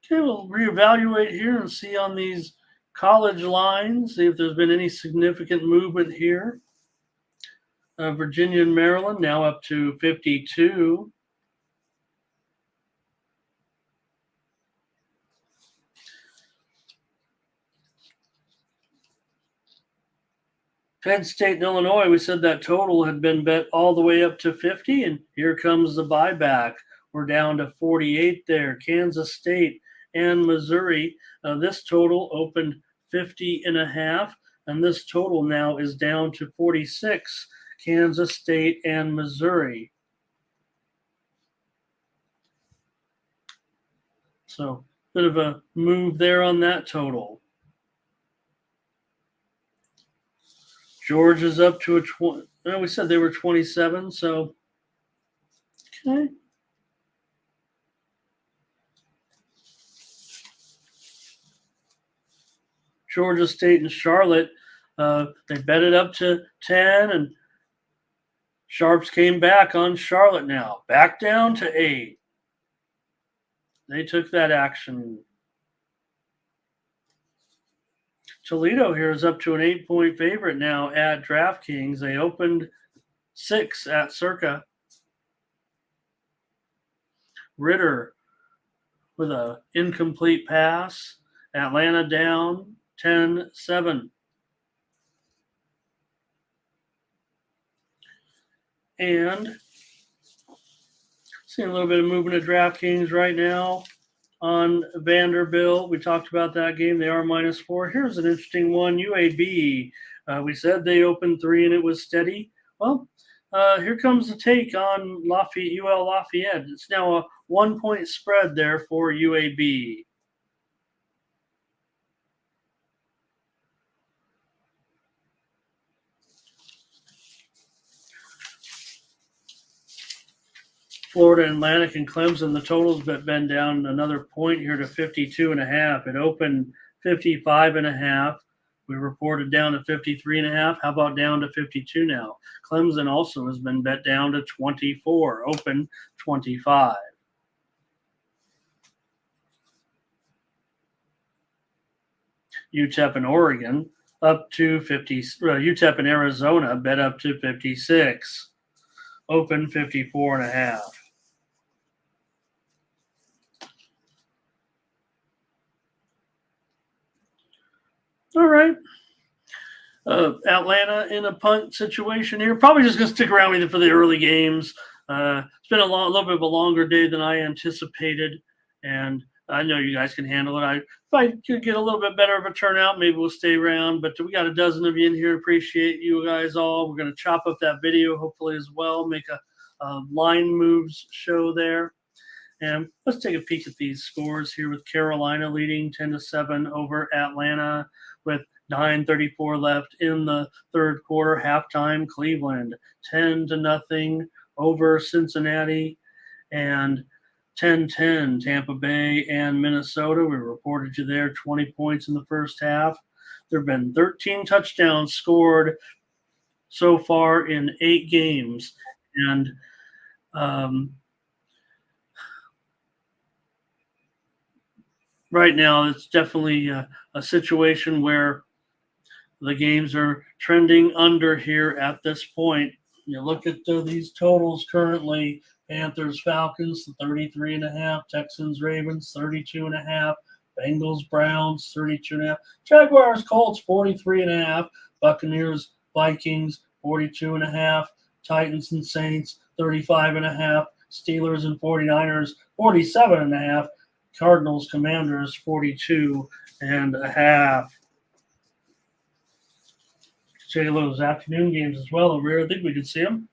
Okay, we'll reevaluate here and see on these college lines, see if there's been any significant movement here. Virginia and Maryland now up to 52. Penn State and Illinois, we said that total had been bet all the way up to 50, and here comes the buyback. We're down to 48 there. Kansas State and Missouri. This total opened 50.5, and this total now is down to 46. Kansas State and Missouri. So, bit of a move there on that total. Georgia's up to a 20. No, we said they were 27, so okay. Georgia State and Charlotte, they bet it up to 10, and Sharps came back on Charlotte now. Back down to 8. They took that action. Toledo here is up to an 8-point favorite now at DraftKings. They opened 6 at Circa. Ritter with an incomplete pass. Atlanta down 10-7. And seeing a little bit of movement at DraftKings right now on Vanderbilt. We talked about that game. They are -4. Here's an interesting one. UAB. We said they opened 3 and it was steady. Well, here comes the take on UL Lafayette. It's now a 1-point spread there for UAB. Florida Atlantic and Clemson, the totals have been down another point here to 52.5. It opened 55.5. We reported down to 53.5. How about down to 52 now? Clemson also has been bet down to 24. Open 25. UTEP and Oregon up to 50. UTEP and Arizona bet up to 56. Open 54.5. All right. Atlanta in a punt situation here. Probably just going to stick around with it for the early games. It's been a little bit of a longer day than I anticipated, and I know you guys can handle it. If I could get a little bit better of a turnout, maybe we'll stay around. But we got a dozen of you in here. Appreciate you guys all. We're going to chop up that video hopefully as well, make a line moves show there. And let's take a peek at these scores here with Carolina leading 10-7 over Atlanta with 9:34 left in the third quarter. Halftime, Cleveland 10-0 over Cincinnati, and 10-10 Tampa Bay and Minnesota. We reported you there 20 points in the first half. There have been 13 touchdowns scored so far in 8 games. And right now it's definitely a situation where the games are trending under here at this point. You look at these totals currently. Panthers, Falcons, 33.5. Texans, Ravens, 32.5. Bengals, Browns, 32.5. Jaguars, Colts, 43.5. Buccaneers, Vikings, 42.5. Titans and Saints, 35.5. Steelers and 49ers, 47.5. Cardinals Commanders 42.5. Take a look at those afternoon games as well over here. I think we can see them.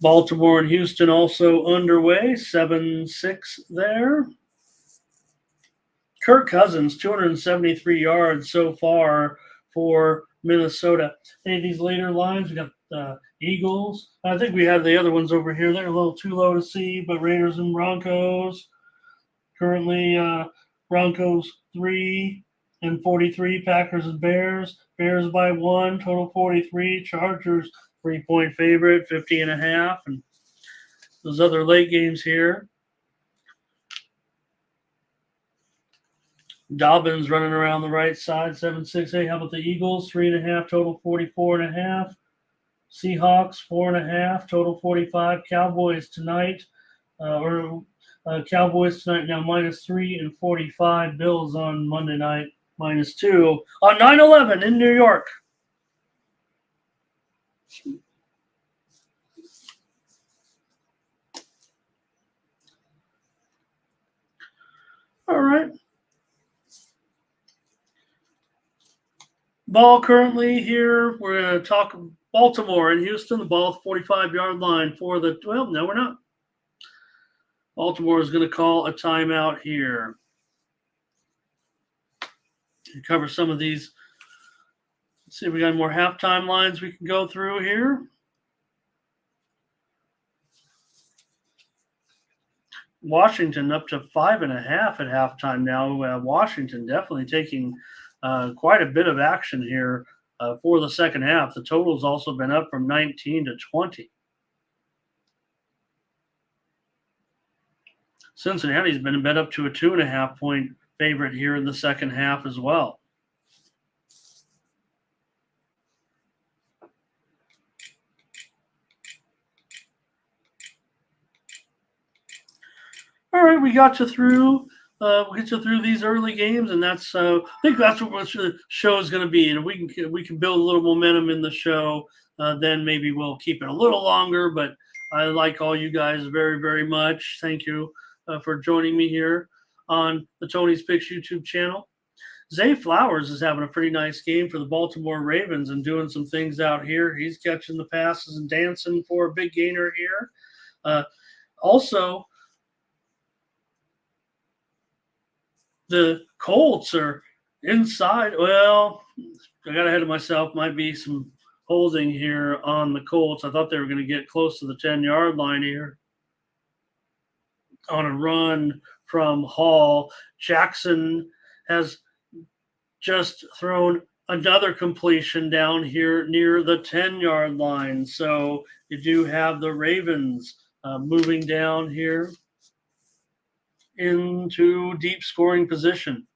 Baltimore and Houston also underway, 7-6 there. Kirk Cousins, 273 yards so far for Minnesota. Any of these later lines, we got Eagles. I think we have the other ones over here. They're a little too low to see, but Raiders and Broncos. Currently, Broncos 3-43. Packers and Bears. Bears by 1, total 43. Chargers 3-point favorite, 50.5. And those other late games here. Dobbins running around the right side, 7-6-8. How about the Eagles? 3.5, total 44.5. Seahawks 4.5, total 45. Cowboys tonight, Cowboys tonight now -3 and 45. Bills on Monday night -2 on 9/11 in New York. All right. Ball currently here. We're going to talk Baltimore and Houston. The ball at the 45-yard line for the – well, no, we're not. Baltimore is going to call a timeout here. Cover some of these. Let's see if we got more halftime lines we can go through here. Washington up to 5.5 at halftime now. Washington definitely taking quite a bit of action here for the second half. The total's also been up from 19 to 20. Cincinnati's been bet up to a 2.5-point favorite here in the second half as well. All right, we got you through. We'll get you through these early games, and that's I think that's what the show is going to be. And if we can build a little momentum in the show, then maybe we'll keep it a little longer. But I like all you guys very, very much. Thank you for joining me here on the Tony's Picks YouTube channel. Zay Flowers is having a pretty nice game for the Baltimore Ravens and doing some things out here. He's catching the passes and dancing for a big gainer here. Also, the Colts are inside. Well, I got ahead of myself. Might be some holding here on the Colts. I thought they were going to get close to the 10-yard line here on a run from Hall. Jackson has just thrown another completion down here near the 10-yard line. So you do have the Ravens moving down here into deep scoring position.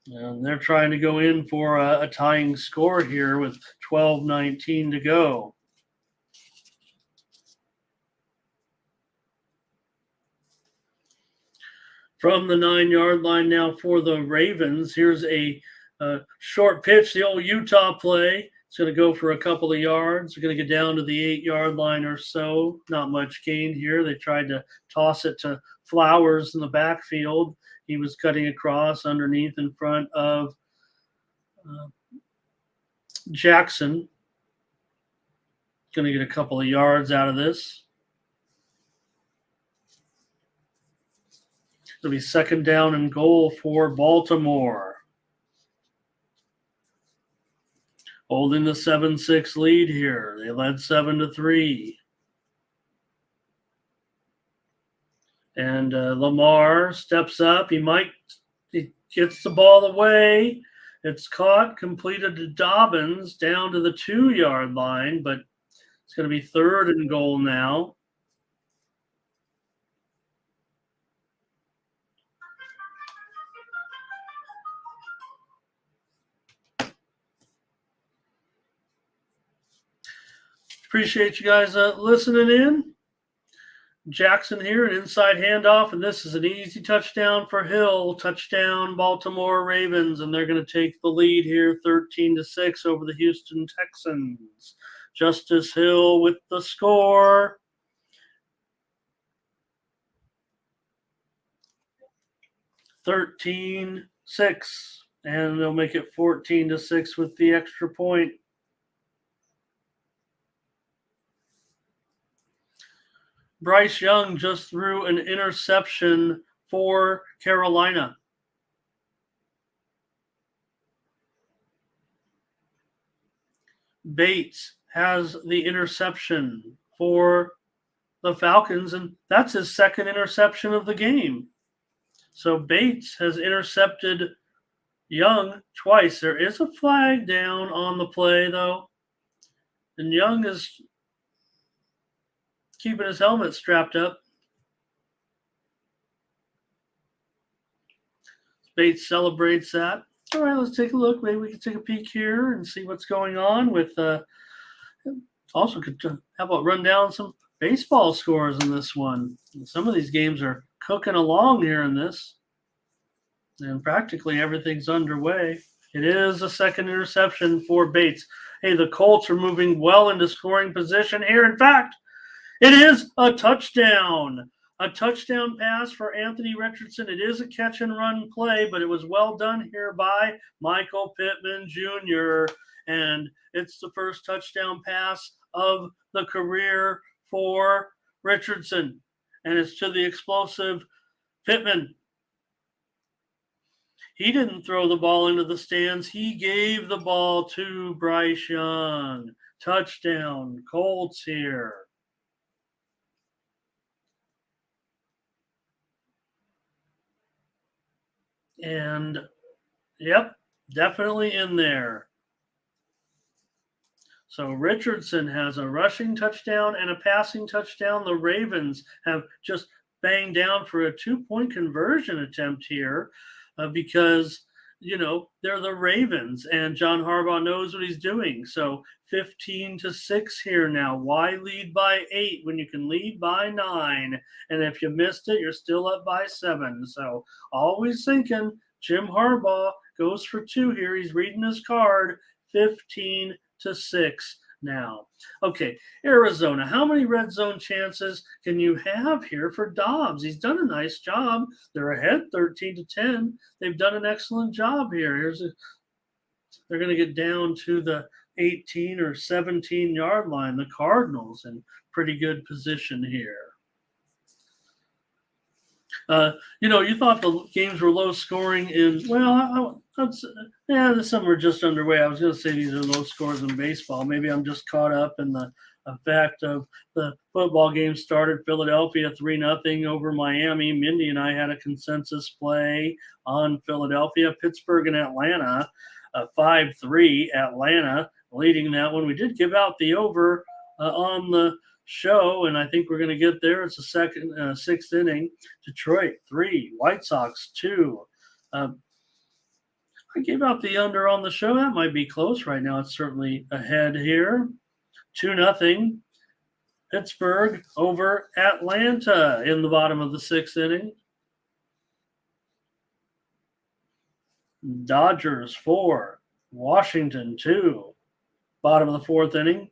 And they're trying to go in for a tying score here with 12:19 to go. From the 9-yard line now for the Ravens. Here's a short pitch, the old Utah play. It's going to go for a couple of yards. We're going to get down to the 8-yard line or so. Not much gain here. They tried to toss it to Flowers in the backfield. He was cutting across underneath in front of Jackson. Going to get a couple of yards out of this. It'll be second down and goal for Baltimore. Holding the 7-6 lead here. They led 7-3. And Lamar steps up. He gets the ball away. It's caught, completed to Dobbins down to the 2-yard line, but it's going to be third and goal now. Appreciate you guys listening in. Jackson here, an inside handoff, and this is an easy touchdown for Hill. Touchdown, Baltimore Ravens, and they're going to take the lead here 13-6 over the Houston Texans. Justice Hill with the score. $13-6, and they'll make it 14-6 with the extra point. Bryce Young just threw an interception for Carolina. Bates has the interception for the Falcons, and that's his second interception of the game. So Bates has intercepted Young twice. There is a flag down on the play, though, and Young is keeping his helmet strapped up. Bates celebrates that. All right, let's take a look. Maybe we can take a peek here and see what's going on with also could how about run down some baseball scores in this one. Some of these games are cooking along here in this, and practically everything's underway. It is a second interception for Bates. Hey, the Colts are moving well into scoring position here. In fact, it is a touchdown. A touchdown pass for Anthony Richardson. It is a catch and run play, but it was well done here by Michael Pittman Jr. And it's the first touchdown pass of the career for Richardson. And it's to the explosive Pittman. He didn't throw the ball into the stands. He gave the ball to Bryce Young. Touchdown, Colts here. And, yep, definitely in there. So Richardson has a rushing touchdown and a passing touchdown. The Ravens have just banged down for a 2-point conversion attempt here because, you know, they're the Ravens and John Harbaugh knows what he's doing. So 15-6 here now. Why lead by 8 when you can lead by 9? And if you missed it, you're still up by 7. So always thinking Jim Harbaugh goes for 2 here. He's reading his card. 15-6 now. Okay, Arizona. How many red zone chances can you have here for Dobbs? He's done a nice job. They're ahead 13-10. They've done an excellent job here. They're going to get down to the 18 or 17 yard line. The Cardinals in pretty good position here. You know, you thought the games were low scoring in, well, some were just underway. I was going to say these are low scores in baseball. Maybe I'm just caught up in the effect of the football game started. Philadelphia 3-0 over Miami. Mindy and I had a consensus play on Philadelphia. Pittsburgh and Atlanta, 5-3. Atlanta leading that one. We did give out the over on the show, and I think we're going to get there. It's the second, sixth inning. Detroit 3, White Sox 2. I gave out the under on the show. That might be close right now. It's certainly ahead here. 2-0. Pittsburgh over Atlanta in the bottom of the sixth inning. Dodgers 4, Washington 2. Bottom of the fourth inning.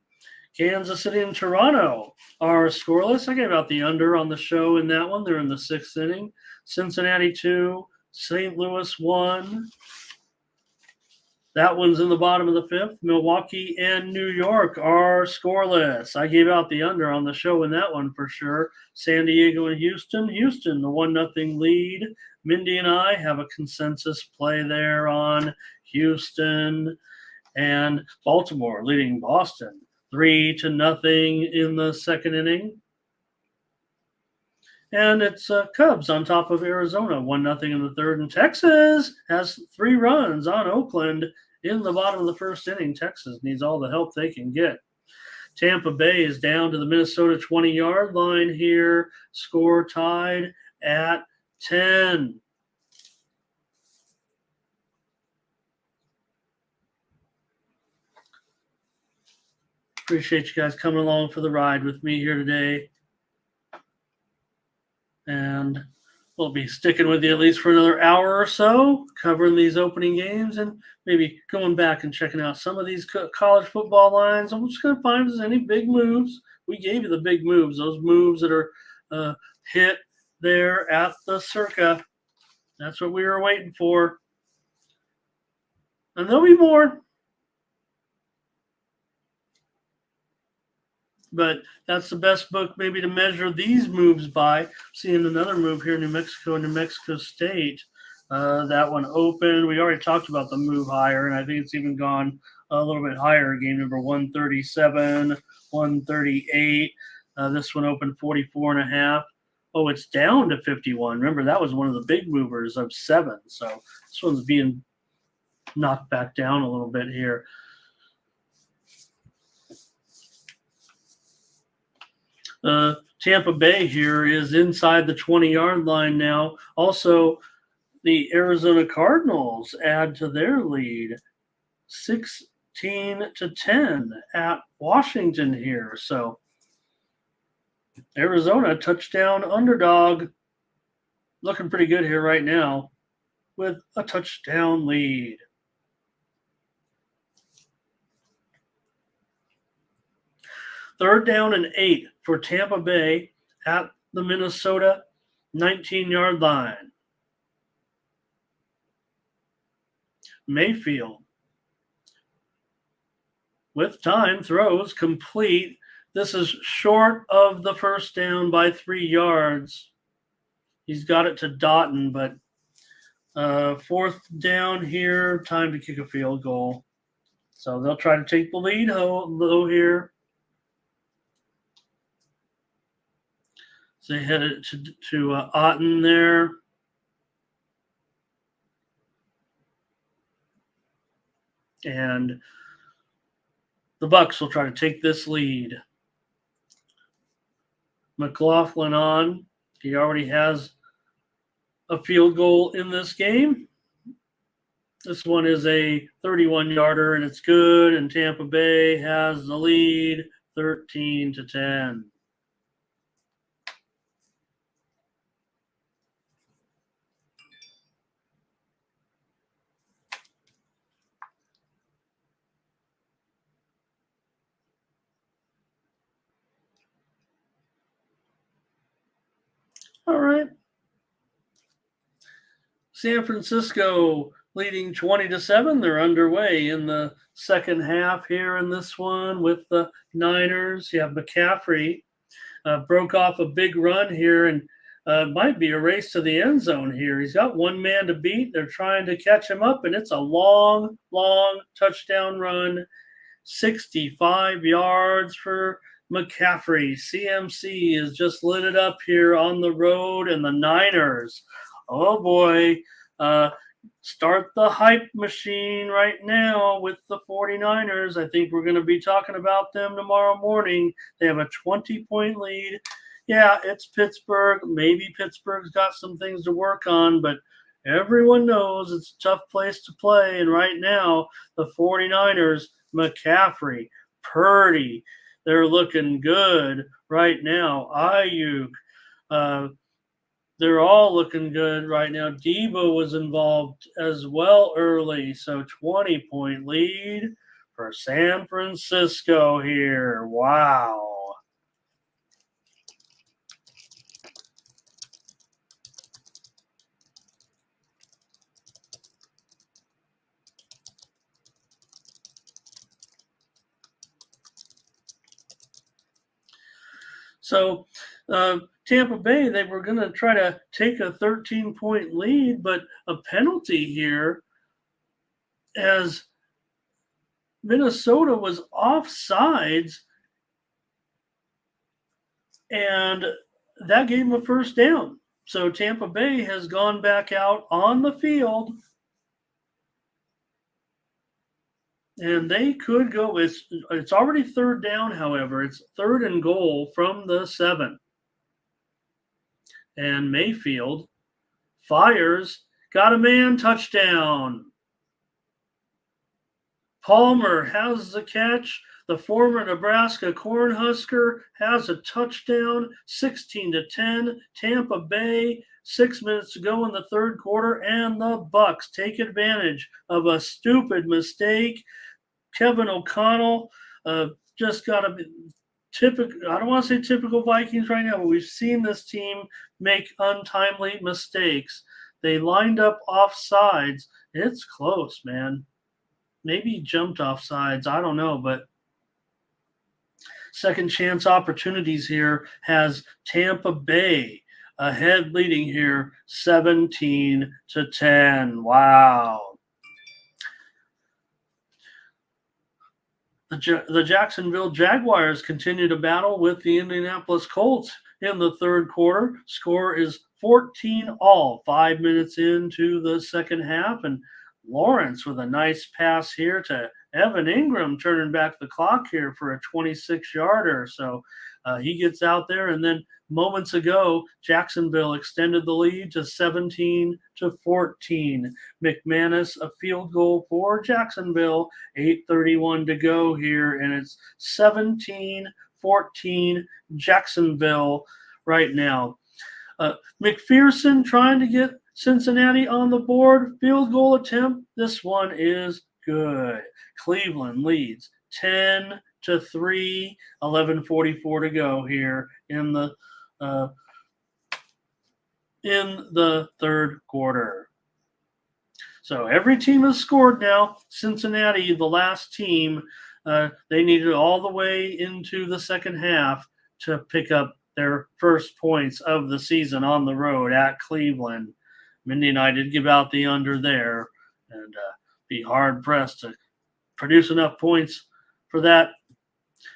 Kansas City and Toronto are scoreless. I gave out the under on the show in that one. They're in the sixth inning. Cincinnati 2, St. Louis 1. That one's in the bottom of the fifth. Milwaukee and New York are scoreless. I gave out the under on the show in that one for sure. San Diego and Houston. Houston, the 1-0 lead. Mindy and I have a consensus play there on Houston. And Baltimore leading Boston 3-0 in the second inning. And it's Cubs on top of Arizona, 1-0 in the third. And Texas has 3 runs on Oakland in the bottom of the first inning. Texas needs all the help they can get. Tampa Bay is down to the Minnesota 20-yard line here. Score tied at 10. Appreciate you guys coming along for the ride with me here today. And we'll be sticking with you at least for another hour or so, covering these opening games and maybe going back and checking out some of these college football lines. I'm just going to find if there's any big moves. We gave you the big moves, those moves that are hit there at the Circa. That's what we were waiting for. And there'll be more. But that's the best book maybe to measure these moves by. Seeing another move here, New Mexico and New Mexico State. That one open. We already talked about the move higher, and I think it's even gone a little bit higher. Game number 137, 138. This one opened 44.5. Oh, it's down to 51. Remember, that was one of the big movers of 7. So this one's being knocked back down a little bit here. Tampa Bay here is inside the 20-yard line now. Also, the Arizona Cardinals add to their lead, 16-10 at Washington here. So Arizona touchdown underdog, looking pretty good here right now with a touchdown lead. Third down and 8 for Tampa Bay at the Minnesota 19-yard line. Mayfield with time throws complete. This is short of the first down by 3 yards. He's got it to Doughton, but fourth down here, time to kick a field goal. So they'll try to take the lead though here. So they headed to Otten there. And the Bucks will try to take this lead. McLaughlin on. He already has a field goal in this game. This one is a 31-yarder, and it's good. And Tampa Bay has the lead, 13-10. All right. San Francisco leading 20-7. They're underway in the second half here in this one with the Niners. You have McCaffrey broke off a big run here and might be a race to the end zone here. He's got one man to beat. They're trying to catch him up, and it's a long, long touchdown run. 65 yards for McCaffrey. CMC has just lit it up here on the road, and the Niners, oh boy, start the hype machine right now with the 49ers. I think we're going to be talking about them tomorrow morning. They have a 20-point lead. Yeah, it's Pittsburgh. Maybe Pittsburgh's got some things to work on, but everyone knows it's a tough place to play. And right now, the 49ers, McCaffrey, Purdy, they're looking good right now. Ayuk, they're all looking good right now. Debo was involved as well early, so 20-point lead for San Francisco here. Wow. So Tampa Bay, they were going to try to take a 13-point lead, but a penalty here as Minnesota was offsides, and that gave them a first down. So Tampa Bay has gone back out on the field, and they could go. It's already third down, however. It's third and goal from the 7. And Mayfield fires, got a man, touchdown. Palmer has the catch. the former Nebraska Cornhusker has a touchdown, 16-10. Tampa Bay, 6 minutes to go in the third quarter, and the Bucks take advantage of a stupid mistake. Kevin O'Connell just got to be typical. I don't want to say typical Vikings right now, but we've seen this team make untimely mistakes. They lined up offsides. It's close, man. Maybe he jumped offsides. I don't know, but second chance opportunities here has Tampa Bay ahead, leading here 17-10. Wow. The Jacksonville Jaguars continue to battle with the Indianapolis Colts in the third quarter. Score is 14-all, 5 minutes into the second half. And Lawrence with a nice pass here to Evan Ingram, turning back the clock here for a 26-yarder. So he gets out there, and then moments ago, Jacksonville extended the lead to 17-14. McManus, a field goal for Jacksonville, 8:31 to go here, and it's 17-14 Jacksonville right now. McPherson trying to get Cincinnati on the board. Field goal attempt. This one is good. Cleveland leads 10-3, 11:44 to go here in the third quarter. So every team has scored now. Cincinnati, the last team, they needed all the way into the second half to pick up their first points of the season on the road at Cleveland. Mindy and I did give out the under there, and be hard-pressed to produce enough points for that.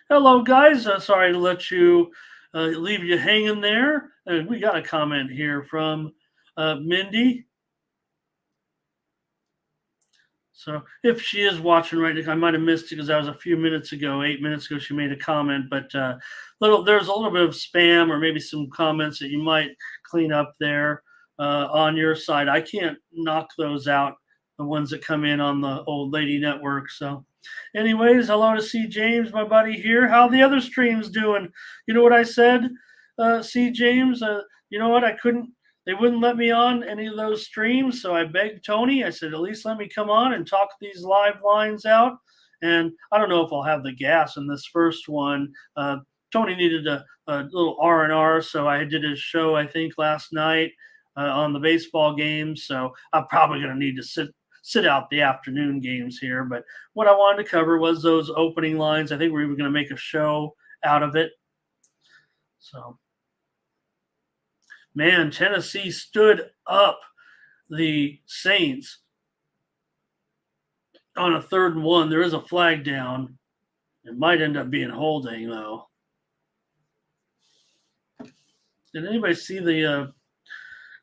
Hello, guys. Sorry to let you leave you hanging there. We got a comment here from Mindy. So if she is watching right now, I might have missed it because that was a few minutes ago, 8 minutes ago, she made a comment. But there's a little bit of spam or maybe some comments that you might clean up there on your side. I can't knock those out, the ones that come in on the Old Lady Network. So anyways, hello to C. James, my buddy here. How the other streams doing? You know what I said, C. James? You know what? They wouldn't let me on any of those streams, so I begged Tony. I said, at least let me come on and talk these live lines out. And I don't know if I'll have the gas in this first one. Tony needed a little R&R, so I did his show, I think, last night on the baseball games. So I'm probably going to need to sit out the afternoon games here. But what I wanted to cover was those opening lines. I think we were going to make a show out of it. So, man, Tennessee stood up the Saints on a 3rd and 1. There is a flag down. It might end up being holding, though. Did anybody see the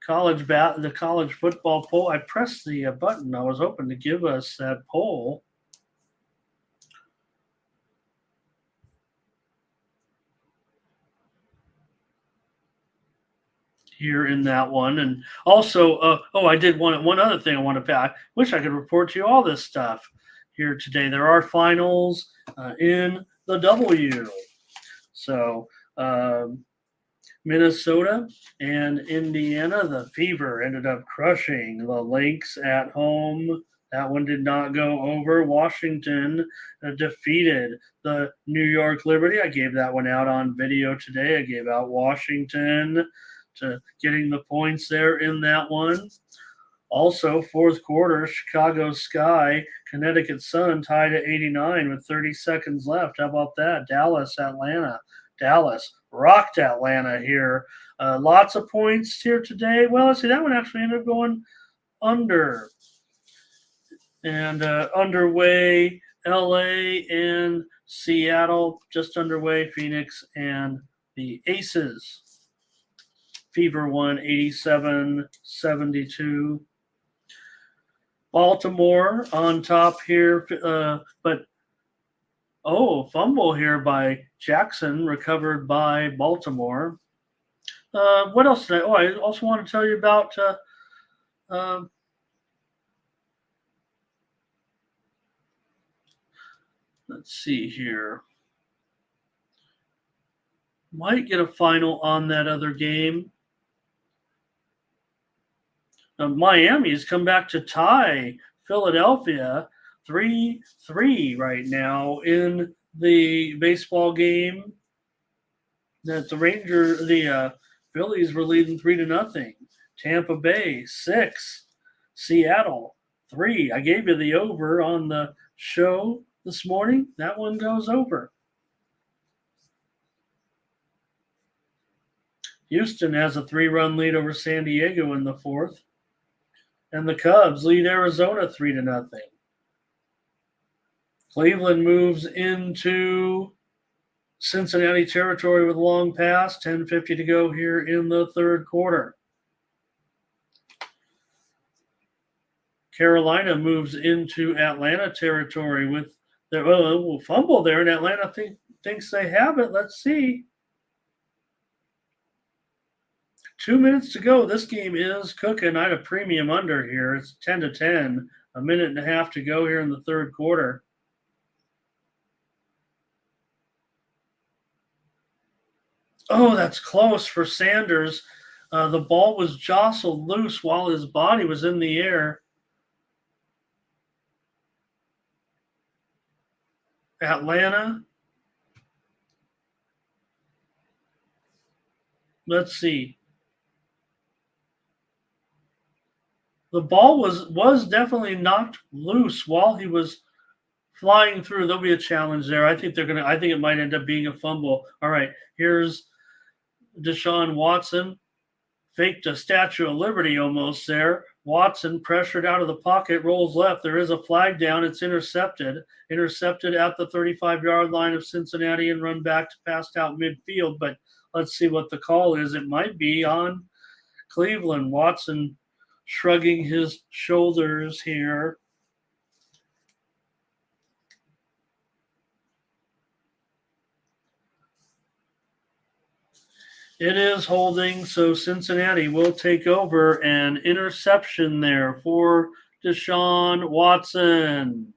college football poll? I pressed the button. I was hoping to give us that poll. Here in that one. And also, I did one other thing I want to I wish I could report to you all this stuff here today. There are finals in the W. So Minnesota and Indiana, the Fever ended up crushing the Lynx at home. That one did not go over. Washington defeated the New York Liberty. I gave that one out on video today. I gave out Washington to getting the points there in that one. Also, fourth quarter, Chicago Sky, Connecticut Sun tied at 89 with 30 seconds left. How about that? Dallas, Atlanta. Dallas rocked Atlanta here. Lots of points here today. Well, let's see, that one actually ended up going under. And underway, LA and Seattle, just underway, Phoenix and the Aces. Fever won 87-72. Baltimore on top here, but fumble here by Jackson, recovered by Baltimore. What else did I also want to tell you about Let's see here. Might get a final on that other game. Miami's come back to tie Philadelphia 3-3 right now in the baseball game. That the Phillies were leading 3-0. Tampa Bay 6, Seattle 3. I gave you the over on the show this morning. That one goes over. Houston has a 3-run lead over San Diego in the fourth. And the Cubs lead Arizona 3-0. Cleveland moves into Cincinnati territory with a long pass. 10:50 to go here in the third quarter. Carolina moves into Atlanta territory with their fumble there, and Atlanta thinks they have it. Let's see. 2 minutes to go. This game is cooking. I had a premium under here. It's 10-10. A minute and a half to go here in the third quarter. Oh, that's close for Sanders. The ball was jostled loose while his body was in the air. Atlanta. Let's see. The ball was definitely knocked loose while he was flying through. There'll be a challenge there. I think it might end up being a fumble. All right, here's Deshaun Watson. Faked a Statue of Liberty almost there. Watson pressured out of the pocket, rolls left. There is a flag down. It's intercepted. Intercepted at the 35-yard line of Cincinnati and run back to passed out midfield. But let's see what the call is. It might be on Cleveland. Watson shrugging his shoulders here. It is holding, so Cincinnati will take over. An interception there for Deshaun Watson.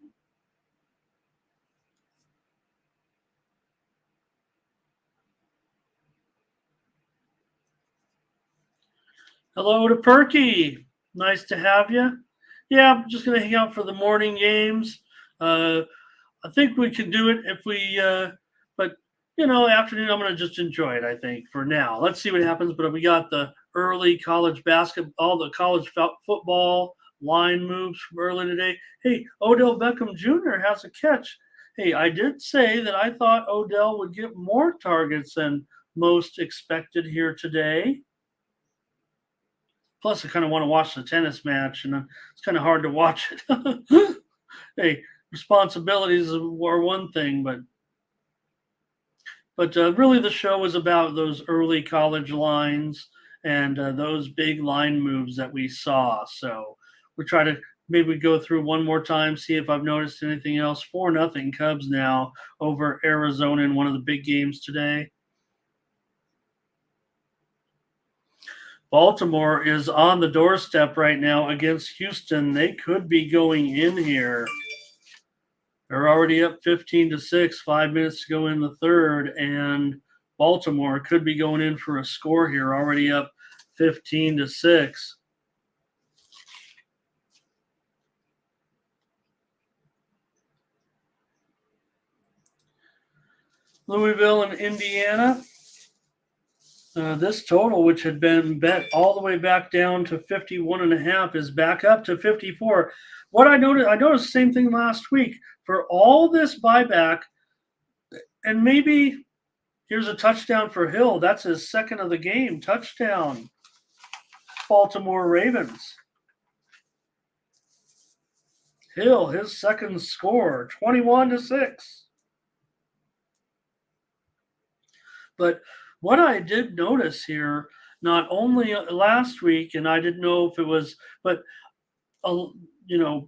Hello to Perky. Nice to have you. Yeah, I'm just going to hang out for the morning games. I think we can do it if we, but afternoon, I'm going to just enjoy it, I think, for now. Let's see what happens. But we got the early college basketball, the college football line moves from early today. Hey, Odell Beckham Jr. has a catch. Hey, I did say that I thought Odell would get more targets than most expected here today. Plus, I kind of want to watch the tennis match, and it's kind of hard to watch it. Hey, responsibilities are one thing, but really the show is about those early college lines and those big line moves that we saw. So we try to maybe go through one more time, see if I've noticed anything else. 4-0 Cubs now over Arizona in one of the big games today. Baltimore is on the doorstep right now against Houston. They could be going in here. They're already up 15-6, 5 minutes to go in the third, and Baltimore could be going in for a score here, already up 15-6. Louisville and Indiana. This total, which had been bet all the way back down to 51.5, is back up to 54. What I noticed the same thing last week. For all this buyback, and maybe here's a touchdown for Hill. That's his second of the game. Touchdown. Baltimore Ravens. Hill, his second score, 21-6. But what I did notice here, not only last week, and I didn't know if it was, but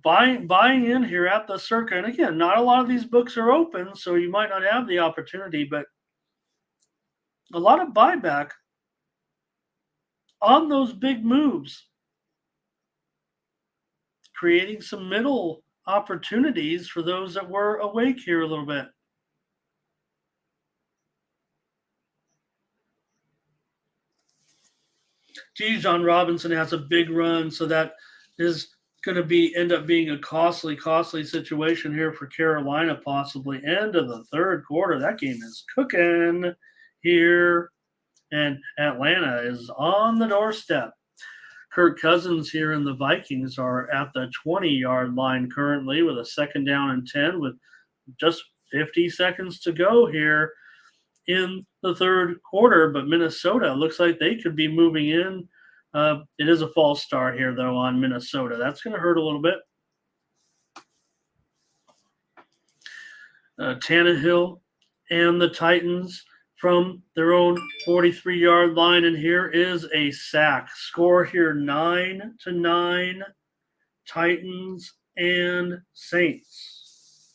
buying in here at the Circa, and again, not a lot of these books are open, so you might not have the opportunity, but a lot of buyback on those big moves, creating some middle opportunities for those that were awake here a little bit. John Robinson has a big run, so that is going to end up being a costly situation here for Carolina, possibly. End of the third quarter. That game is cooking here, and Atlanta is on the doorstep. Kirk Cousins here and the Vikings are at the 20-yard line currently with a 2nd down and 10 with just 50 seconds to go here in the third quarter. But Minnesota looks like they could be moving in. It is a false start here, though, on Minnesota. That's going to hurt a little bit. Tannehill and the Titans from their own 43-yard line, and here is a sack. Score here 9-9, Titans and Saints.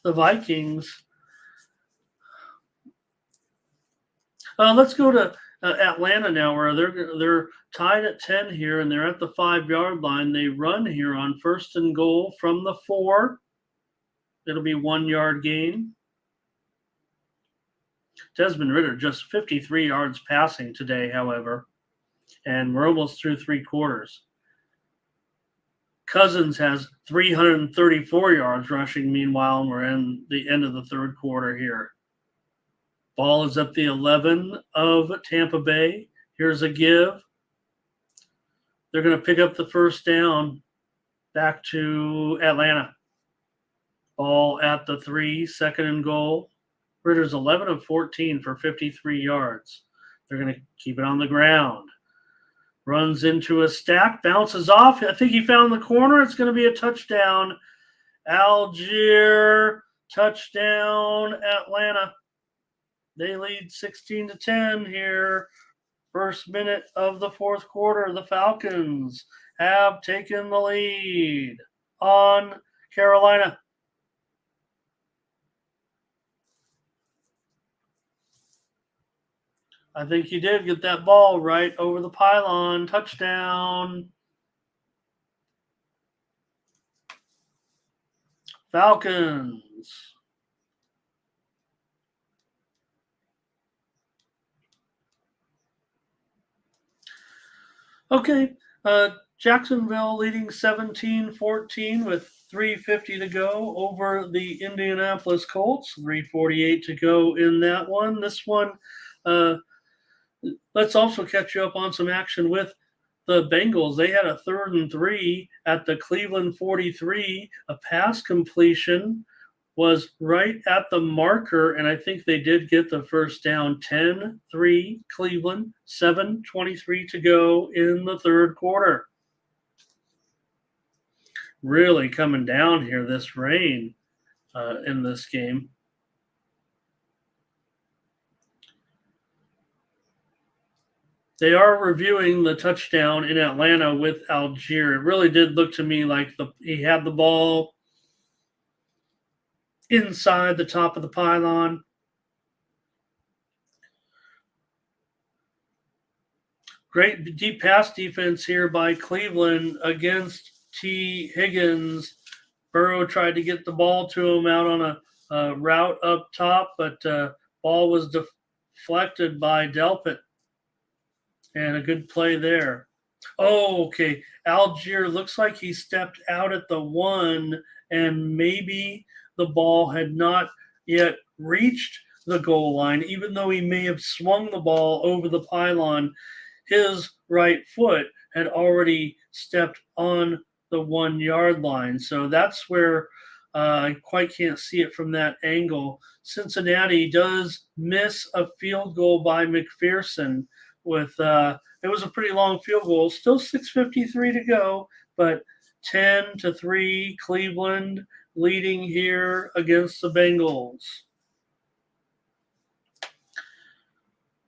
The Vikings. Let's go to Atlanta now, where they're tied at 10 here, and they're at the 5-yard line. They run here on 1st and goal from the 4. It'll be 1-yard gain. Desmond Ridder just 53 yards passing today, however, and we're almost through 3 quarters. Cousins has 334 yards rushing, meanwhile, and we're in the end of the third quarter here. Ball is at the 11 of Tampa Bay. Here's a give. They're going to pick up the 1st down back to Atlanta. Ball at the 3, 2nd and goal. Ritter's 11 of 14 for 53 yards. They're going to keep it on the ground. Runs into a stack, bounces off. I think he found the corner. It's going to be a touchdown. Algier, touchdown, Atlanta. They lead 16-10 here. First minute of the fourth quarter. The Falcons have taken the lead on Carolina. I think he did get that ball right over the pylon. Touchdown. Falcons. Okay, Jacksonville leading 17-14 with 3:50 to go over the Indianapolis Colts. 3:48 to go in that one. This one, let's also catch you up on some action with the Bengals. They had a 3rd and 3 at the Cleveland 43. A pass completion was right at the marker, and I think they did get the 1st down. 10-3 Cleveland, 7:23 to go in the third quarter. Really coming down here, this rain in this game. They are reviewing the touchdown in Atlanta with Algier. It really did look to me like he had the ball inside the top of the pylon. Great deep pass defense here by Cleveland against T. Higgins. Burrow tried to get the ball to him out on a route up top, but ball was deflected by Delpit. And a good play there. Oh, okay. Algier looks like he stepped out at the 1, and maybe the ball had not yet reached the goal line, even though he may have swung the ball over the pylon. His right foot had already stepped on the 1-yard line. So that's where I quite can't see it from that angle. Cincinnati does miss a field goal by McPherson with it was a pretty long field goal. Still 6:53 to go, but 10-3 Cleveland leading here against the Bengals.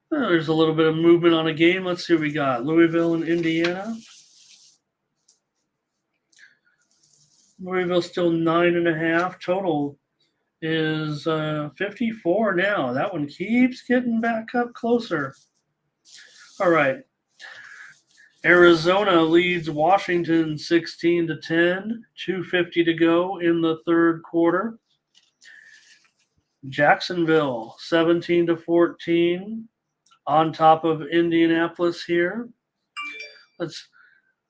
There's a little bit of movement on a game. Let's see what we got. Louisville and Indiana. Louisville still 9.5. Total is 54 now. That one keeps getting back up closer. All right. Arizona leads Washington 16-10, 2:50 to go in the third quarter. Jacksonville 17-14 on top of Indianapolis here. Let's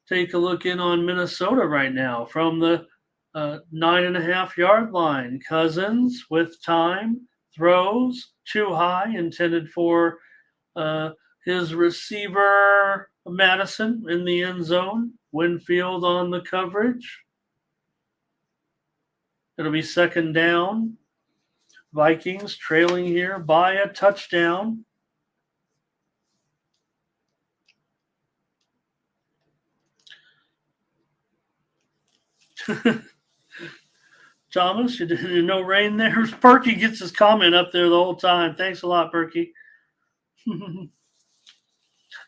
take a look in on Minnesota right now from the 9.5 yard line. Cousins with time throws too high, intended for his receiver Madison in the end zone. Winfield on the coverage. It'll be second down. Vikings trailing here by a touchdown. Thomas, you didn't know rain there. Perky gets his comment up there the whole time. Thanks a lot, Perky.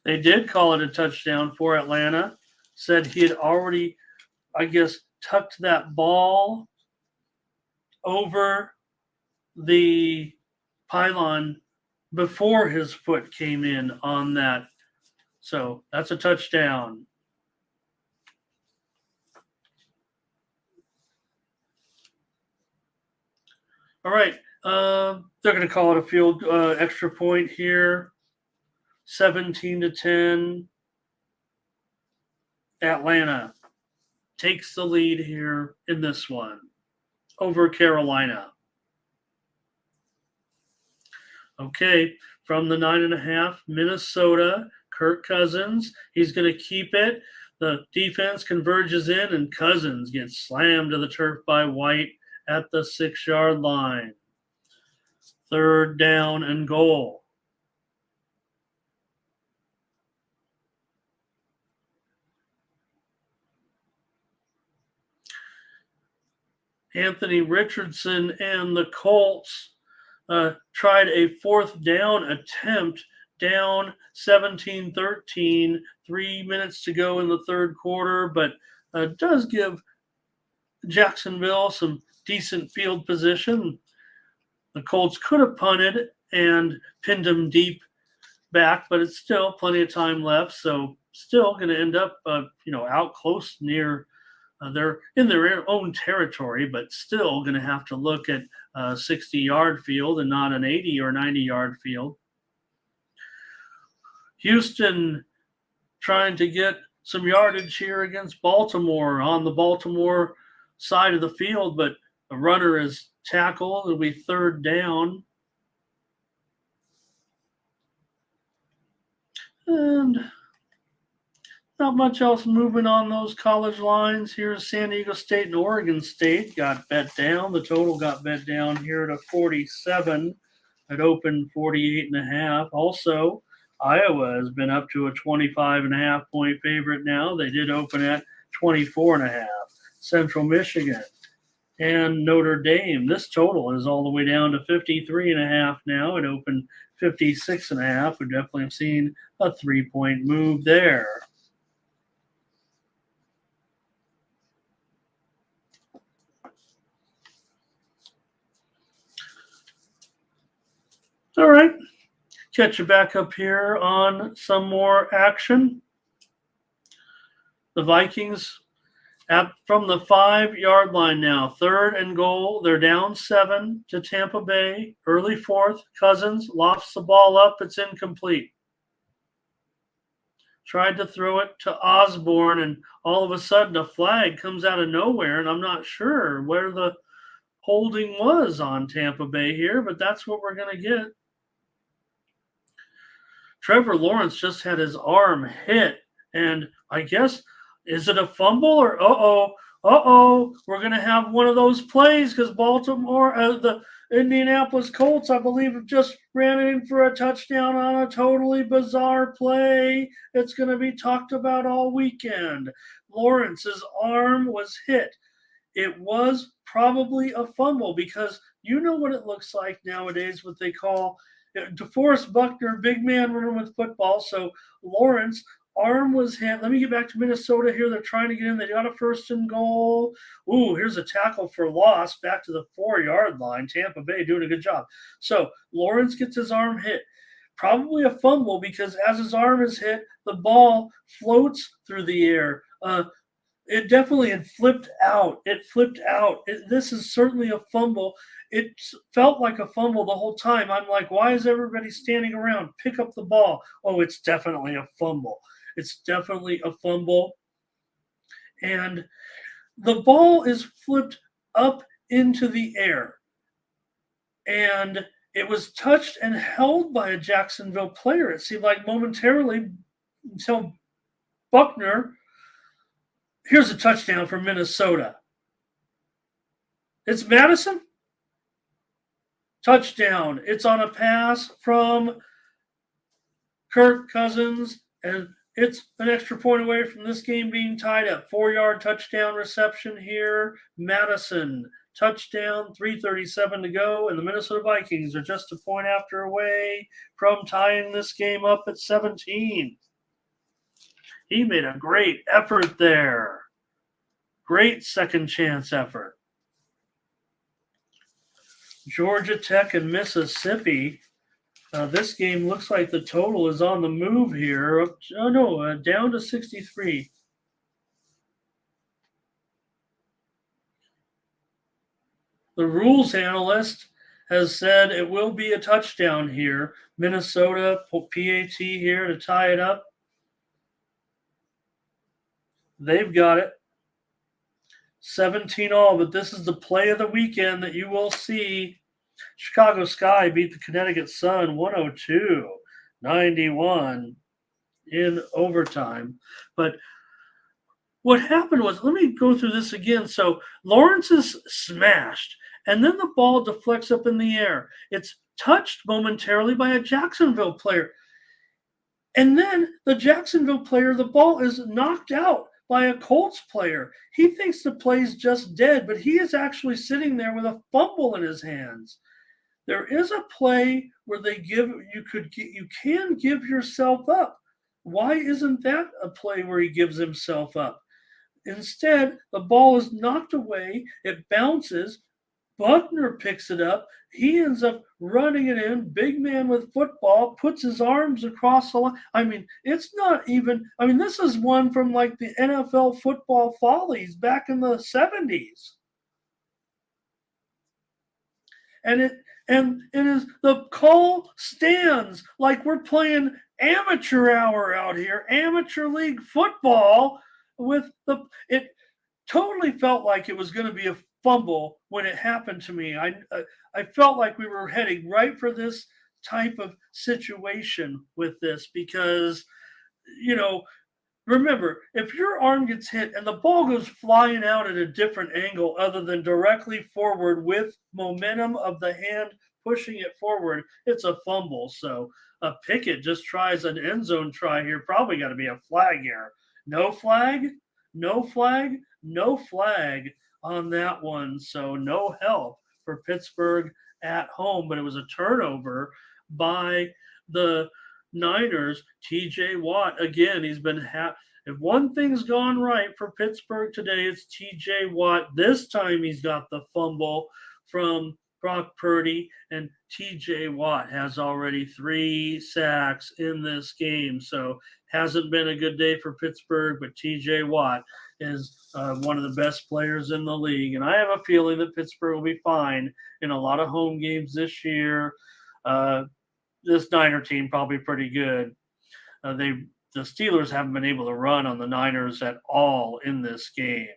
They did call it a touchdown for Atlanta. Said he had already, I guess, tucked that ball over the pylon before his foot came in on that. So that's a touchdown. All right. They're going to call it a field extra point here. 17-10. Atlanta takes the lead here in this one over Carolina. Okay, from the 9.5, Minnesota, Kirk Cousins. He's going to keep it. The defense converges in, and Cousins gets slammed to the turf by White at the 6-yard line. Third down and goal. Anthony Richardson and the Colts tried a fourth down attempt, down 17-13, 3 minutes to go in the third quarter, but does give Jacksonville some decent field position. The Colts could have punted and pinned them deep back, but it's still plenty of time left, so still going to end up, out close near. They're in their own territory, but still going to have to look at a 60-yard field and not an 80 or 90-yard field. Houston trying to get some yardage here against Baltimore on the Baltimore side of the field, but a runner is tackled. It'll be third down. And not much else moving on those college lines. Here's San Diego State and Oregon State got bet down. The total got bet down here to 47. It opened 48.5. Also, Iowa has been up to a 25.5 point favorite now. They did open at 24.5. Central Michigan and Notre Dame. This total is all the way down to 53.5 now. It opened 56.5. We definitely have seen a 3-point move there. All right, catch you back up here on some more action. The Vikings from the 5-yard line now, third and goal. They're down 7 to Tampa Bay. Early fourth, Cousins lofts the ball up. It's incomplete. Tried to throw it to Osborne, and all of a sudden a flag comes out of nowhere, and I'm not sure where the holding was on Tampa Bay here, but that's what we're going to get. Trevor Lawrence just had his arm hit, and I guess, is it a fumble or we're going to have one of those plays because Baltimore, the Indianapolis Colts, I believe, have just ran in for a touchdown on a totally bizarre play. It's going to be talked about all weekend. Lawrence's arm was hit. It was probably a fumble because you know what it looks like nowadays, what they call DeForest Buckner, big man running with football. So Lawrence, arm was hit. Let me get back to Minnesota here. They're trying to get in. They got a first and goal. Ooh, here's a tackle for loss back to the 4-yard line. Tampa Bay doing a good job. So Lawrence gets his arm hit. probably a fumble because as his arm is hit, the ball floats through the air. It definitely had flipped out. It flipped out. This is certainly a fumble. It felt like a fumble the whole time. I'm like, why is everybody standing around? Pick up the ball. Oh, it's definitely a fumble. It's definitely a fumble. And the ball is flipped up into the air. And it was touched and held by a Jacksonville player. It seemed like momentarily until Buckner. Here's a touchdown for Minnesota. It's Madison. Touchdown. It's on a pass from Kirk Cousins, and it's an extra point away from this game being tied up. 4-yard touchdown reception here. Madison. Touchdown, 3:37 to go, and the Minnesota Vikings are just a point after away from tying this game up at 17. He made a great effort there. Great second chance effort. Georgia Tech and Mississippi. This game looks like the total is on the move here. Down to 63. The rules analyst has said it will be a touchdown here. Minnesota, PAT here to tie it up. They've got it. 17-all, but this is the play of the weekend that you will see. Chicago Sky beat the Connecticut Sun 102-91 in overtime. But what happened was, let me go through this again. So Lawrence is smashed, and then the ball deflects up in the air. It's touched momentarily by a Jacksonville player. And then the Jacksonville player, the ball is knocked out by a Colts player. He thinks the play's just dead, but he is actually sitting there with a fumble in his hands. There is a play where you can give yourself up. Why isn't that a play where he gives himself up? Instead, the ball is knocked away, it bounces, Buckner picks it up. He ends up running it in. Big man with football, puts his arms across the line. I mean, it's not even, this is one from like the NFL football follies back in the 70s. And it is, the call stands like we're playing amateur hour out here, amateur league football it totally felt like it was going to be a fumble when it happened to me. I felt like we were heading right for this type of situation with this because, remember, if your arm gets hit and the ball goes flying out at a different angle other than directly forward with momentum of the hand pushing it forward, it's a fumble. So Pickett just tries an end zone try here. Probably got to be a flag here. No flag, no flag, no flag on that one. So no help for Pittsburgh at home, but it was a turnover by the Niners. TJ Watt, again, he's been if one thing's gone right for Pittsburgh today, it's TJ Watt. This time he's got the fumble from Brock Purdy, and TJ Watt has already 3 sacks in this game. So hasn't been a good day for Pittsburgh, but TJ Watt is one of the best players in the league. And I have a feeling that Pittsburgh will be fine in a lot of home games this year. This Niner team probably pretty good. The Steelers haven't been able to run on the Niners at all in this game.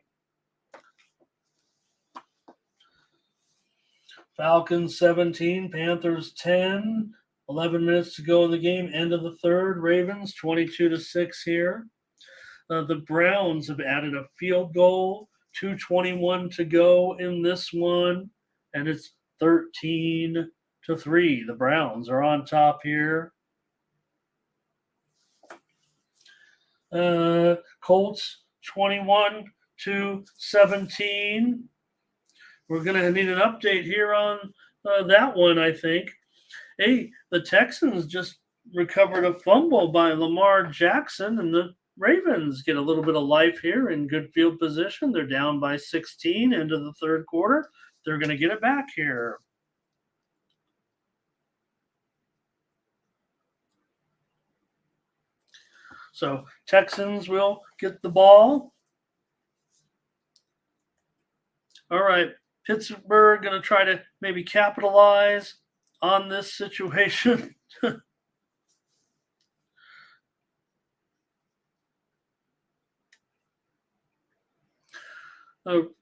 Falcons 17, Panthers 10. 11 minutes to go in the game. End of the third. Ravens 22-6 here. The Browns have added a field goal. 2:21 to go in this one, and it's 13-3. The Browns are on top here. Colts 21-17. We're going to need an update here on that one, I think. Hey, the Texans just recovered a fumble by Lamar Jackson, and the Ravens get a little bit of life here in good field position. They're down by 16 into the third quarter. They're going to get it back here. So Texans will get the ball. All right, Pittsburgh going to try to maybe capitalize on this situation.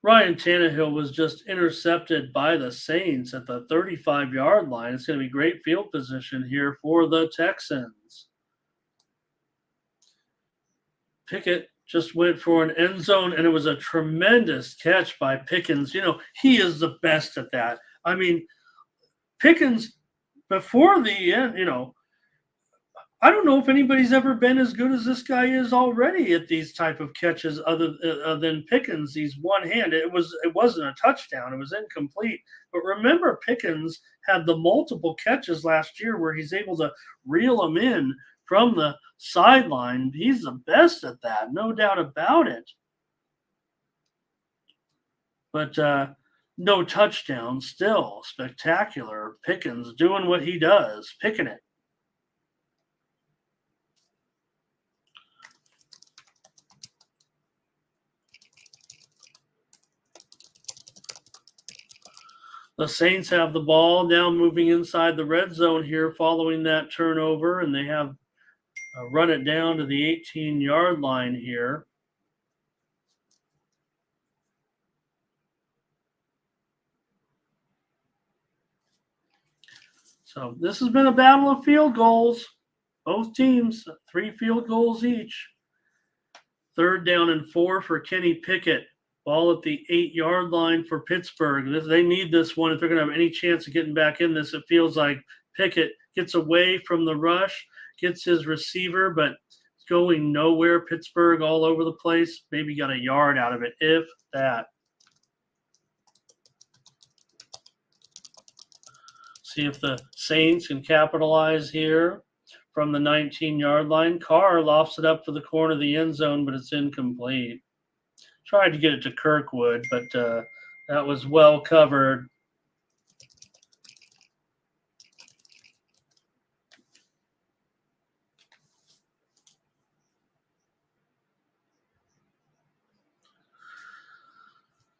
Ryan Tannehill was just intercepted by the Saints at the 35-yard line. It's going to be great field position here for the Texans. Pickett just went for an end zone, and it was a tremendous catch by Pickens. He is the best at that. I mean, Pickens, before the end, I don't know if anybody's ever been as good as this guy is already at these type of catches other than Pickens. He's one hand. It wasn't a touchdown. It was incomplete. But remember, Pickens had the multiple catches last year where he's able to reel them in from the sideline. He's the best at that, no doubt about it. But no touchdown, still spectacular. Pickens doing what he does, picking it. The Saints have the ball now moving inside the red zone here following that turnover, and they have run it down to the 18-yard line here. So this has been a battle of field goals. Both teams, 3 field goals each. 3rd down and 4 for Kenny Pickett. Ball at the 8-yard line for Pittsburgh. They need this one if they're going to have any chance of getting back in this. It feels like Pickett gets away from the rush, gets his receiver, but it's going nowhere. Pittsburgh all over the place. Maybe got a yard out of it, if that. See if the Saints can capitalize here from the 19-yard line. Carr lofts it up for the corner of the end zone, but it's incomplete. Tried to get it to Kirkwood, but that was well covered.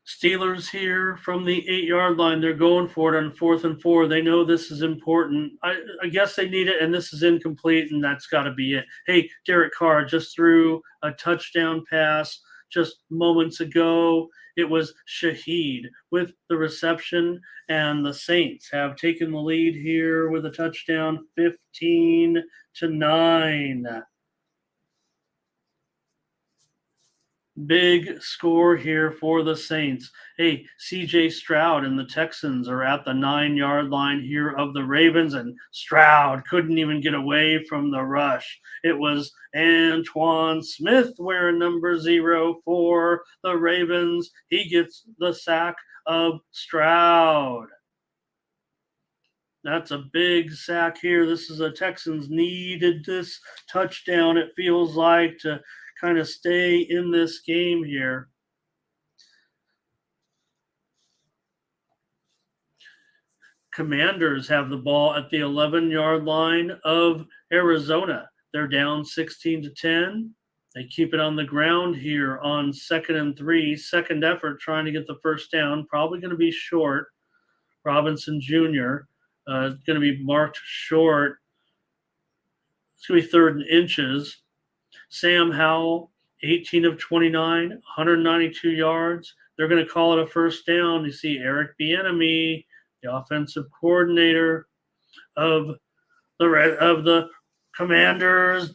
Steelers here from the 8-yard line. They're going for it on 4th and 4. They know this is important. I guess they need it, and this is incomplete, and that's got to be it. Hey, Derek Carr just threw a touchdown pass just moments ago. It was Shaheed with the reception, and the Saints have taken the lead here with a touchdown, 15-9. Big score here for the Saints. Hey, C.J. Stroud and the Texans are at the 9-yard line here of the Ravens, and Stroud couldn't even get away from the rush. It was Antoine Smith wearing number 0 for the Ravens. He gets the sack of Stroud. That's a big sack here. This is the Texans needed this touchdown, it feels like, to kind of stay in this game here. Commanders have the ball at the 11-yard line of Arizona. They're down 16-10. They keep it on the ground here on 2nd and 3. Second effort trying to get the first down. Probably going to be short. Robinson Jr. Is going to be marked short. It's going to be 3rd and inches. Sam Howell, 18 of 29, 192 yards. They're going to call it a first down. You see Eric Bieniemy, the offensive coordinator of the Commanders.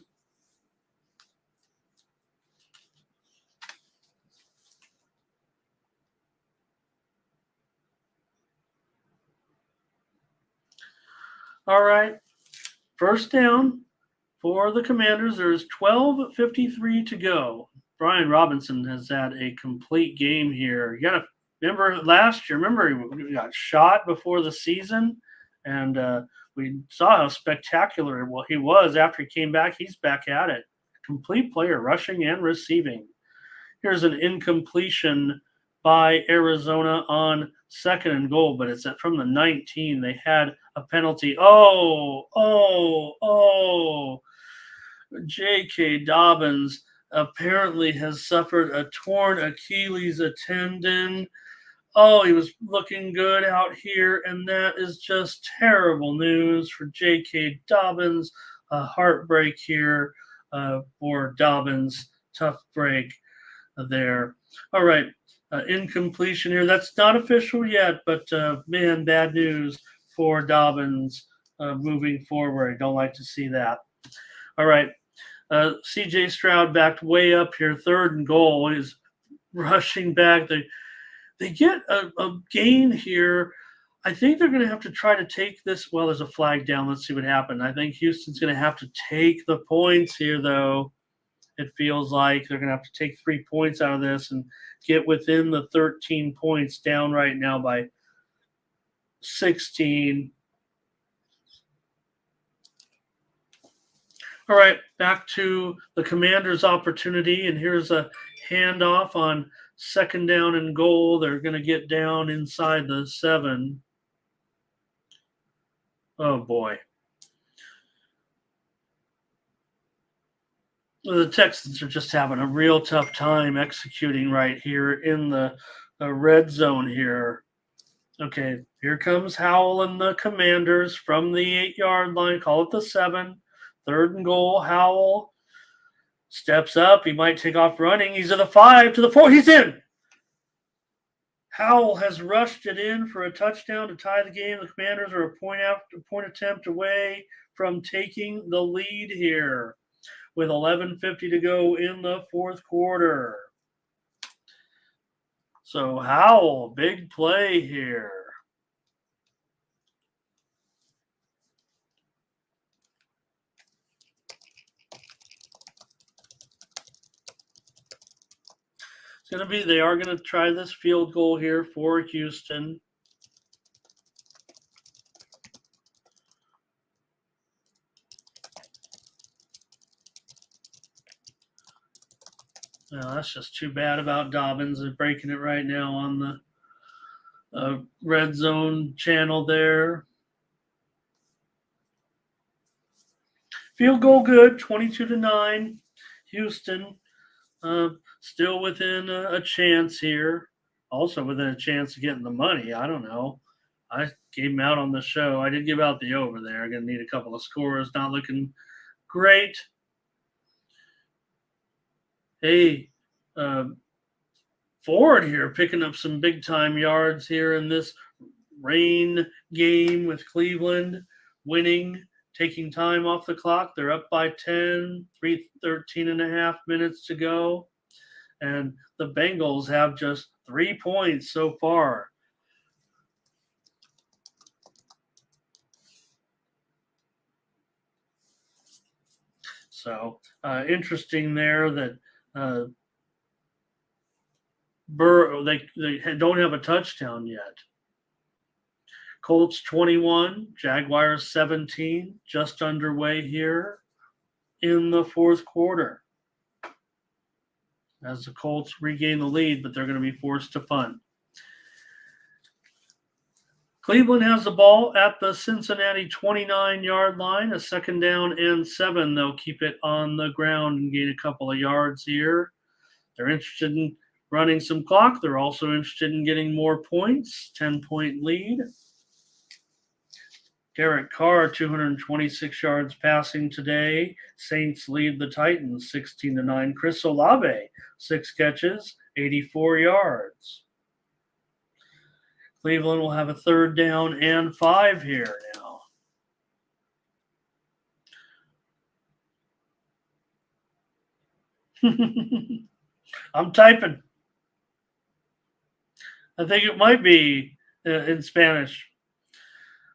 All right, first down for the Commanders. There's 12:53 to go. Brian Robinson has had a complete game here. You got to remember last year. Remember he got shot before the season, and we saw how spectacular he was after he came back. He's back at it. Complete player, rushing and receiving. Here's an incompletion by Arizona on 2nd and goal, but it's from the 19. They had a penalty. Oh. J.K. Dobbins apparently has suffered a torn Achilles tendon. Oh, he was looking good out here, and that is just terrible news for J.K. Dobbins. A heartbreak here for Dobbins. Tough break there. All right, incompletion here. That's not official yet, but man, bad news for Dobbins moving forward. I don't like to see that. All right, C.J. Stroud backed way up here, 3rd and goal. He's rushing back. They get a gain here. I think they're going to have to try to take this. Well, there's a flag down. Let's see what happened. I think Houston's going to have to take the points here, though. It feels like they're going to have to take 3 points out of this and get within the 13 points, down right now by 16. All right, back to the Commanders' opportunity, and here's a handoff on 2nd down and goal. They're going to get down inside the 7. Oh, boy. The Texans are just having a real tough time executing right here in the red zone here. Okay, here comes Howell and the Commanders from the 8-yard line. Call it the 7. 3rd and goal. Howell steps up. He might take off running. He's at the 5 to the 4. He's in. Howell has rushed it in for a touchdown to tie the game. The Commanders are a point attempt away from taking the lead here with 11:50 to go in the 4th quarter. So Howell, big play here. They are going to try this field goal here for Houston. Well, that's just too bad about Dobbins. They're breaking it right now on the red zone channel there. Field goal good, 22-9. Houston still within a chance here. Also within a chance of getting the money. I don't know. I gave him out on the show. I did give out the over there. I'm going to need a couple of scores. Not looking great. Hey, Ford here picking up some big-time yards here in this rain game with Cleveland, winning, taking time off the clock. They're up by 10, 13 and a half minutes to go. And the Bengals have just 3 points so far. So interesting there that they don't have a touchdown yet. Colts 21, Jaguars 17, just underway here in the 4th quarter. As the Colts regain the lead, but they're going to be forced to punt. Cleveland has the ball at the Cincinnati 29-yard line, a 2nd down and 7. They'll keep it on the ground and gain a couple of yards here. They're interested in running some clock. They're also interested in getting more points, 10-point lead. Derek Carr, 226 yards passing today. Saints lead the Titans 16-9. Chris Olave, 6 catches, 84 yards. Cleveland will have a 3rd down and 5 here now. I'm typing. I think it might be in Spanish.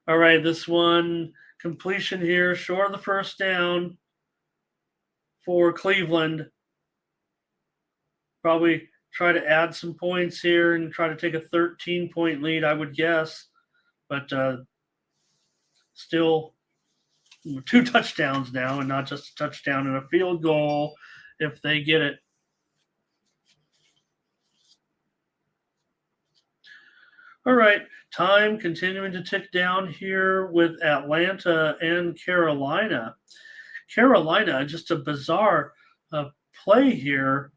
All right, this one, completion here, short of the 1st down for Cleveland. Probably try to add some points here and try to take a 13-point lead, I would guess. But still 2 touchdowns now and not just a touchdown and a field goal if they get it. All right, time continuing to tick down here with Atlanta and Carolina. Carolina, just a bizarre play here.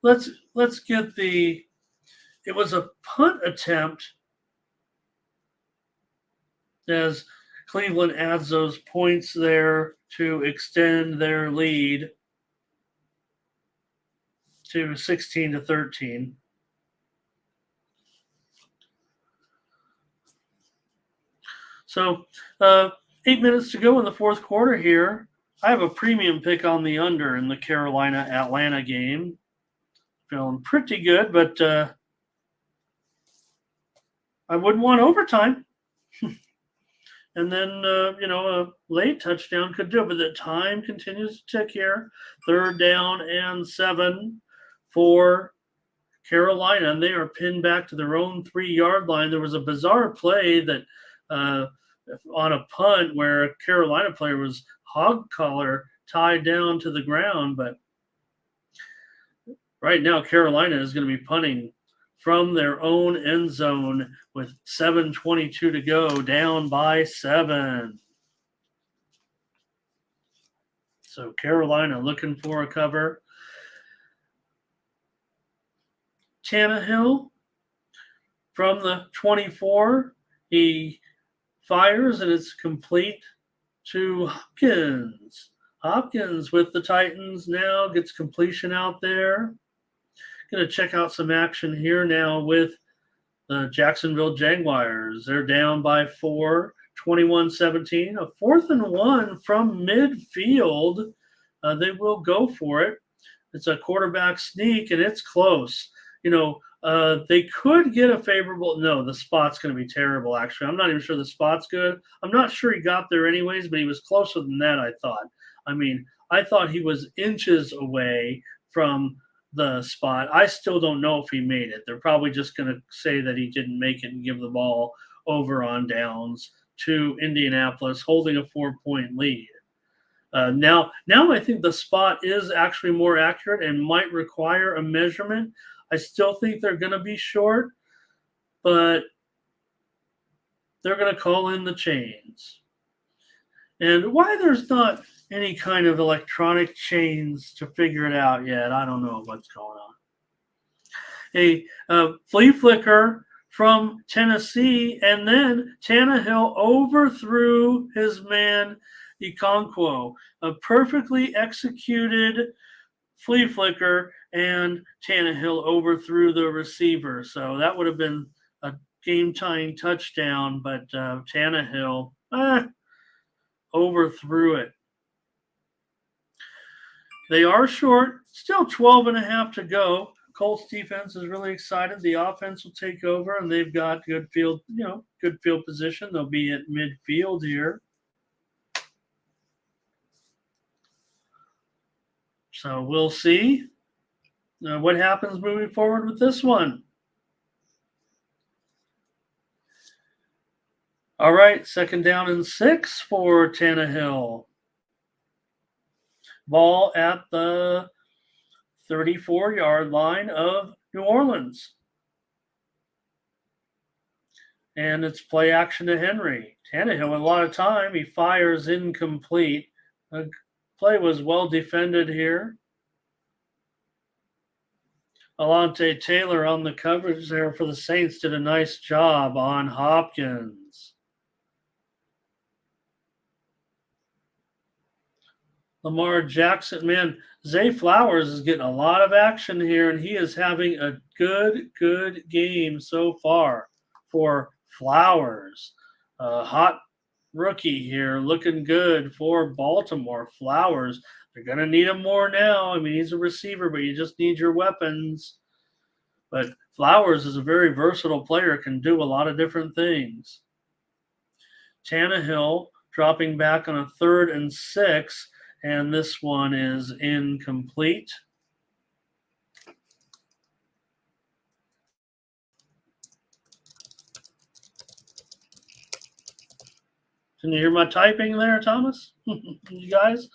Let's get the. It was a punt attempt as Cleveland adds those points there to extend their lead to 16-13. So 8 minutes to go in the fourth quarter here. I have a premium pick on the under in the Carolina-Atlanta game. Feeling pretty good, but I wouldn't want overtime. And then, a late touchdown could do it. But the time continues to tick here. 3rd down and 7 for Carolina. And they are pinned back to their own 3-yard line. There was a bizarre play that on a punt where a Carolina player was hog collar tied down to the ground. But right now, Carolina is going to be punting from their own end zone with 7:22 to go, down by 7. So Carolina looking for a cover. Tannehill from the 24. He fires and it's complete to Hopkins. Hopkins with the Titans now gets completion out there. Going to check out some action here now with the Jacksonville Jaguars. They're down by 4, 21-17. A 4th and 1 from midfield. They will go for it. It's a quarterback sneak, and it's close. They could get a favorable – no, the spot's going to be terrible, actually. I'm not even sure the spot's good. I'm not sure he got there anyways, but he was closer than that, I thought. I thought he was inches away from – the spot. I still don't know if he made it. They're probably just going to say that he didn't make it and give the ball over on downs to Indianapolis, holding a 4-point lead. Now I think the spot is actually more accurate and might require a measurement. I still think they're going to be short, but they're going to call in the chains. And why there's not any kind of electronic chains to figure it out yet, I don't know what's going on. A flea flicker from Tennessee, and then Tannehill overthrew his man Okonkwo. A perfectly executed flea flicker, and Tannehill overthrew the receiver. So that would have been a game-tying touchdown, but Tannehill overthrew it. They are short, still 12.5 to go. Colts defense is really excited. The offense will take over, and they've got good field position. They'll be at midfield here. So we'll see what happens moving forward with this one. All right, 2nd down and 6 for Tannehill. Ball at the 34-yard line of New Orleans. And it's play action to Henry. Tannehill with a lot of time. He fires incomplete. The play was well defended here. Alontae Taylor on the coverage there for the Saints did a nice job on Hopkins. Lamar Jackson, man, Zay Flowers is getting a lot of action here, and he is having a good game so far for Flowers. Hot rookie here, looking good for Baltimore. Flowers, they're going to need him more now. He's a receiver, but you just need your weapons. But Flowers is a very versatile player, can do a lot of different things. Tannehill dropping back on a 3rd and 6. And this one is incomplete. Can you hear my typing there, Thomas? You guys?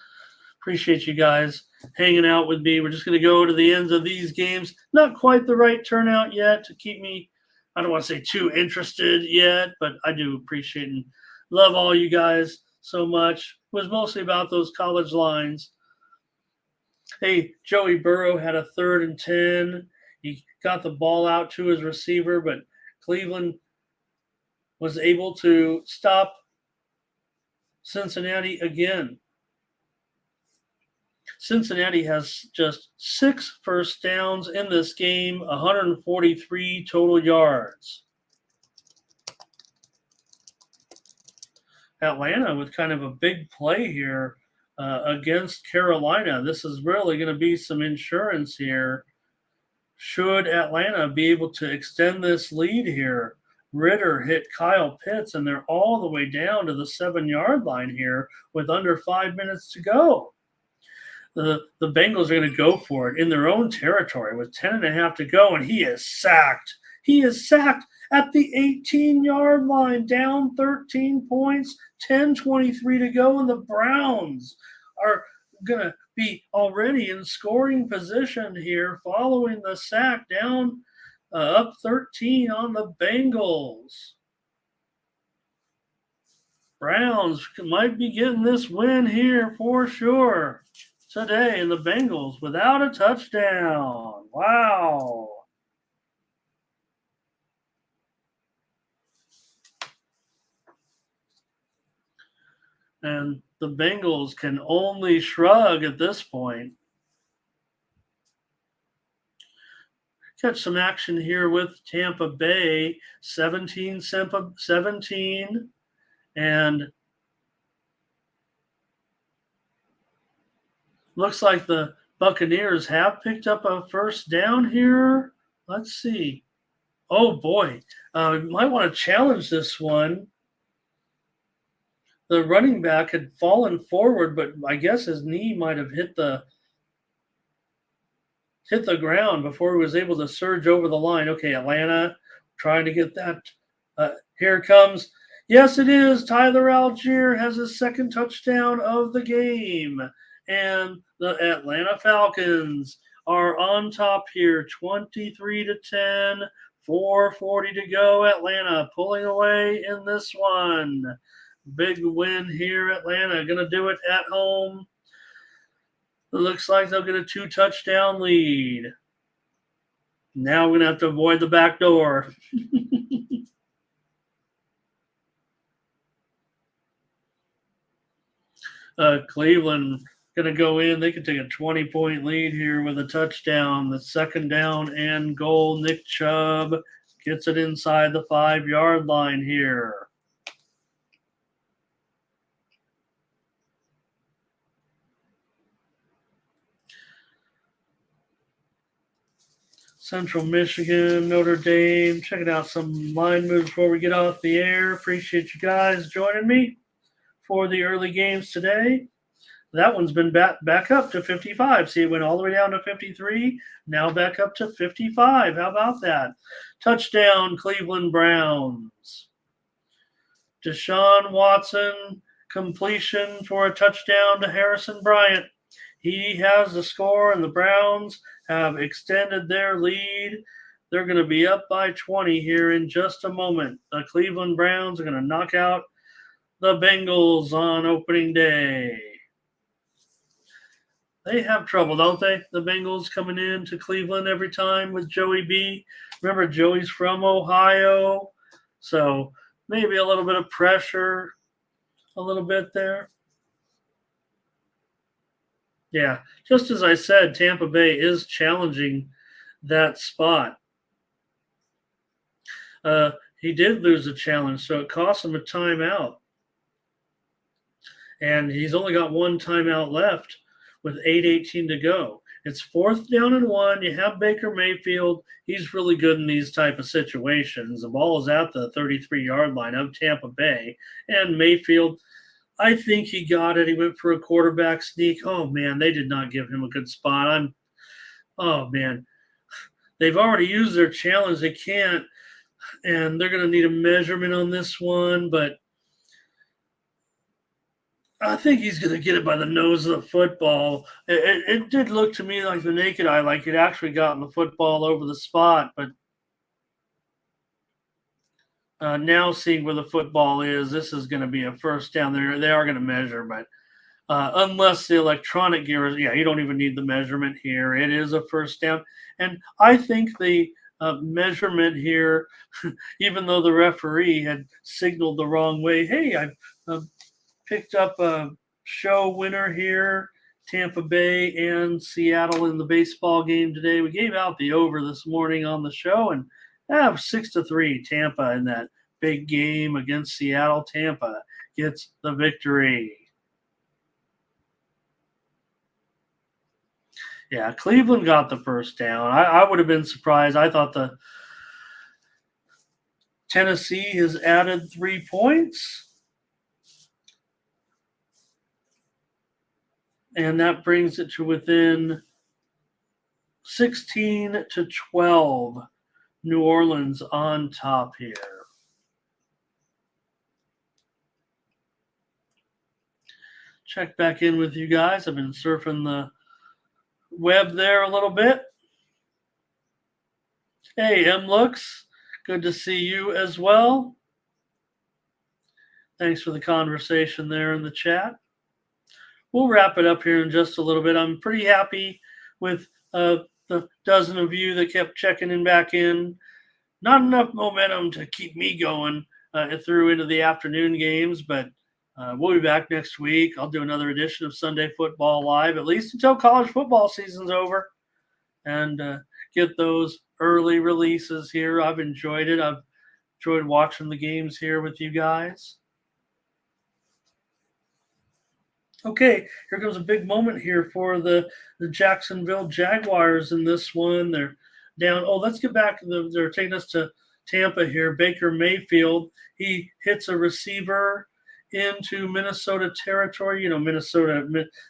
Appreciate you guys hanging out with me. We're just going to go to the ends of these games. Not quite the right turnout yet to keep me, I don't want to say too interested yet, but I do appreciate and love all you guys. so much. It was mostly about those college lines. Hey, Joey Burrow had a 3rd and 10. He got the ball out to his receiver, but Cleveland was able to stop Cincinnati again. Cincinnati has just 6 first downs in this game, 143 total yards. Atlanta with kind of a big play here against Carolina. This is really going to be some insurance here. Should Atlanta be able to extend this lead here? Ritter hit Kyle Pitts, and they're all the way down to the 7-yard line here with under 5 minutes to go. The Bengals are going to go for it in their own territory with 10.5 to go, and he is sacked. He is sacked at the 18-yard line, down 13 points, 10:23 to go, and the Browns are going to be already in scoring position here following the sack, down up 13 on the Bengals. Browns might be getting this win here for sure today, and the Bengals without a touchdown. Wow. And the Bengals can only shrug at this point. Catch some action here with Tampa Bay, 17, and looks like the Buccaneers have picked up a first down here. Let's see. Oh, boy. Might want to challenge this one. The running back had fallen forward, but I guess his knee might have hit the ground before he was able to surge over the line. Okay, Atlanta trying to get that. Here it comes. Yes, it is. Tyler Algier has his 2nd touchdown of the game. And the Atlanta Falcons are on top here, 23-10, 4:40 to go. Atlanta pulling away in this one. Big win here, Atlanta. Going to do it at home. It looks like they'll get a 2-touchdown lead. Now we're going to have to avoid the back door. Cleveland going to go in. They could take a 20-point lead here with a touchdown. The 2nd down and goal. Nick Chubb gets it inside the 5-yard line here. Central Michigan, Notre Dame. Checking out some line moves before we get off the air. Appreciate you guys joining me for the early games today. That one's been back up to 55. See, it went all the way down to 53. Now back up to 55. How about that? Touchdown, Cleveland Browns. Deshaun Watson, completion for a touchdown to Harrison Bryant. He has the score, and the Browns have extended their lead. They're going to be up by 20 here in just a moment. The Cleveland Browns are going to knock out the Bengals on opening day. They have trouble, don't they? The Bengals coming in to Cleveland every time with Joey B. Remember, Joey's from Ohio, so maybe a little bit of pressure, a little bit there. Yeah, just as I said, Tampa Bay is challenging that spot. He did lose a challenge, so it cost him a timeout. And he's only got one timeout left with 8:18 to go. It's 4th down and 1. You have Baker Mayfield. He's really good in these type of situations. The ball is at the 33-yard line of Tampa Bay. And Mayfield, I think he got it. He went for a quarterback sneak. Oh, man, they did not give him a good spot. Oh, man. They've already used their challenge. They can't. And they're going to need a measurement on this one. But I think he's going to get it by the nose of the football. It did look to me like the naked eye, like it actually gotten the football over the spot. But now seeing where the football is, this is going to be a first down. They are going to measure, but unless the electronic gear is, you don't even need the measurement here. It is a first down. And I think the measurement here, even though the referee had signaled the wrong way, hey, I've picked up a show winner here, Tampa Bay and Seattle in the baseball game today. We gave out the over this morning on the show, and 6-3 Tampa in that big game against Seattle. Tampa gets the victory. Yeah, Cleveland got the first down. I would have been surprised. I thought the Tennessee has added 3 points. And that brings it to within 16-12. New Orleans on top here. Check back in with you guys. I've been surfing the web there a little bit. Hey, M-Looks, good to see you as well. Thanks for the conversation there in the chat. We'll wrap it up here in just a little bit. I'm pretty happy with the dozen of you that kept checking in back in. Not enough momentum to keep me going through into the afternoon games, but we'll be back next week. I'll do another edition of Sunday Football Live, at least until college football season's over, and get those early releases here. I've enjoyed it. I've enjoyed watching the games here with you guys. Okay, here comes a big moment here for the Jacksonville Jaguars in this one. They're down. Oh, let's get back. They're taking us to Tampa here. Baker Mayfield, he hits a receiver into Minnesota territory. Minnesota,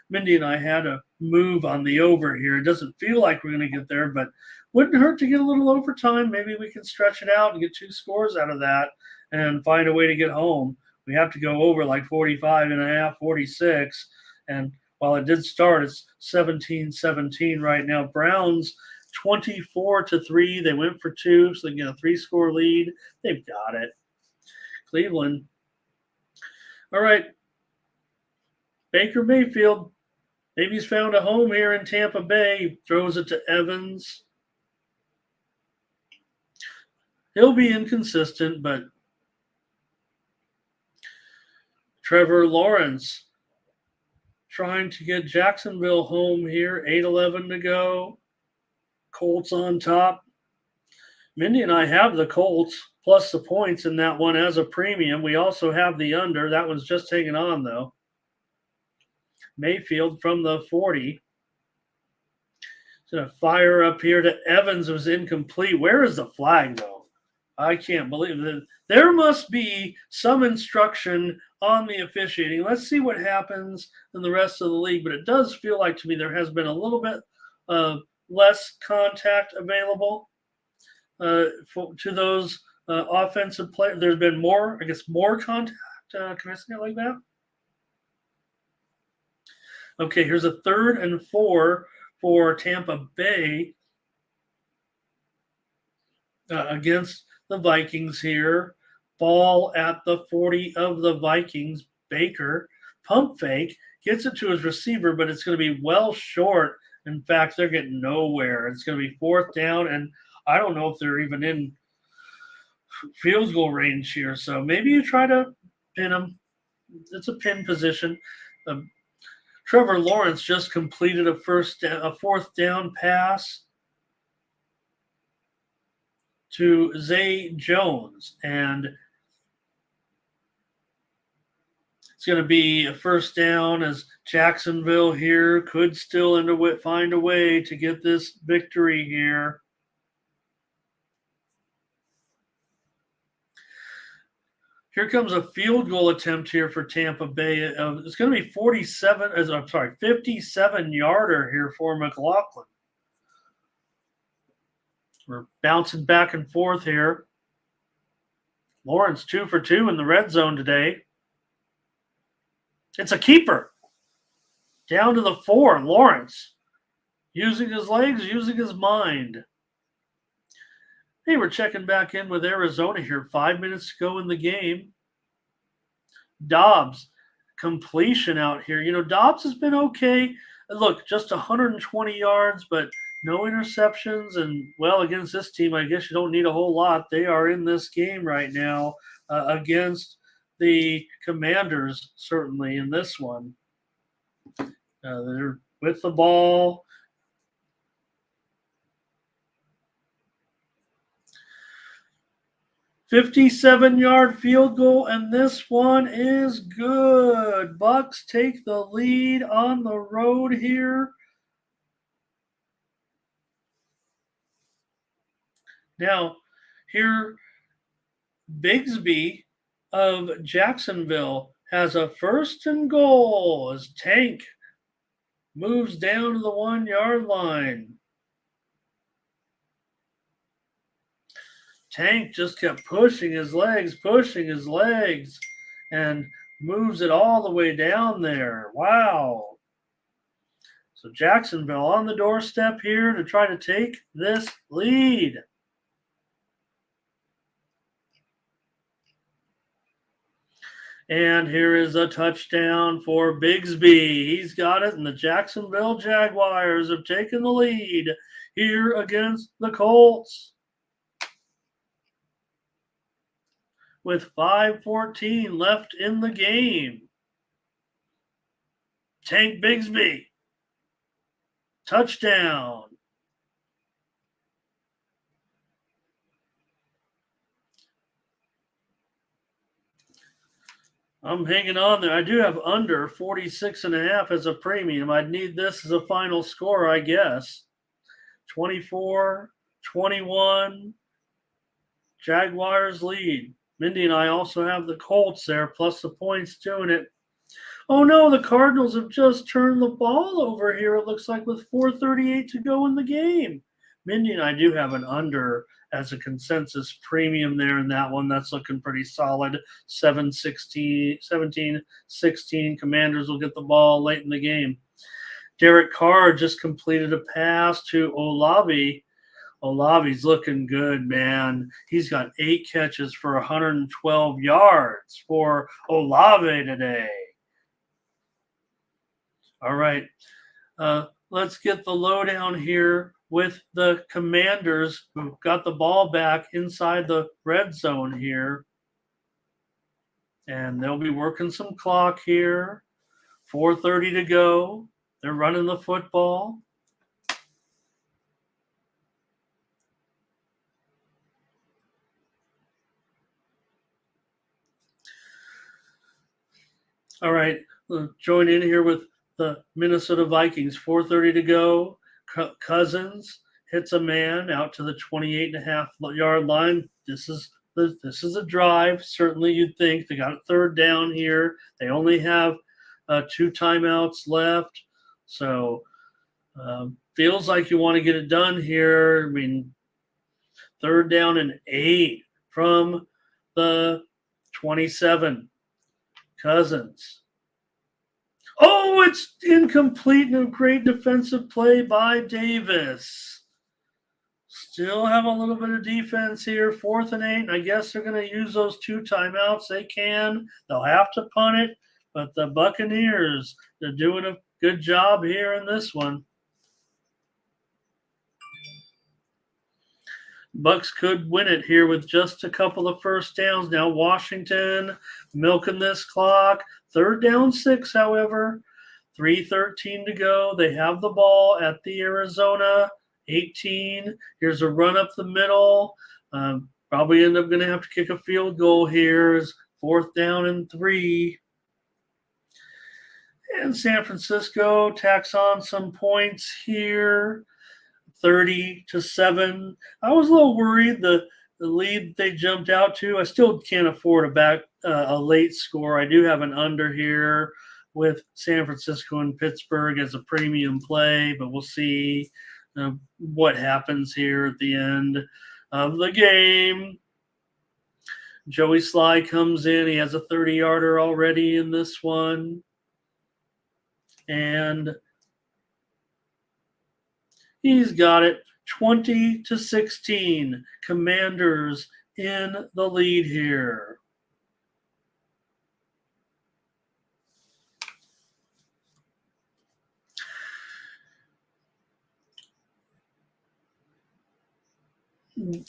Mindy and I had a move on the over here. It doesn't feel like we're going to get there, but wouldn't hurt to get a little overtime. Maybe we can stretch it out and get 2 scores out of that and find a way to get home. We have to go over like 45.5, 46. And while it did start, it's 17-17 right now. Browns 24-3. They went for 2, so they get a 3-score lead. They've got it. Cleveland. All right. Baker Mayfield. Maybe he's found a home here in Tampa Bay. He throws it to Evans. He'll be inconsistent, but Trevor Lawrence trying to get Jacksonville home here. 8:11 to go. Colts on top. Mindy and I have the Colts plus the points in that one as a premium. We also have the under. That one's just hanging on, though. Mayfield from the 40. It's going to fire up here to Evans. It was incomplete. Where is the flag, though? I can't believe it. There must be some instruction on the officiating. Let's see what happens in the rest of the league. But it does feel like to me there has been a little bit less contact available to those offensive players. There's been more contact. Can I say it like that? Okay, here's a 3rd and 4 for Tampa Bay against the Vikings here. Ball at the 40 of the Vikings. Baker, pump fake, gets it to his receiver, but it's going to be well short. In fact, they're getting nowhere. It's going to be 4th down, and I don't know if they're even in field goal range here. So maybe you try to pin them. It's a pin position. Trevor Lawrence just completed a 4th down pass to Zay Jones, and it's going to be a 1st down as Jacksonville here could still find a way to get this victory here. Here comes a field goal attempt here for Tampa Bay. It's going to be 57-yarder here for McLaughlin. We're bouncing back and forth here. Lawrence 2 for 2 in the red zone today. It's a keeper. Down to the 4, Lawrence. Using his legs, using his mind. Hey, we're checking back in with Arizona here. 5 minutes to go in the game. Dobbs, completion out here. Dobbs has been okay. Look, just 120 yards, but no interceptions. And, well, against this team, I guess you don't need a whole lot. They are in this game right now against the Commanders, certainly in this one. They're with the ball. "57-yard field goal, and this one is good. Bucks take the lead on the road here. Now, here, Bigsby of Jacksonville has a 1st and goal as Tank moves down to the 1-yard line. Tank just kept pushing his legs, and moves it all the way down there. Wow. So Jacksonville on the doorstep here to try to take this lead. And here is a touchdown for Bigsby. He's got it, and the Jacksonville Jaguars have taken the lead here against the Colts. With 5:14 left in the game. Tank Bigsby. Touchdown. I'm hanging on there. I do have under 46.5 as a premium. I'd need this as a final score, I guess. 24-21. Jaguars lead. Mindy and I also have the Colts there, plus the points doing it. Oh no, the Cardinals have just turned the ball over here, it looks like, with 4:38 to go in the game. Mindy and I do have an under as a consensus premium there in that one. That's looking pretty solid. 17-16. Commanders will get the ball late in the game. Derek Carr just completed a pass to Olave. Olave's looking good, man. He's got 8 catches for 112 yards for Olave today. All right. Let's get the lowdown here with the Commanders, who got the ball back inside the red zone here. And they'll be working some clock here. 4:30 to go. They're running the football. All right, join in here with the Minnesota Vikings. 4:30 to go. Cousins hits a man out to the 28.5-yard line. This is a drive. Certainly, you'd think they got a 3rd down here. They only have 2 timeouts left, so feels like you want to get it done here. I mean, 3rd down and 8 from the 27. Cousins. Oh, it's incomplete and a great defensive play by Davis. Still have a little bit of defense here. 4th and 8. I guess they're going to use those 2 timeouts. They can. They'll have to punt it. But the Buccaneers, they're doing a good job here in this one. Bucks could win it here with just a couple of 1st downs. Now Washington milking this clock. 3rd down 6, however. 3:13 to go. They have the ball at the Arizona 18. Here's a run up the middle. Probably end up going to have to kick a field goal here. 4th down and 3. And San Francisco tacks on some points here. 30-7. I was a little worried the lead they jumped out to. I still can't afford a late score. I do have an under here with San Francisco and Pittsburgh as a premium play, but we'll see what happens here at the end of the game. Joey Sly comes in. He has a 30-yarder already in this one. And he's got it. 20-16. Commanders in the lead here.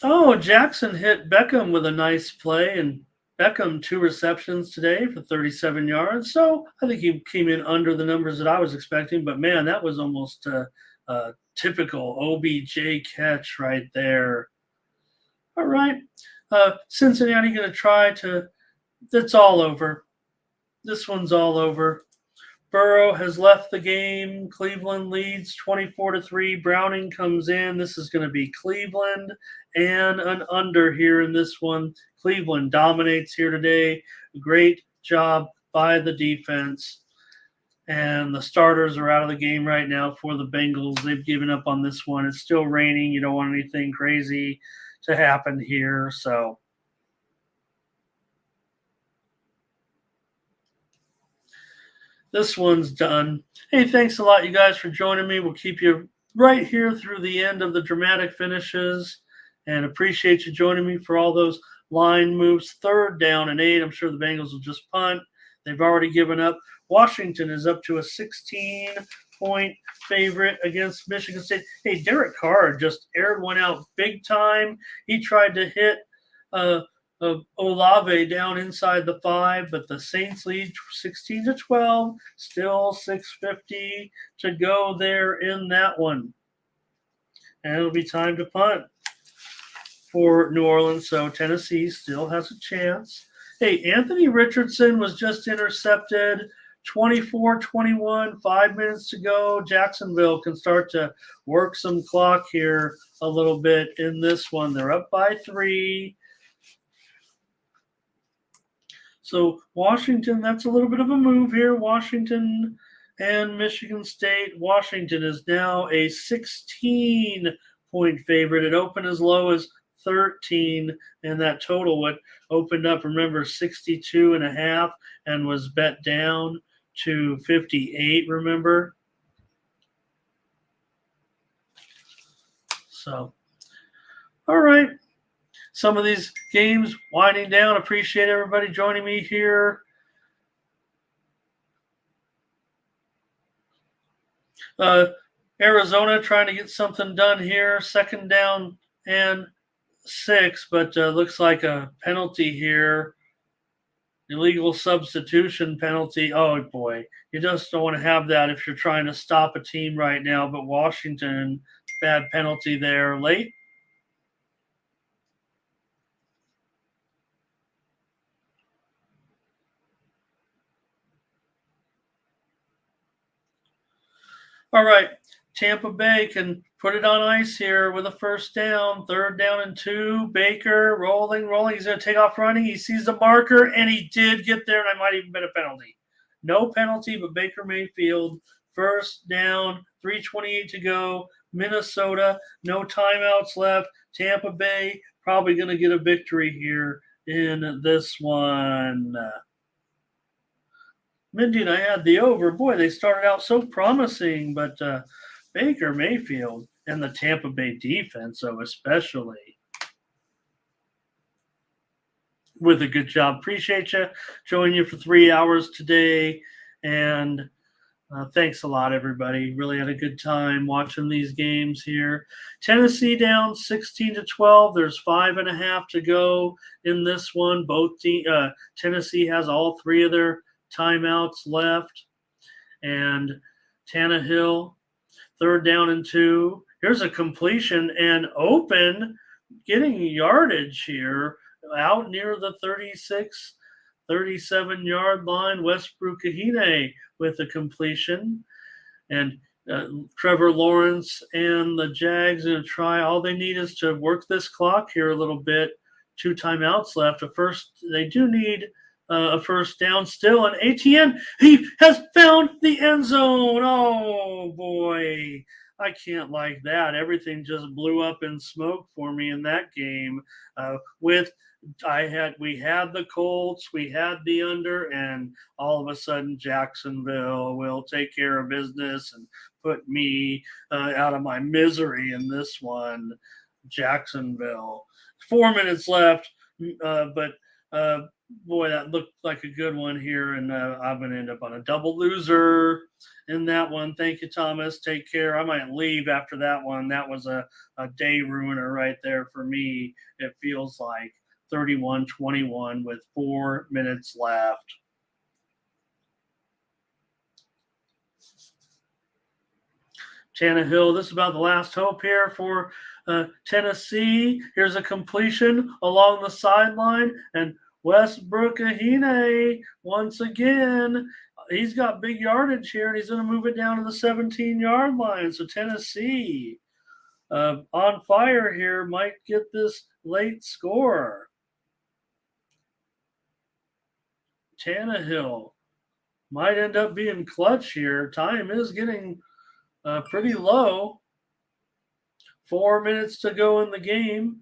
Oh, Jackson hit Beckham with a nice play, and Beckham 2 receptions today for 37 yards. So I think he came in under the numbers that I was expecting. But man, that was almost a typical OBJ catch right there. All right, Cincinnati going to try to. It's all over. This one's all over. Burrow has left the game. Cleveland leads 24-3. Browning comes in. This is going to be Cleveland and an under here in this one. Cleveland dominates here today. Great job by the defense. And the starters are out of the game right now for the Bengals. They've given up on this one. It's still raining. You don't want anything crazy to happen here. So this one's done. Hey, thanks a lot, you guys, for joining me. We'll keep you right here through the end of the dramatic finishes, and appreciate you joining me for all those line moves. 3rd down and 8. I'm sure the Bengals will just punt. They've already given up. Washington is up to a 16-point favorite against Michigan State. Hey, Derek Carr just aired one out big time. He tried to hit Olave down inside the 5, but the Saints lead 16-12. Still 6:50 to go there in that one. And it'll be time to punt for New Orleans, so Tennessee still has a chance. Hey, Anthony Richardson was just intercepted. 24-21, 5 minutes to go. Jacksonville can start to work some clock here a little bit in this one. They're up by 3. So Washington, that's a little bit of a move here. Washington and Michigan State. Washington is now a 16-point favorite. It opened as low as 13, and that total what opened up, remember, 62.5 and was bet down to 58, remember? So, all right. Some of these games winding down. Appreciate everybody joining me here. Arizona trying to get something done here. 2nd down and 6, but looks like a penalty here. Illegal substitution penalty. Oh, boy. You just don't want to have that if you're trying to stop a team right now. But Washington, bad penalty there late. All right, Tampa Bay can put it on ice here with a 1st down. 3rd down and 2. Baker rolling. He's going to take off running. He sees the marker, and he did get there, and I might even been a penalty. No penalty, but Baker Mayfield, 1st down, 3:28 to go. Minnesota, no timeouts left. Tampa Bay probably going to get a victory here in this one. Mindy and I had the over. Boy, they started out so promising, but Baker Mayfield and the Tampa Bay defense, so especially, with a good job. Appreciate you. Joining you for 3 hours today, and thanks a lot, everybody. Really had a good time watching these games here. Tennessee down 16-12. There's 5.5 to go in this one. Tennessee has all 3 of their timeouts left, and Tannehill, 3rd down and 2. Here's a completion and open, getting yardage here out near the 36, 37-yard line. Westbrook Hahne with a completion, and Trevor Lawrence and the Jags going to try. All they need is to work this clock here a little bit. 2 timeouts left. They do need a 1st down still, and ATN, he has found the end zone. Oh, boy. I can't like that. Everything just blew up in smoke for me in that game with we had the Colts, we had the under, and all of a sudden Jacksonville will take care of business and put me out of my misery in this one. Jacksonville. 4 minutes left, but boy, that looked like a good one here, and I'm going to end up on a double loser in that one. Thank you, Thomas. Take care. I might leave after that one. That was a day ruiner right there for me. It feels like 31-21 with 4 minutes left. Tannehill, this is about the last hope here for Tennessee. Here's a completion along the sideline, and Westbrook Hahne once again. He's got big yardage here, and he's going to move it down to the 17-yard line. So Tennessee on fire here, might get this late score. Tannehill might end up being clutch here. Time is getting pretty low. 4 minutes to go in the game.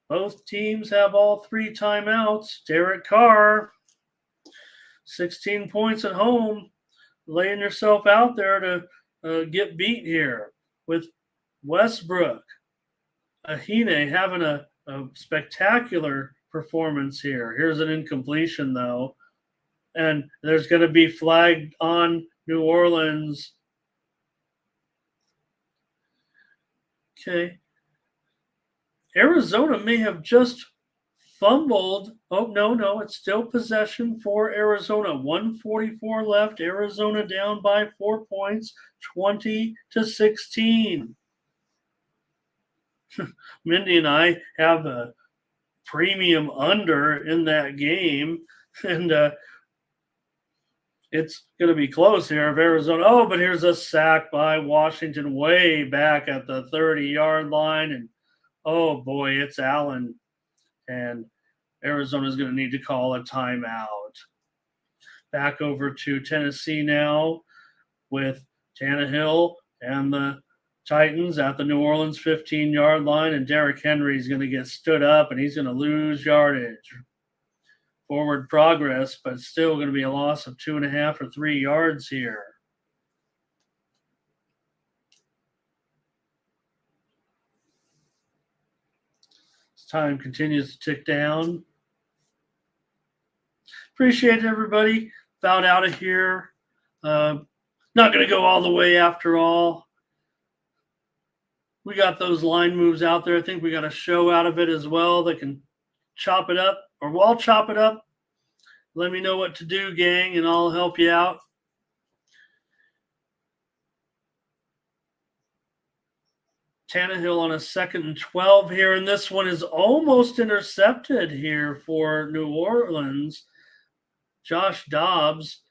Both teams have all 3 timeouts. Derek Carr, 16 points at home, laying yourself out there to get beat here with Westbrook. Hahne having a spectacular performance here. Here's an incompletion, though. And there's going to be flagged on New Orleans. Okay. Arizona may have just fumbled. Oh, no, it's still possession for Arizona. 1:44 left. Arizona down by 4 points, 20-16. Mindy and I have a premium under in that game, and it's going to be close here if Arizona. Oh, but here's a sack by Washington way back at the 30-yard line, and oh boy, it's Allen, and Arizona's going to need to call a timeout. Back over to Tennessee now with Tannehill and the Titans at the New Orleans 15-yard line, and Derrick Henry is going to get stood up, and he's going to lose yardage. Forward progress, but still going to be a loss of 2.5 or 3 yards here. As time continues to tick down. Appreciate it, everybody. About out of here. Not going to go all the way after all. We got those line moves out there. I think we got a show out of it as well that can chop it up, or we'll chop it up. Let me know what to do, gang, and I'll help you out. Tannehill on a 2nd and 12 here, and this one is almost intercepted here for New Orleans. Josh Dobbs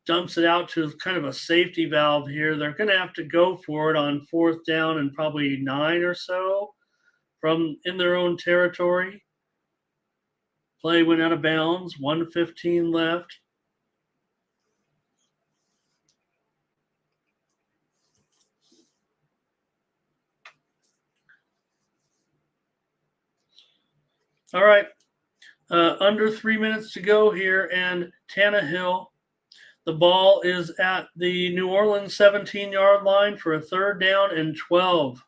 dumps it out to kind of a safety valve here. They're going to have to go for it on 4th down and probably 9 or so from in their own territory. Play went out of bounds. 1:15 left. All right. Under 3 minutes to go here, and Tannehill. The ball is at the New Orleans 17-yard line for a 3rd down and 12.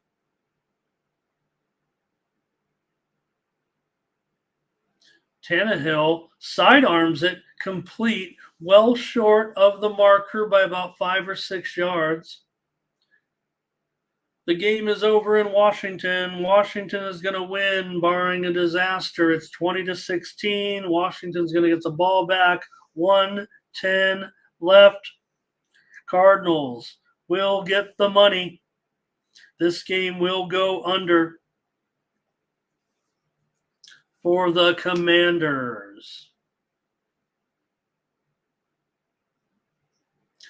Tannehill sidearms it complete, well short of the marker by about 5 or 6 yards. The game is over in Washington. Washington is going to win, barring a disaster. It's 20-16. Washington's going to get the ball back. 1:10 left. Cardinals will get the money. This game will go under for the Commanders.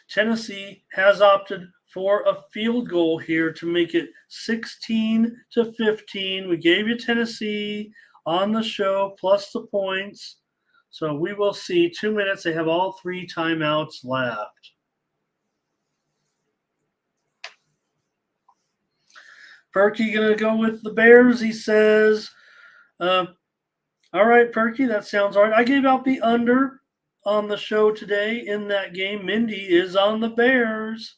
Tennessee has opted for a field goal here to make it 16-15. We gave you Tennessee on the show plus the points. So we will see. 2 minutes. They have all 3 timeouts left. Perky going to go with the Bears, he says. All right, Perky, that sounds all right. I gave out the under on the show today in that game. Mindy is on the Bears.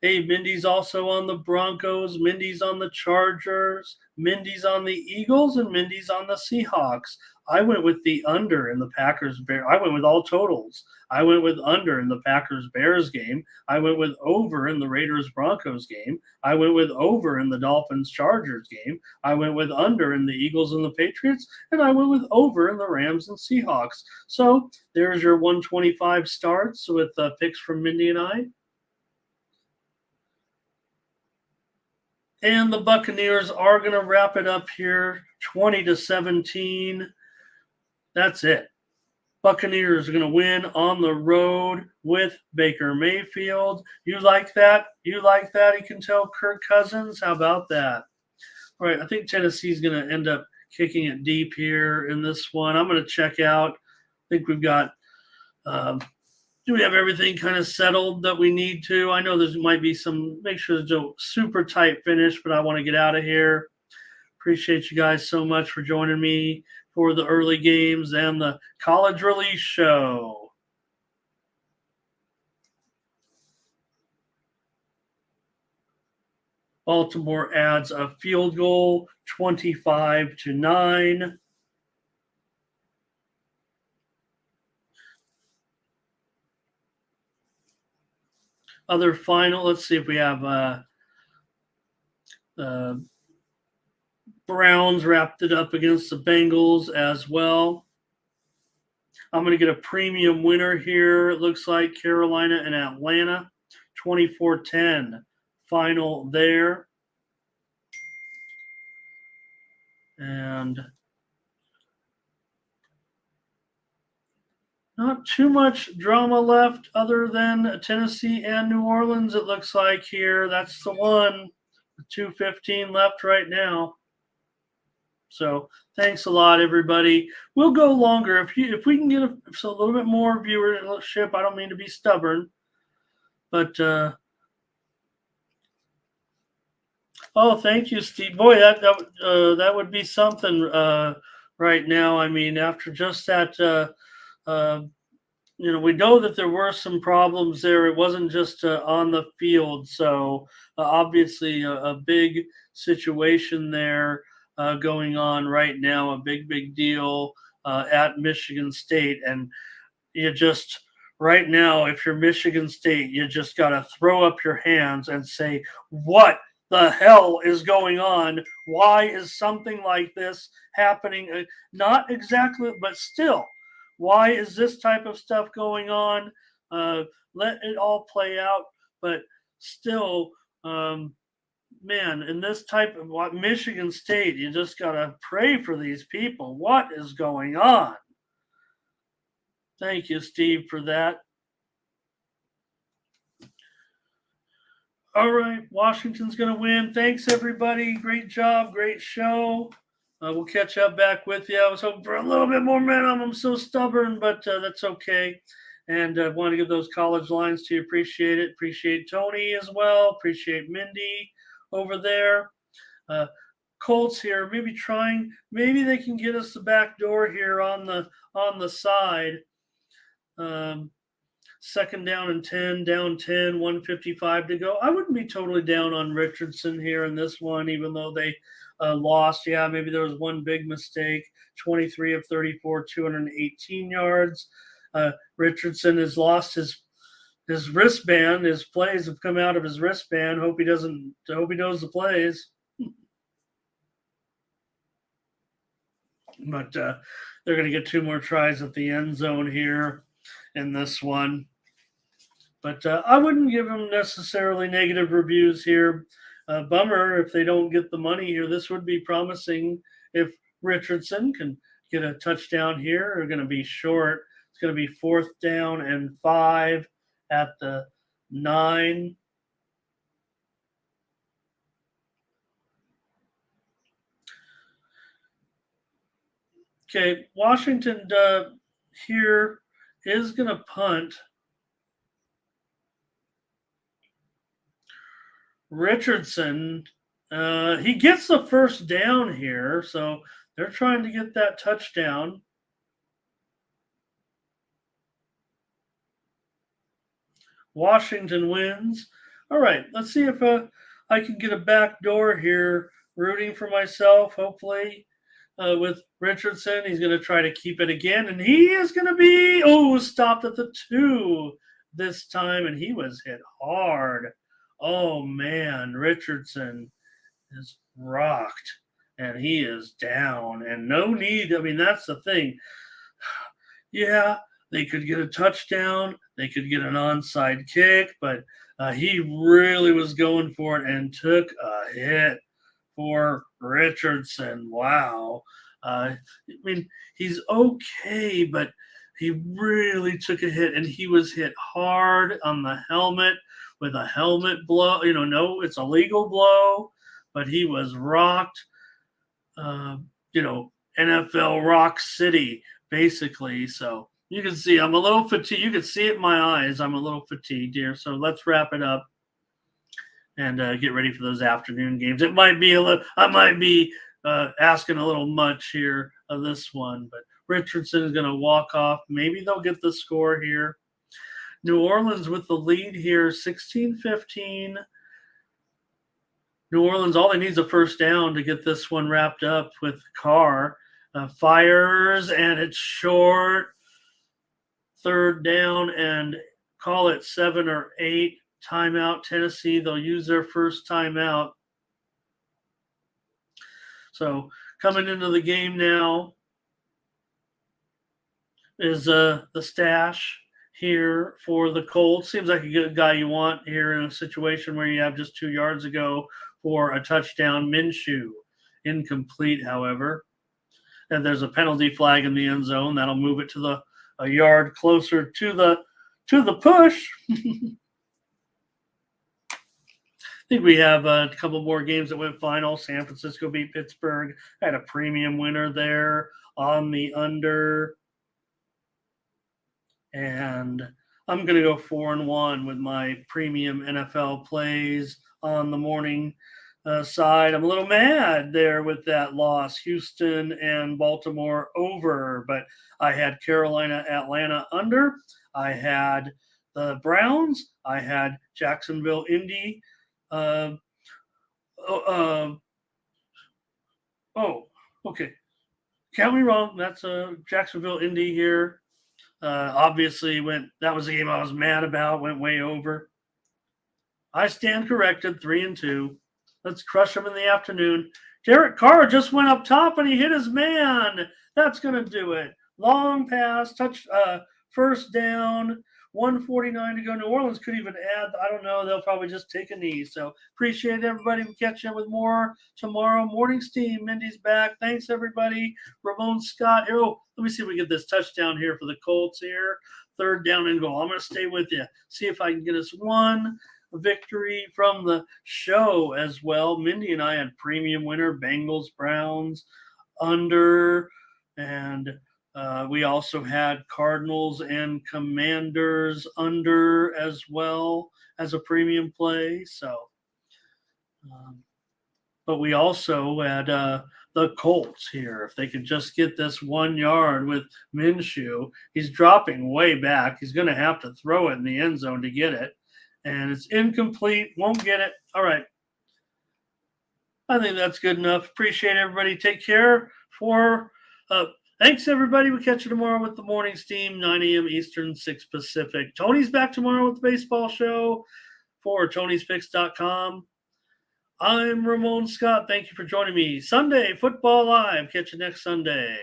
Hey, Mindy's also on the Broncos. Mindy's on the Chargers. Mindy's on the Eagles, and Mindy's on the Seahawks. I went with the under in the Packers Bears. I went with all totals. I went with under in the Packers Bears game. I went with over in the Raiders Broncos game. I went with over in the Dolphins Chargers game. I went with under in the Eagles and the Patriots, and I went with over in the Rams and Seahawks. So there's your 125 starts with picks from Mindy and I. And the Buccaneers are going to wrap it up here, 20-17. That's it. Buccaneers are going to win on the road with Baker Mayfield. You like that? You like that? You can tell Kirk Cousins. How about that? All right, I think Tennessee's going to end up kicking it deep here in this one. I'm going to check out. I think we've got do we have everything kind of settled that we need to? I know there might be some, make sure there's a super tight finish, but I want to get out of here. Appreciate you guys so much for joining me for the early games and the college release show. Baltimore adds a field goal, 25-9. Other final, let's see if we have Browns wrapped it up against the Bengals as well. I'm going to get a premium winner here. It looks like Carolina and Atlanta, 24-10 final there. And not too much drama left other than Tennessee and New Orleans, it looks like here. That's the one. 2:15 left right now. So thanks a lot, everybody. We'll go longer if we can get a little bit more viewership. I don't mean to be stubborn, but oh, thank you, Steve. Boy, that would be something right now. I mean, after just that, we know that there were some problems there. It wasn't just on the field, so obviously a big situation there. Going on right now, a big deal at Michigan State. And you just, right now, if you're Michigan State, you just got to throw up your hands and say, what the hell is going on? Why is something like this happening? Not exactly, but still, why is this type of stuff going on? Let it all play out, but still, man, in this type of Michigan State, you just got to pray for these people. What is going on? Thank you, Steve, for that. All right, Washington's going to win. Thanks, everybody. Great job. Great show. We'll catch up back with you. I was hoping for a little bit more momentum. I'm so stubborn, but that's okay. And I want to give those college lines to you. Appreciate it. Appreciate Tony as well. Appreciate Mindy over there. Colts here, maybe they can get us the back door here on the side. Second down and 10, down 10, 155 to go. I wouldn't be totally down on Richardson here in this one, even though they lost. Yeah, maybe there was one big mistake. 23 of 34, 218 yards. Richardson has lost his wristband. His plays have come out of his wristband. Hope he knows the plays. But they're going to get two more tries at the end zone here in this one. But I wouldn't give them necessarily negative reviews here. Bummer if they don't get the money here. This would be promising if Richardson can get a touchdown here. They're going to be short. It's going to be 4th down and 5 at the 9. Okay, Washington here is going to punt. Richardson, he gets the first down here, so They're trying to get that touchdown. Washington wins. All right, let's see if I can get a back door here. Rooting for myself, hopefully, with Richardson. He's going to try to keep it again, and he is going to be, stopped at the 2 this time, and he was hit hard. Oh, man, Richardson is rocked, and he is down, and no need. I mean, that's the thing. Yeah, they could get a touchdown. They could get an onside kick, but he really was going for it and took a hit for Richardson. Wow. I mean, he's okay, but he really took a hit, and he was hit hard on the helmet with a helmet blow. No, it's a legal blow, but he was rocked. NFL Rock City, basically. So you can see I'm a little fatigued. You can see it in my eyes. I'm a little fatigued here. So let's wrap it up and get ready for those afternoon games. It might be I might be asking a little much here of this one, but Richardson is going to walk off. Maybe they'll get the score here. New Orleans with the lead here, 16-15. New Orleans, all they need is a first down to get this one wrapped up with Carr. Fires, and it's short. Third down, and call it 7 or 8. Timeout, Tennessee. They'll use their first timeout. So coming into the game now is the stash here for the Colts. Seems like a good guy you want here in a situation where you have just 2 yards ago for a touchdown. Minshew, incomplete, however. And there's a penalty flag in the end zone. That'll move it to a yard closer to the push. I think we have a couple more games that went final. San Francisco beat Pittsburgh. I had a premium winner there on the under. And I'm going to go 4-1 with my premium NFL plays on the morning side. I'm a little mad there with that loss. Houston and Baltimore over, but I had Carolina, Atlanta under. I had the Browns. I had Jacksonville, Indy. Okay. Count me wrong. That's Jacksonville, Indy here. Obviously, that was the game I was mad about. Went way over. I stand corrected. 3-2. Let's crush them in the afternoon. Derek Carr just went up top and he hit his man. That's gonna do it. Long pass, first down. 1:49 to go. New Orleans could even add. I don't know. They'll probably just take a knee. So appreciate everybody. We'll catch you with more tomorrow. Morning Steam. Mindy's back. Thanks, everybody. Ramon Scott. Here, let me see if we get this touchdown here for the Colts here. Third down and goal. I'm going to stay with you. See if I can get us one victory from the show as well. Mindy and I had premium winner. Bengals, Browns, under. And we also had Cardinals and Commanders under as well as a premium play. So, but we also had the Colts here. If they could just get this 1 yard with Minshew, he's dropping way back. He's going to have to throw it in the end zone to get it. And it's incomplete. Won't get it. All right. I think that's good enough. Appreciate everybody. Take care. Thanks, everybody. We'll catch you tomorrow with the morning steam, 9 a.m. Eastern, 6 Pacific. Tony's back tomorrow with the baseball show for Tony'sPicks.com. I'm Ramon Scott. Thank you for joining me. Sunday, Football Live. Catch you next Sunday.